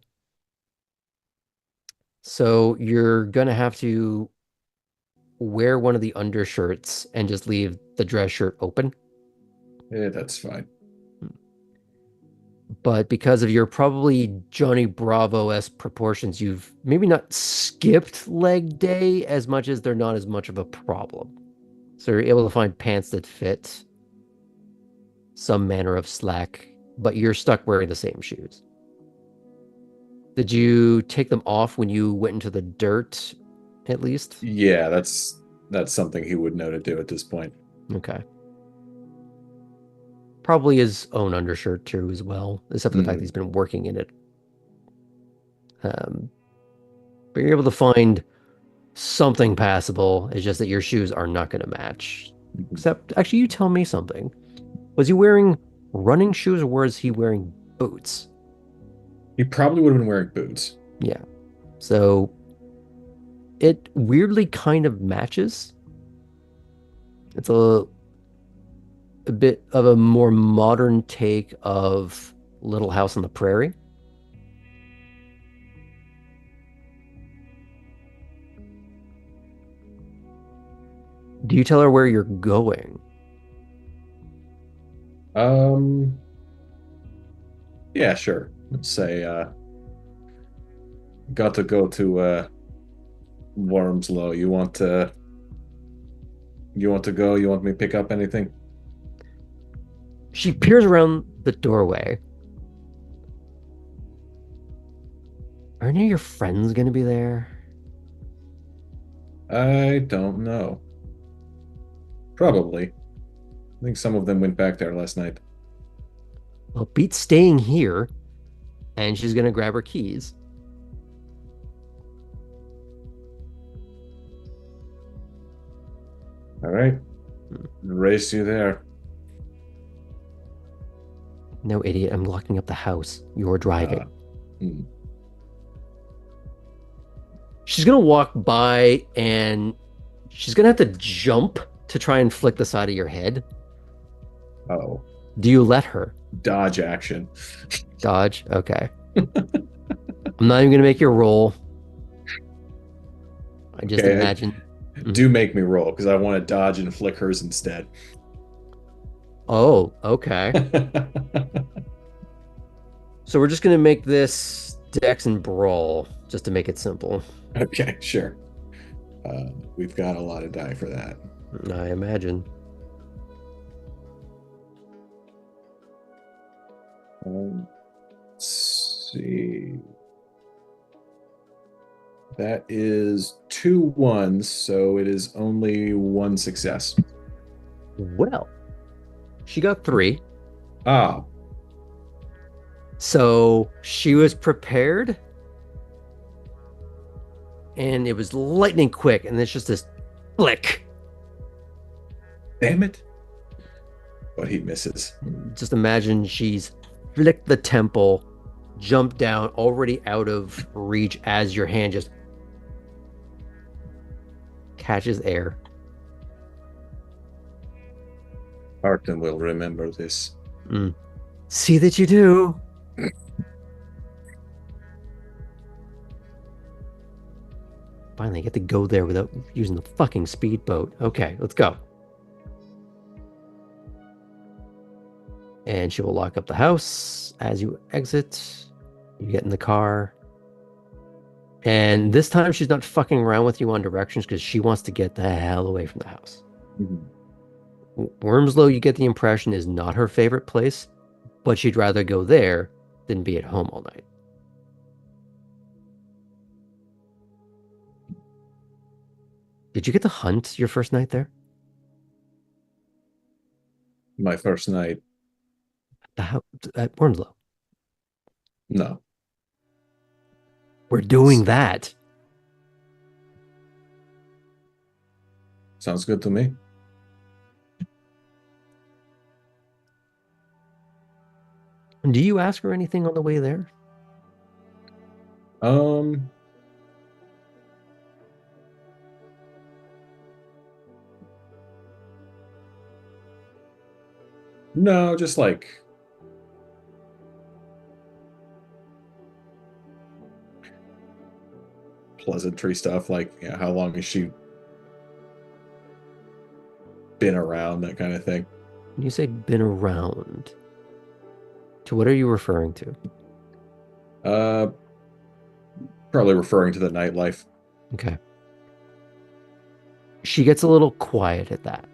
So you're gonna have to wear one of the undershirts and just leave the dress shirt open. Yeah, that's fine. But because of your probably Johnny Bravo-esque proportions, you've maybe not skipped leg day as much as they're not as much of a problem. So you're able to find pants that fit some manner of slack, but you're stuck wearing the same shoes. Did you take them off when you went into the dirt, at least? Yeah, that's something he would know to do at this point. Okay. Probably his own undershirt too, as well, except for the fact that he's been working in it. But you're able to find something passable. It's just that your shoes are not going to match. Except, actually, you tell me something. Was he wearing running shoes or was he wearing boots? He probably would have been wearing boots. Yeah. So it weirdly kind of matches. It's a bit of a more modern take of Little House on the Prairie. Do you tell her where you're going? Yeah, sure. Let's say, got to go to Wormslow. You want to go? You want me to pick up anything? She peers around the doorway. Are any of your friends going to be there? I don't know. Probably. I think some of them went back there last night. Well, beat staying here. And she's going to grab her keys. All right. Race you there. No, idiot. I'm locking up the house. You're driving. She's going to walk by and she's going to have to jump to try and flick the side of your head. Oh. Do you let her? Dodge action. Dodge? Okay. I'm not even going to make you roll. I just imagine. Do make me roll, because I want to dodge and flick hers instead. Oh, okay. So we're just gonna make this Dex and Brawl just to make it simple. Okay, sure. We've got a lot of die for that. I imagine. Let's see. That is 2 ones, so it is only 1 success. Well, she got 3. Ah, So she was prepared, and it was lightning quick, and it's just this flick. damn it. But he misses. Just imagine she's flicked the temple, jumped down, already out of reach as your hand just catches air. Arton will remember this. See that you do. Finally, I get to go there without using the fucking speedboat. Okay, let's go. And she will lock up the house as you exit. You get in the car. And this time she's not fucking around with you on directions because she wants to get the hell away from the house. Wormslow, you get the impression, is not her favorite place, but she'd rather go there than be at home all night. Did you get to hunt your first night there? My first night, At Wormslow. no. We're doing that. Sounds good to me. Do you ask her anything on the way there? No, just like pleasantry stuff, like, you know, how long has she been around, that kind of thing. When you say been around, to what are you referring to? Probably referring to the nightlife. Okay. She gets a little quiet at that.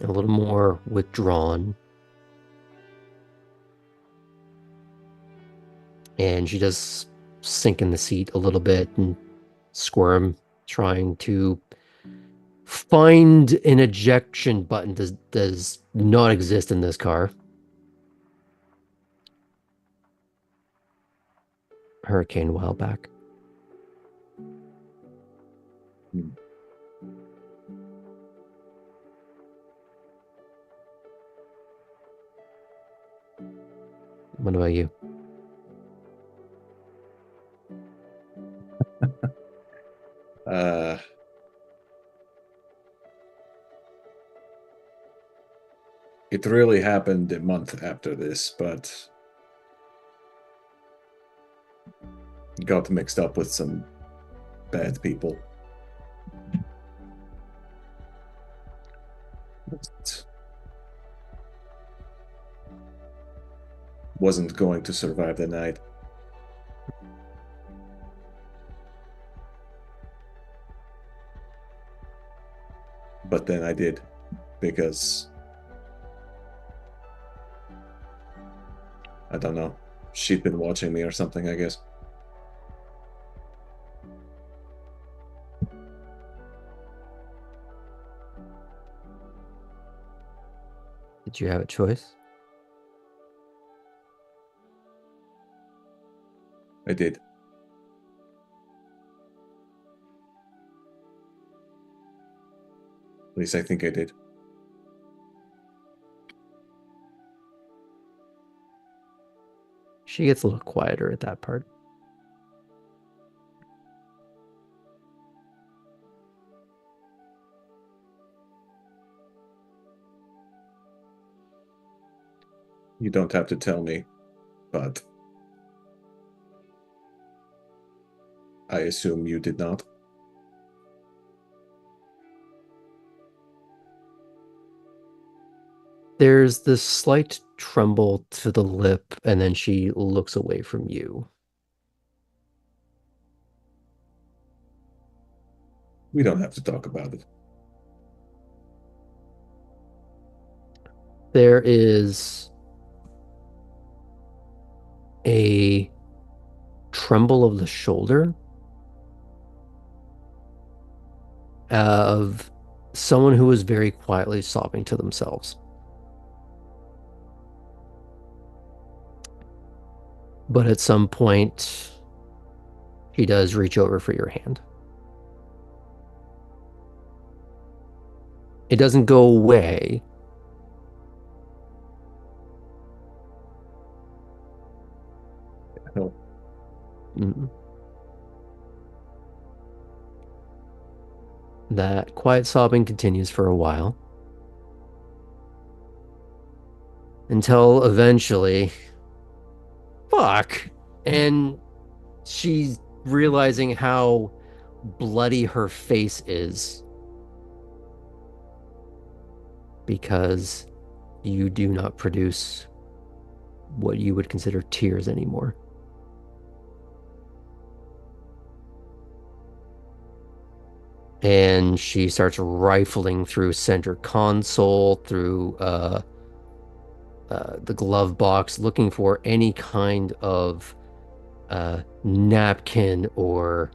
A little more withdrawn. And she does sink in the seat a little bit and squirm, trying to find an ejection button does not exist in this car. Hurricane a while back. What about you? It really happened a month after this, but got mixed up with some bad people. Wasn't going to survive the night. But then I did, because I don't know, she'd been watching me or something, I guess. Did you have a choice? I did. At least I think I did. She gets a little quieter at that part. You don't have to tell me, but I assume you did not. There's this slight tremble to the lip, and then she looks away from you. We don't have to talk about it. There is a tremble of the shoulder of someone who is very quietly sobbing to themselves. But at some point, he does reach over for your hand. It doesn't go away. No. Mm. That quiet sobbing continues for a while. Until eventually, fuck. And she's realizing how bloody her face is. Because you do not produce what you would consider tears anymore. And she starts rifling through center console, through the glove box, looking for any kind of napkin or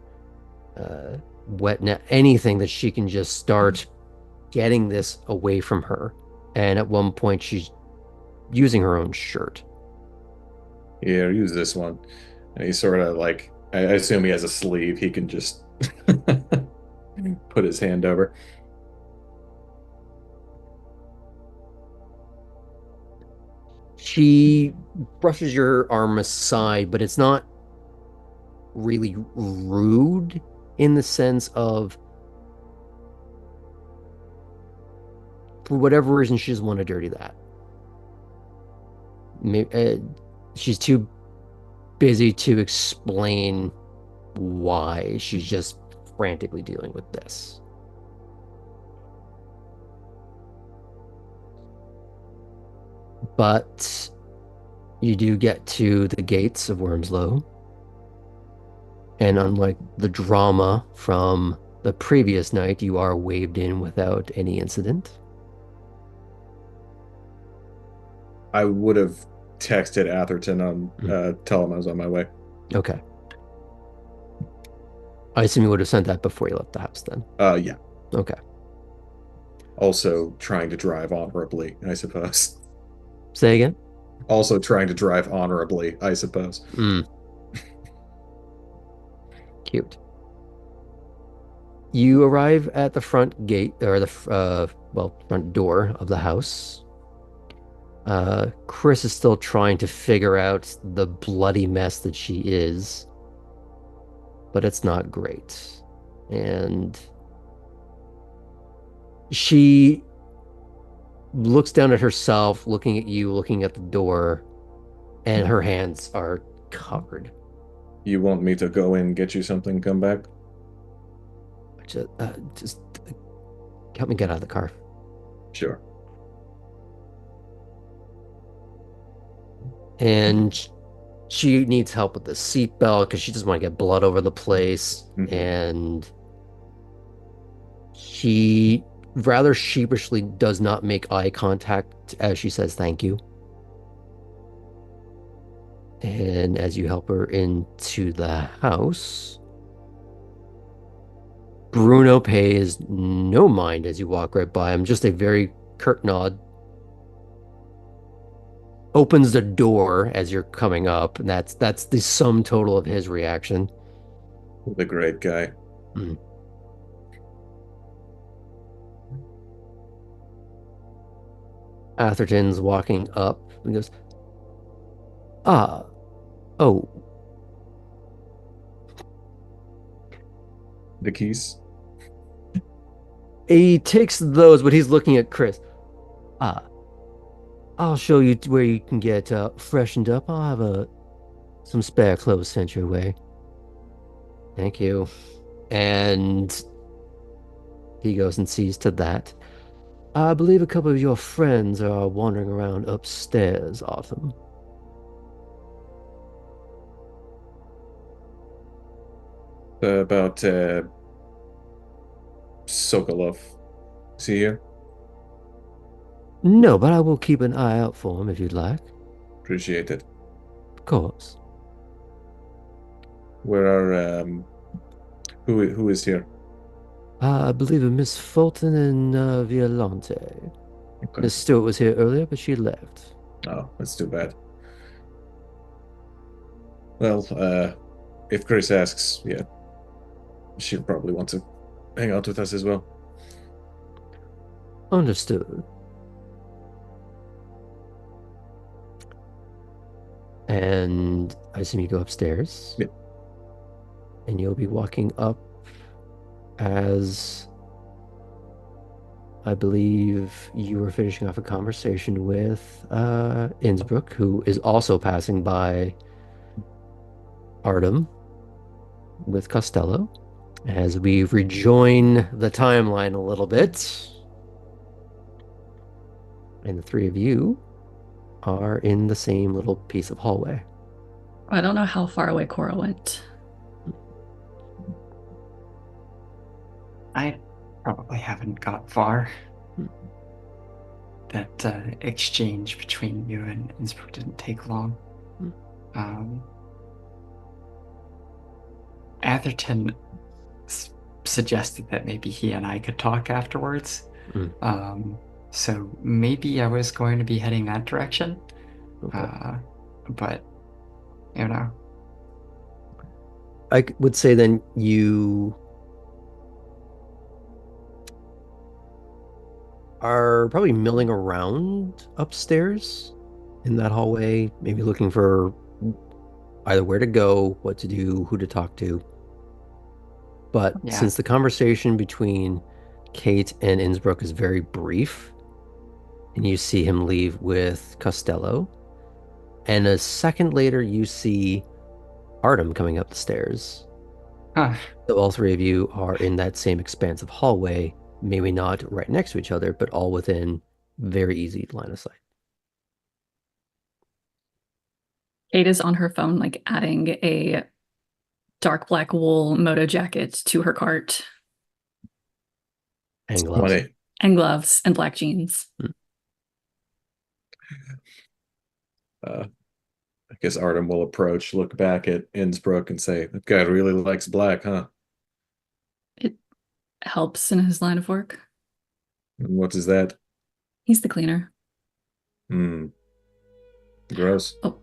wet anything that she can just start getting this away from her. And at one point, she's using her own shirt. Yeah, use this one. And he sort of like, I assume he has a sleeve. He can just put his hand over. She brushes your arm aside, but it's not really rude in the sense of, for whatever reason, she doesn't want to dirty that. She's too busy to explain why. She's just frantically dealing with this. But you do get to the gates of Wormslow. And unlike the drama from the previous night, you are waved in without any incident. I would have texted Atherton on tell him I was on my way. Okay. I assume you would have sent that before you left the house then. Yeah. Okay. Also trying to drive honorably, I suppose. Say again? Also trying to drive honorably, I suppose. Cute. You arrive at the front gate, or the front door of the house. Chris is still trying to figure out the bloody mess that she is, but it's not great. And she looks down at herself, looking at you, looking at the door, and her hands are covered. You want me to go in, get you something, come back? Just help me get out of the car. Sure. And she needs help with the seatbelt because she doesn't want to get blood over the place. And she rather sheepishly does not make eye contact as she says thank you. And as you help her into the house, Bruno pays no mind as you walk right by him, just a very curt nod. Opens the door as you're coming up, and that's the sum total of his reaction. The great guy. Atherton's walking up and goes, oh. The keys? He takes those, but he's looking at Chris. I'll show you where you can get freshened up. I'll have some spare clothes sent your way. Thank you. And he goes and sees to that. I believe a couple of your friends are wandering around upstairs, Autumn. About Sokolov. Is he here? No, but I will keep an eye out for him if you'd like. Appreciate it. Of course. Where are who is here? I believe a Miss Fulton and Violante. Okay. Miss Stewart was here earlier, but she left. Oh, that's too bad. Well, if Chris asks, yeah, she'll probably want to hang out with us as well. Understood. And I assume you go upstairs. Yeah. And you'll be walking up as I believe you were finishing off a conversation with Innsbruck, who is also passing by Artem with Costello, as we rejoin the timeline a little bit. And the three of you are in the same little piece of hallway. I don't know how far away Cora went. I probably haven't got far. Hmm. That exchange between you and Innsbruck didn't take long. Hmm. Atherton suggested that maybe he and I could talk afterwards. Hmm. So maybe I was going to be heading that direction. Okay. But, you know. I would say then you are probably milling around upstairs in that hallway, maybe looking for either where to go, what to do, who to talk to. But Yeah. since the conversation between Kate and Innsbruck is very brief, and you see him leave with Costello, and a second later you see Artem coming up the stairs. Huh. So all three of you are in that same expansive hallway, maybe not right next to each other, but all within very easy line of sight. Kate is on her phone, like adding a dark black wool moto jacket to her cart, And gloves. Funny. and gloves and black jeans. I guess Artem will approach, look back at Innsbruck, and say, "That guy really likes black, huh? It helps in his line of work. And what is that? He's the cleaner. Hmm. Gross." Oh.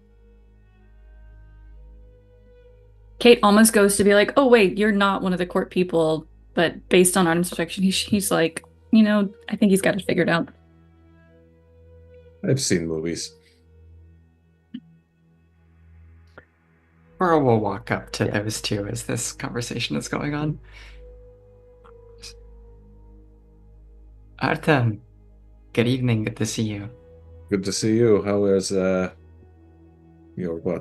Kate almost goes to be like, oh, wait, you're not one of the court people. But based on Artem's protection, he's like, I think he's got it figured out. I've seen movies. Or we'll walk up to Yeah. those two as this conversation is going on. Artem, good evening. Good to see you. Good to see you. How was your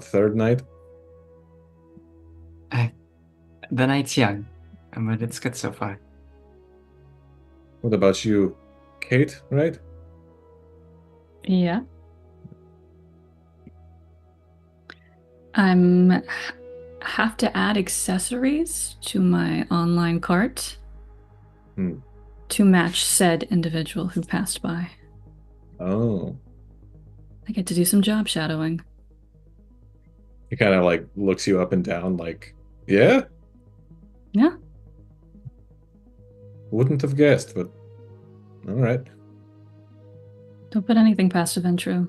third night? The night's young, but it's good so far. What about you, Kate, right? Yeah. I'm have to add accessories to my online cart to match said individual who passed by. Oh. I get to do some job shadowing. He kind of like looks you up and down like, yeah? Yeah. Wouldn't have guessed, but all right. Don't put anything past Aventro.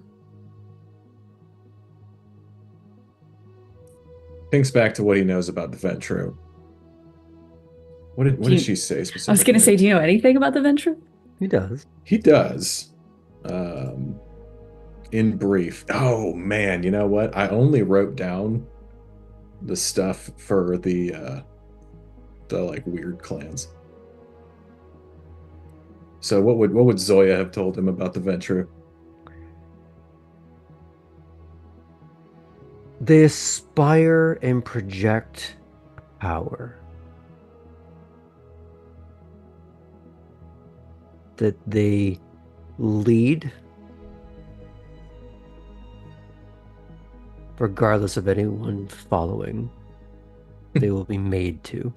Thinks back to what he knows about the Ventru. What did she say specifically? I was going to say, do you know anything about the Ventru? He does. He does. In brief. Oh man, you know what? I only wrote down the stuff for the like weird clans. So what would Zoya have told him about the Ventru? They aspire and project power. That they lead, regardless of anyone following. They will be made to.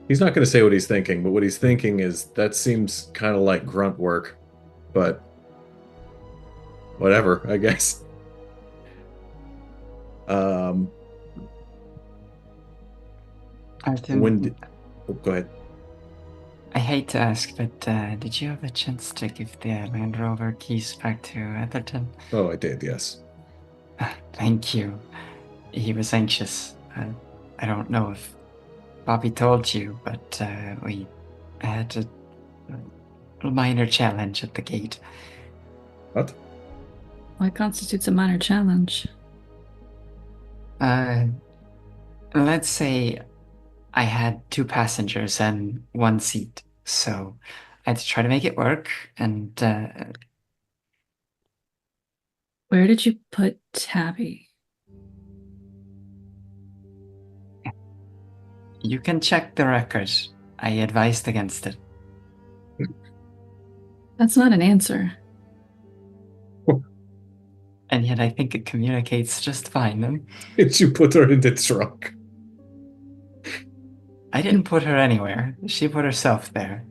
He's not going to say what he's thinking, but what he's thinking is that seems kind of like grunt work, but whatever, I guess. Arden, Oh, go ahead. I hate to ask, but did you have a chance to give the Land Rover keys back to Etherton? Oh, I did, yes. Thank you. He was anxious. I don't know if Bobby told you, but we had a minor challenge at the gate. What? What constitutes a minor challenge? Let's say I had 2 passengers and 1 seat, so I had to try to make it work, and Where did you put Tabby? you can check the record. I advised against it. That's not an answer. And yet I think it communicates just fine. Did you put her in the trunk? I didn't put her anywhere. She put herself there.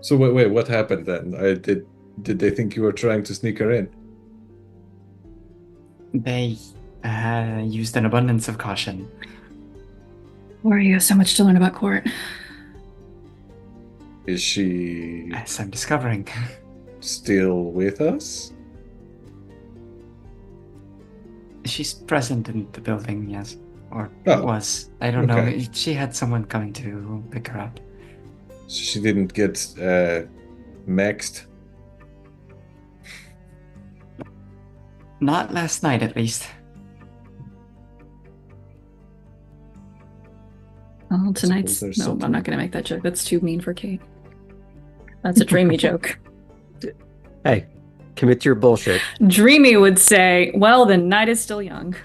So wait, what happened then? Did they think you were trying to sneak her in? They used an abundance of caution. Where you have so much to learn about court. Is she As I'm discovering. still with us? She's present in the building, yes. Or Oh, was. I don't okay. know. She had someone coming to pick her up. She didn't get maxed? Not last night, at least. Oh, tonight's... there's No, something- I'm not going to make that joke. That's too mean for Kate. That's a Dreamy joke. Hey, commit to your bullshit. Dreamy would say, well, the night is still young.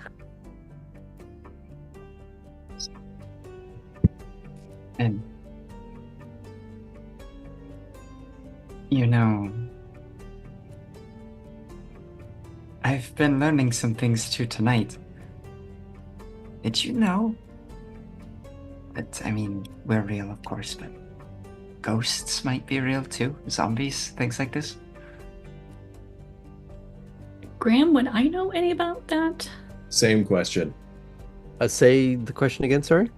And you know, I've been learning some things too tonight. Did you know that, I mean, we're real, of course, but ghosts might be real too? Zombies, things like this? Graham, would I know any about that? Same question. Say the question again, sorry?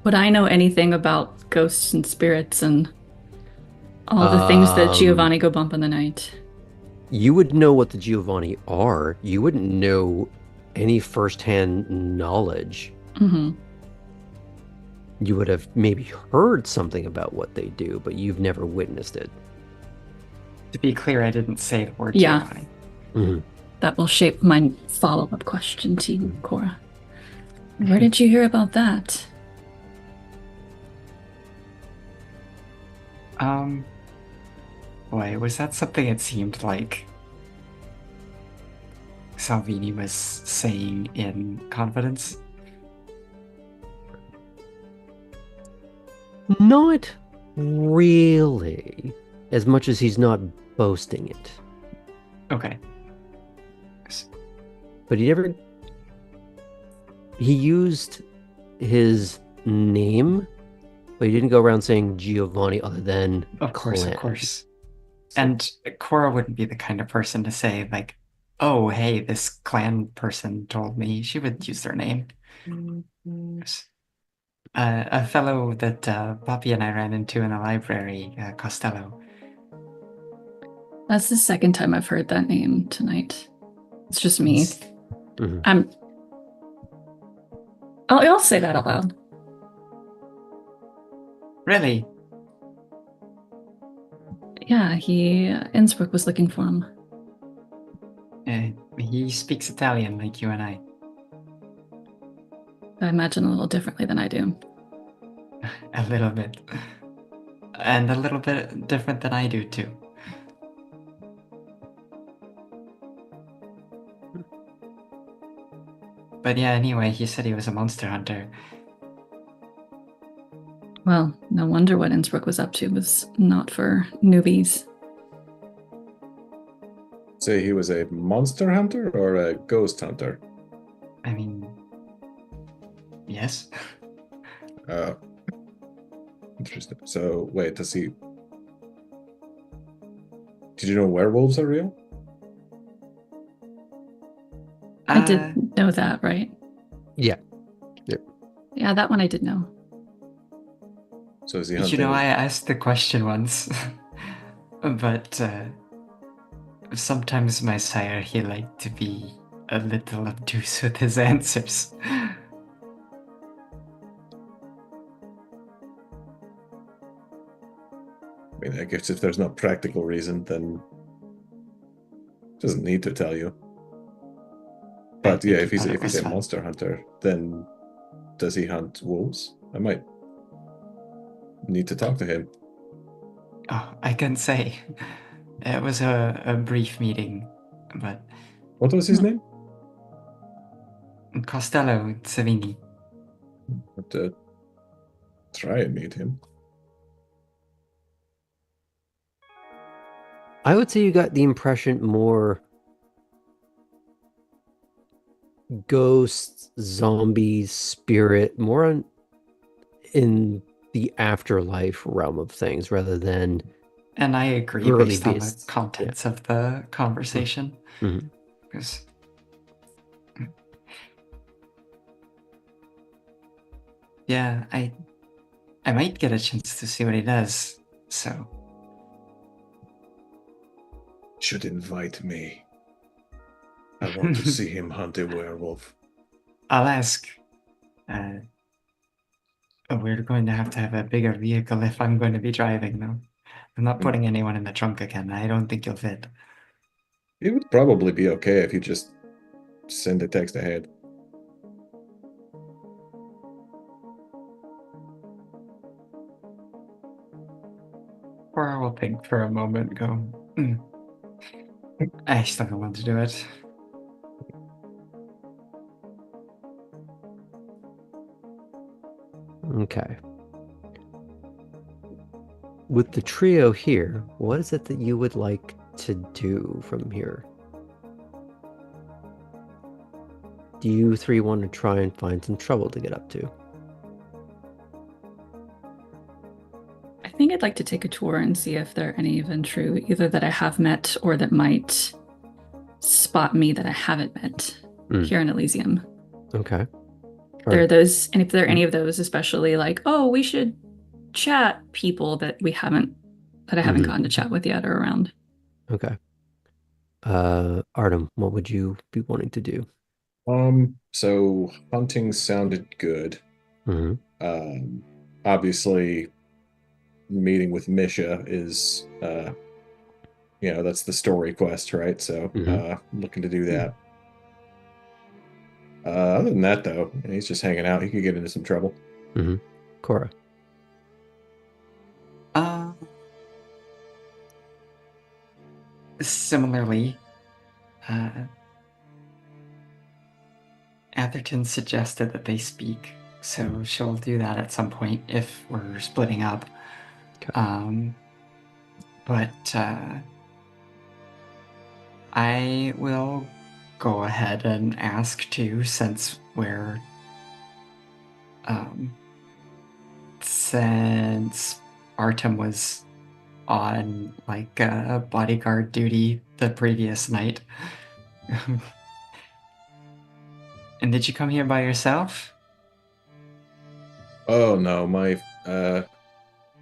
Would I know anything about ghosts and spirits and all the things that Giovanni go bump in the night? You would know what the Giovanni are. You wouldn't know any firsthand knowledge. Mm-hmm. You would have maybe heard something about what they do, but you've never witnessed it. To be clear, I didn't say the word Yeah. Giovanni. Mm-hmm. That will shape my follow-up question to you, Cora. Where did you hear about that? Boy, was that something it seemed like Salvini was saying in confidence? Not really, as much as he's not boasting it. Okay. But he used his name, but he didn't go around saying Giovanni other than Of course, clan. of course. And Cora wouldn't be the kind of person to say, like, oh, hey, this clan person told me. She would use their name. A fellow that Poppy and I ran into in the library, Costello. That's the second time I've heard that name tonight. It's just me. Mhm. I'll say that out loud. Really? Yeah, Innsbruck was looking for him. He speaks Italian like you and I. I imagine a little differently than I do. A little bit. And a little bit different than I do, too. But yeah, anyway, he said he was a monster hunter. Well, no wonder what Innsbruck was up to was not for newbies. Say he was a monster hunter or a ghost hunter? I mean, yes. Interesting. So, wait, does he... Did you know werewolves are real? I did know that, right? Yeah. Yep. Yeah, that one I did know. So is he hunting? You know, I asked the question once, but sometimes my sire, he liked to be a little obtuse with his answers. I mean, I guess if there's no practical reason, then doesn't need to tell you. But yeah, if he's a monster hunter, then does he hunt wolves? I might need to talk to him. Oh, I can say. It was a brief meeting, but... What was his name? Costello Savini. Have to try and meet him. I would say you got the impression more ghosts, zombies, spirit, more in the afterlife realm of things rather than. And I agree early based on the beasts. contents of the conversation. Mhm. Because yeah, I might get a chance to see what he does. So Should invite me. I want to see him hunt a werewolf. I'll ask. We're going to have a bigger vehicle if I'm going to be driving, though. I'm not putting anyone in the trunk again. I don't think you'll fit. It would probably be okay if you just send a text ahead. Or I will think for a moment, go, I still don't want to do it. Okay. With the trio here, what is it that you would like to do from here? Do you three want to try and find some trouble to get up to? I think I'd like to take a tour and see if there are any of them true, either that I have met or that might spot me that I haven't met here in Elysium. Okay. There are those, and if there are any of those, especially like, oh, we should chat people that I haven't gotten to chat with yet or around. Okay. Artem, what would you be wanting to do? So hunting sounded good. Obviously meeting with Misha is that's the story quest, right? So looking to do that. Other than that, though, he's just hanging out. He could get into some trouble. Cora. Similarly, Atherton suggested that they speak, so she'll do that at some point if we're splitting up. Okay. But I will go ahead and ask too, since since Artem was on like bodyguard duty the previous night. And did you come here by yourself? Oh no, my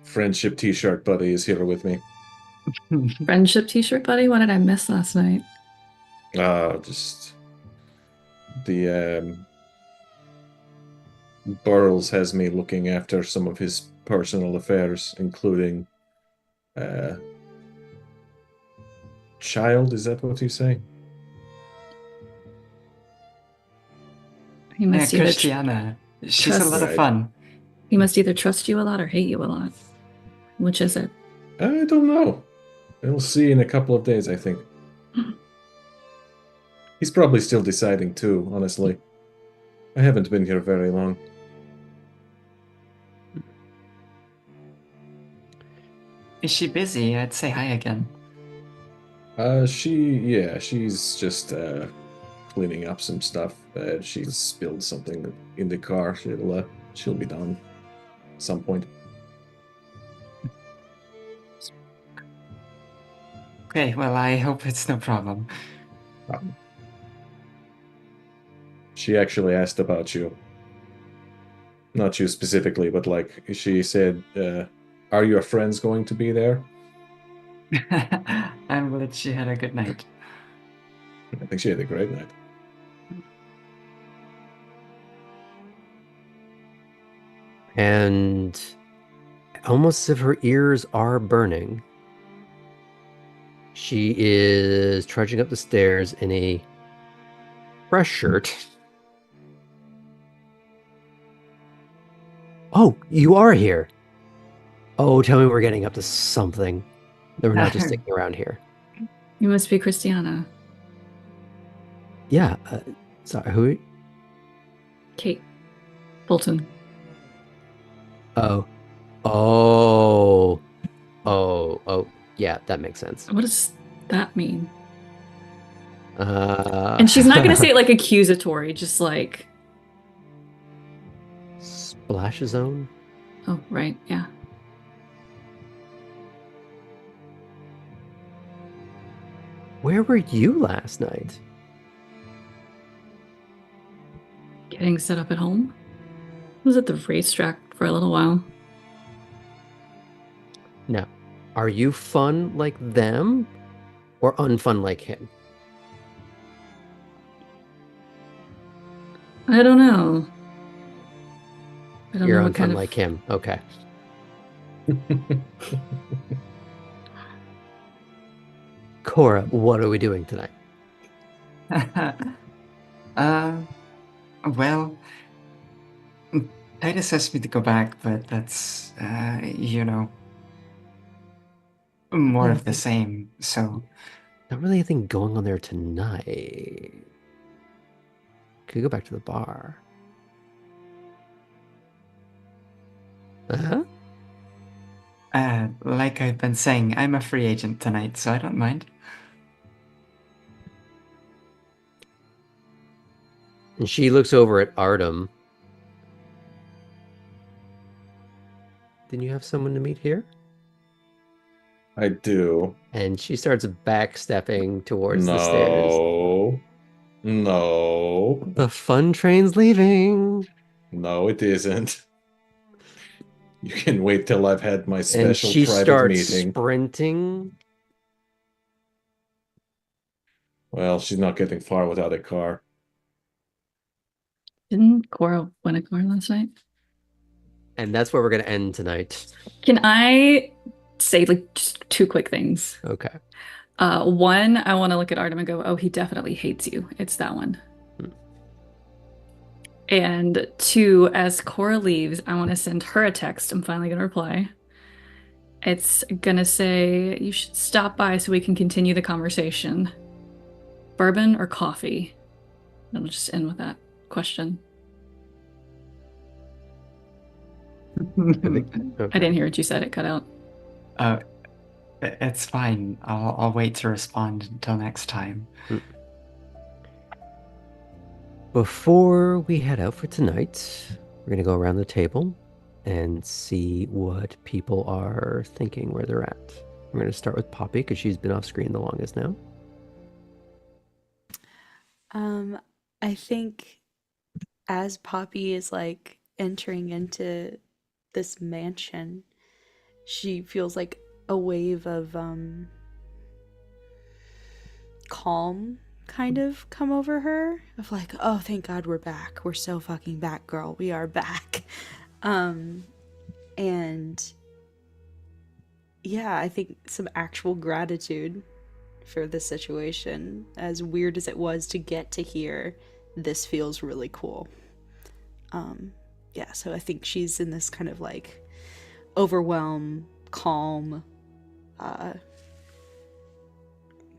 friendship t-shirt buddy is here with me. Friendship t-shirt buddy? What did I miss last night? Just the Burles has me looking after some of his personal affairs, including child, is that what you say? He Yeah, must either Christiana. She's a lot trust. of Right. fun. He must either trust you a lot or hate you a lot. Which is it? I don't know. We'll see in a couple of days, I think. He's probably still deciding too, honestly. I haven't been here very long. Is she busy? I'd say hi again. She's just cleaning up some stuff. She's spilled something in the car. She'll be done at some point. Okay, well, I hope it's no problem. She actually asked about you. Not you specifically, but like she said, are your friends going to be there? I'm glad she had a good night. I think she had a great night. And almost as if her ears are burning, she is trudging up the stairs in a fresh shirt. Oh, you are here. Oh, tell me we're getting up to something. That we're not just sticking around here. You must be Christiana. Yeah. Sorry, who? Kate. Bolton. Oh. Oh. Oh. Yeah, that makes sense. What does that mean? And And she's not going to say it like accusatory, just like, Splash Zone? oh, right, yeah. Where were you last night? Getting set up at home. Was at the racetrack for a little while. Now, are you fun like them or unfun like him? I don't know. I don't You're know what unfun kind of like him. Okay. Cora, what are we doing tonight? Well, Titus asked me to go back, but that's, more of the same, so. Not really anything going on there tonight. Could go back to the bar. Uh-huh. Like I've been saying, I'm a free agent tonight, so I don't mind. And she looks over at Artem. Didn't you have someone to meet here? I do. And she starts backstepping towards the stairs. No. The fun train's leaving. No, it isn't. You can wait till I've had my And special she private starts meeting. sprinting. Well, she's not getting far without a car. Didn't Cora win a car last night? And that's where we're going to end tonight. Can I say like just two quick things? Okay. One, I want to look at Artem and go, oh, he definitely hates you. It's that one. And two, as Cora leaves, I want to send her a text. I'm finally going to reply. It's going to say, you should stop by so we can continue the conversation. Bourbon or coffee? And I'll just end with that question. Okay. I didn't hear what you said. It cut out. It's fine. I'll wait to respond until next time. Before we head out for tonight, we're going to go around the table and see what people are thinking, where they're at. I'm going to start with Poppy because she's been off screen the longest now. I think as Poppy is like entering into this mansion, she feels like a wave of calm kind of come over her, of like, oh, thank God we're back. We're so fucking back, girl. We are back. And yeah, I think some actual gratitude for this situation. As weird as it was to get to here, this feels really cool. Yeah, so I think she's in this kind of like overwhelmed, calm,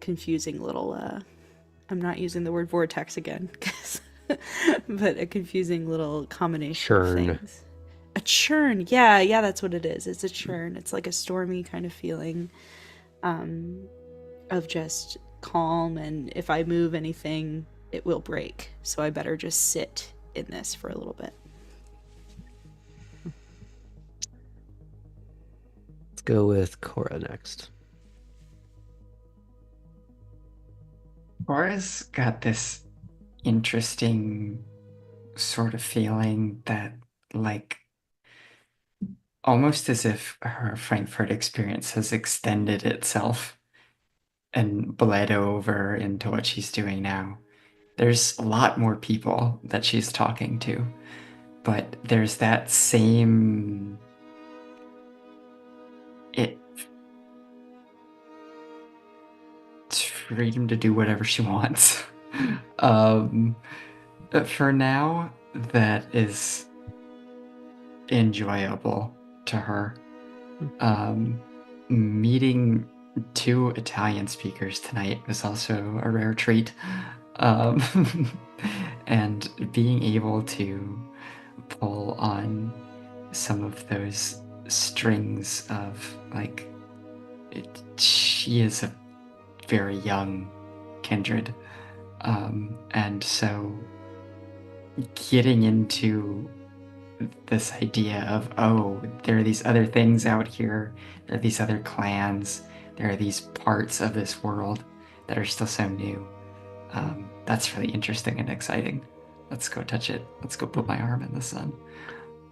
confusing little I'm not using the word vortex again, but a confusing little combination Churn. of things. A churn, yeah, that's what it is. It's a churn. It's like a stormy kind of feeling, of just calm, and if I move anything, it will break. So I better just sit in this for a little bit. Let's go with Cora next. Cora's got this interesting sort of feeling that, like, almost as if her Frankfurt experience has extended itself and bled over into what she's doing now. There's a lot more people that she's talking to, but there's that same freedom to do whatever she wants. For now, that is enjoyable to her. Meeting 2 Italian speakers tonight was also a rare treat. And being able to pull on some of those strings of, like, she is a very young kindred. And so getting into this idea of, oh, there are these other things out here, there are these other clans, there are these parts of this world that are still so new. That's really interesting and exciting. Let's go touch it. Let's go put my arm in the sun.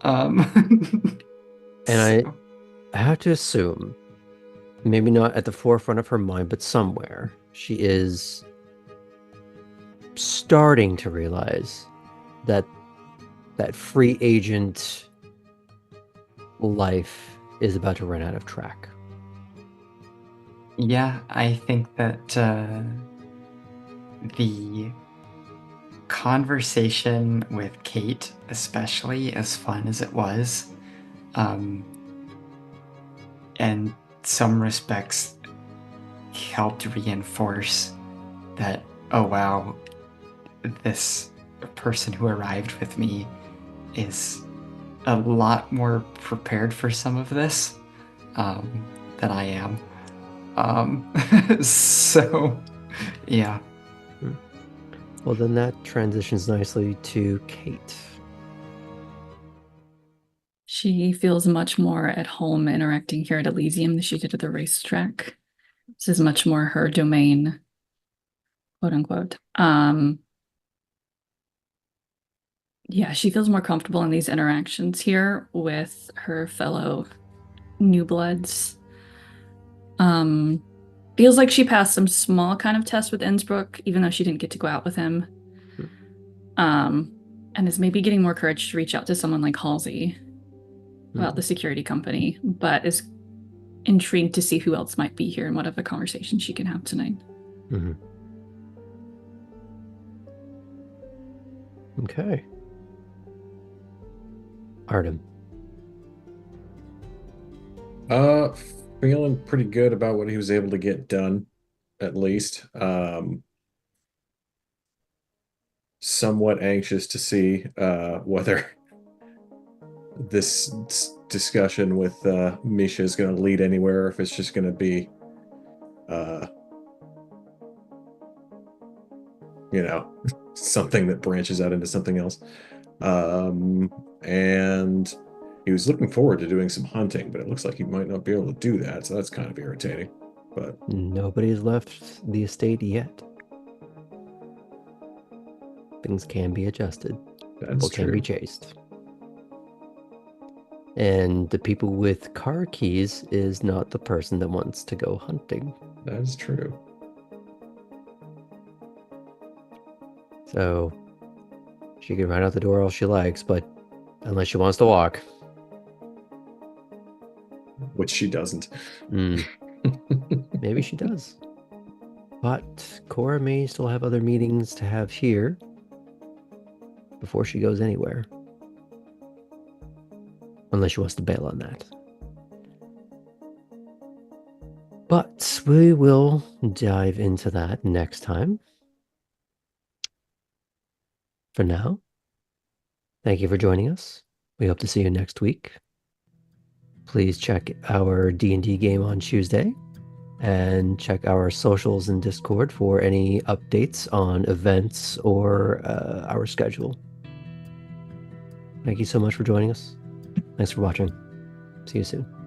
And I have to assume, maybe not at the forefront of her mind, but somewhere, she is starting to realize that free agent life is about to run out of track. Yeah, I think that the conversation with Kate, especially as fun as it was, in some respects helped reinforce that, oh wow, this person who arrived with me is a lot more prepared for some of this than I am. So, yeah. Well, then that transitions nicely to Kate. She feels much more at home interacting here at Elysium than she did at the racetrack. This is much more her domain, quote unquote. Yeah, she feels more comfortable in these interactions here with her fellow new bloods. Feels like she passed some small kind of test with Innsbruck, even though she didn't get to go out with him. And is maybe getting more courage to reach out to someone like Halsey about the security company, but is intrigued to see who else might be here and what other conversations she can have tonight. Okay. Artem. Feeling pretty good about what he was able to get done, at least. Somewhat anxious to see whether this discussion with Misha is going to lead anywhere, or if it's just going to be, something that branches out into something else. And he was looking forward to doing some hunting, but it looks like he might not be able to do that, so that's kind of irritating. But nobody has left the estate yet. Things can be adjusted. People can be chased. And the people with car keys is not the person that wants to go hunting. That is true. So she can run out the door all she likes, but unless she wants to walk. Which she doesn't. Maybe she does. But Cora may still have other meetings to have here before she goes anywhere. Unless she wants to bail on that. But we will dive into that next time. For now, thank you for joining us. We hope to see you next week. Please check our D&D game on Tuesday and check our socials and Discord for any updates on events or our schedule. Thank you so much for joining us. Thanks for watching. See you soon.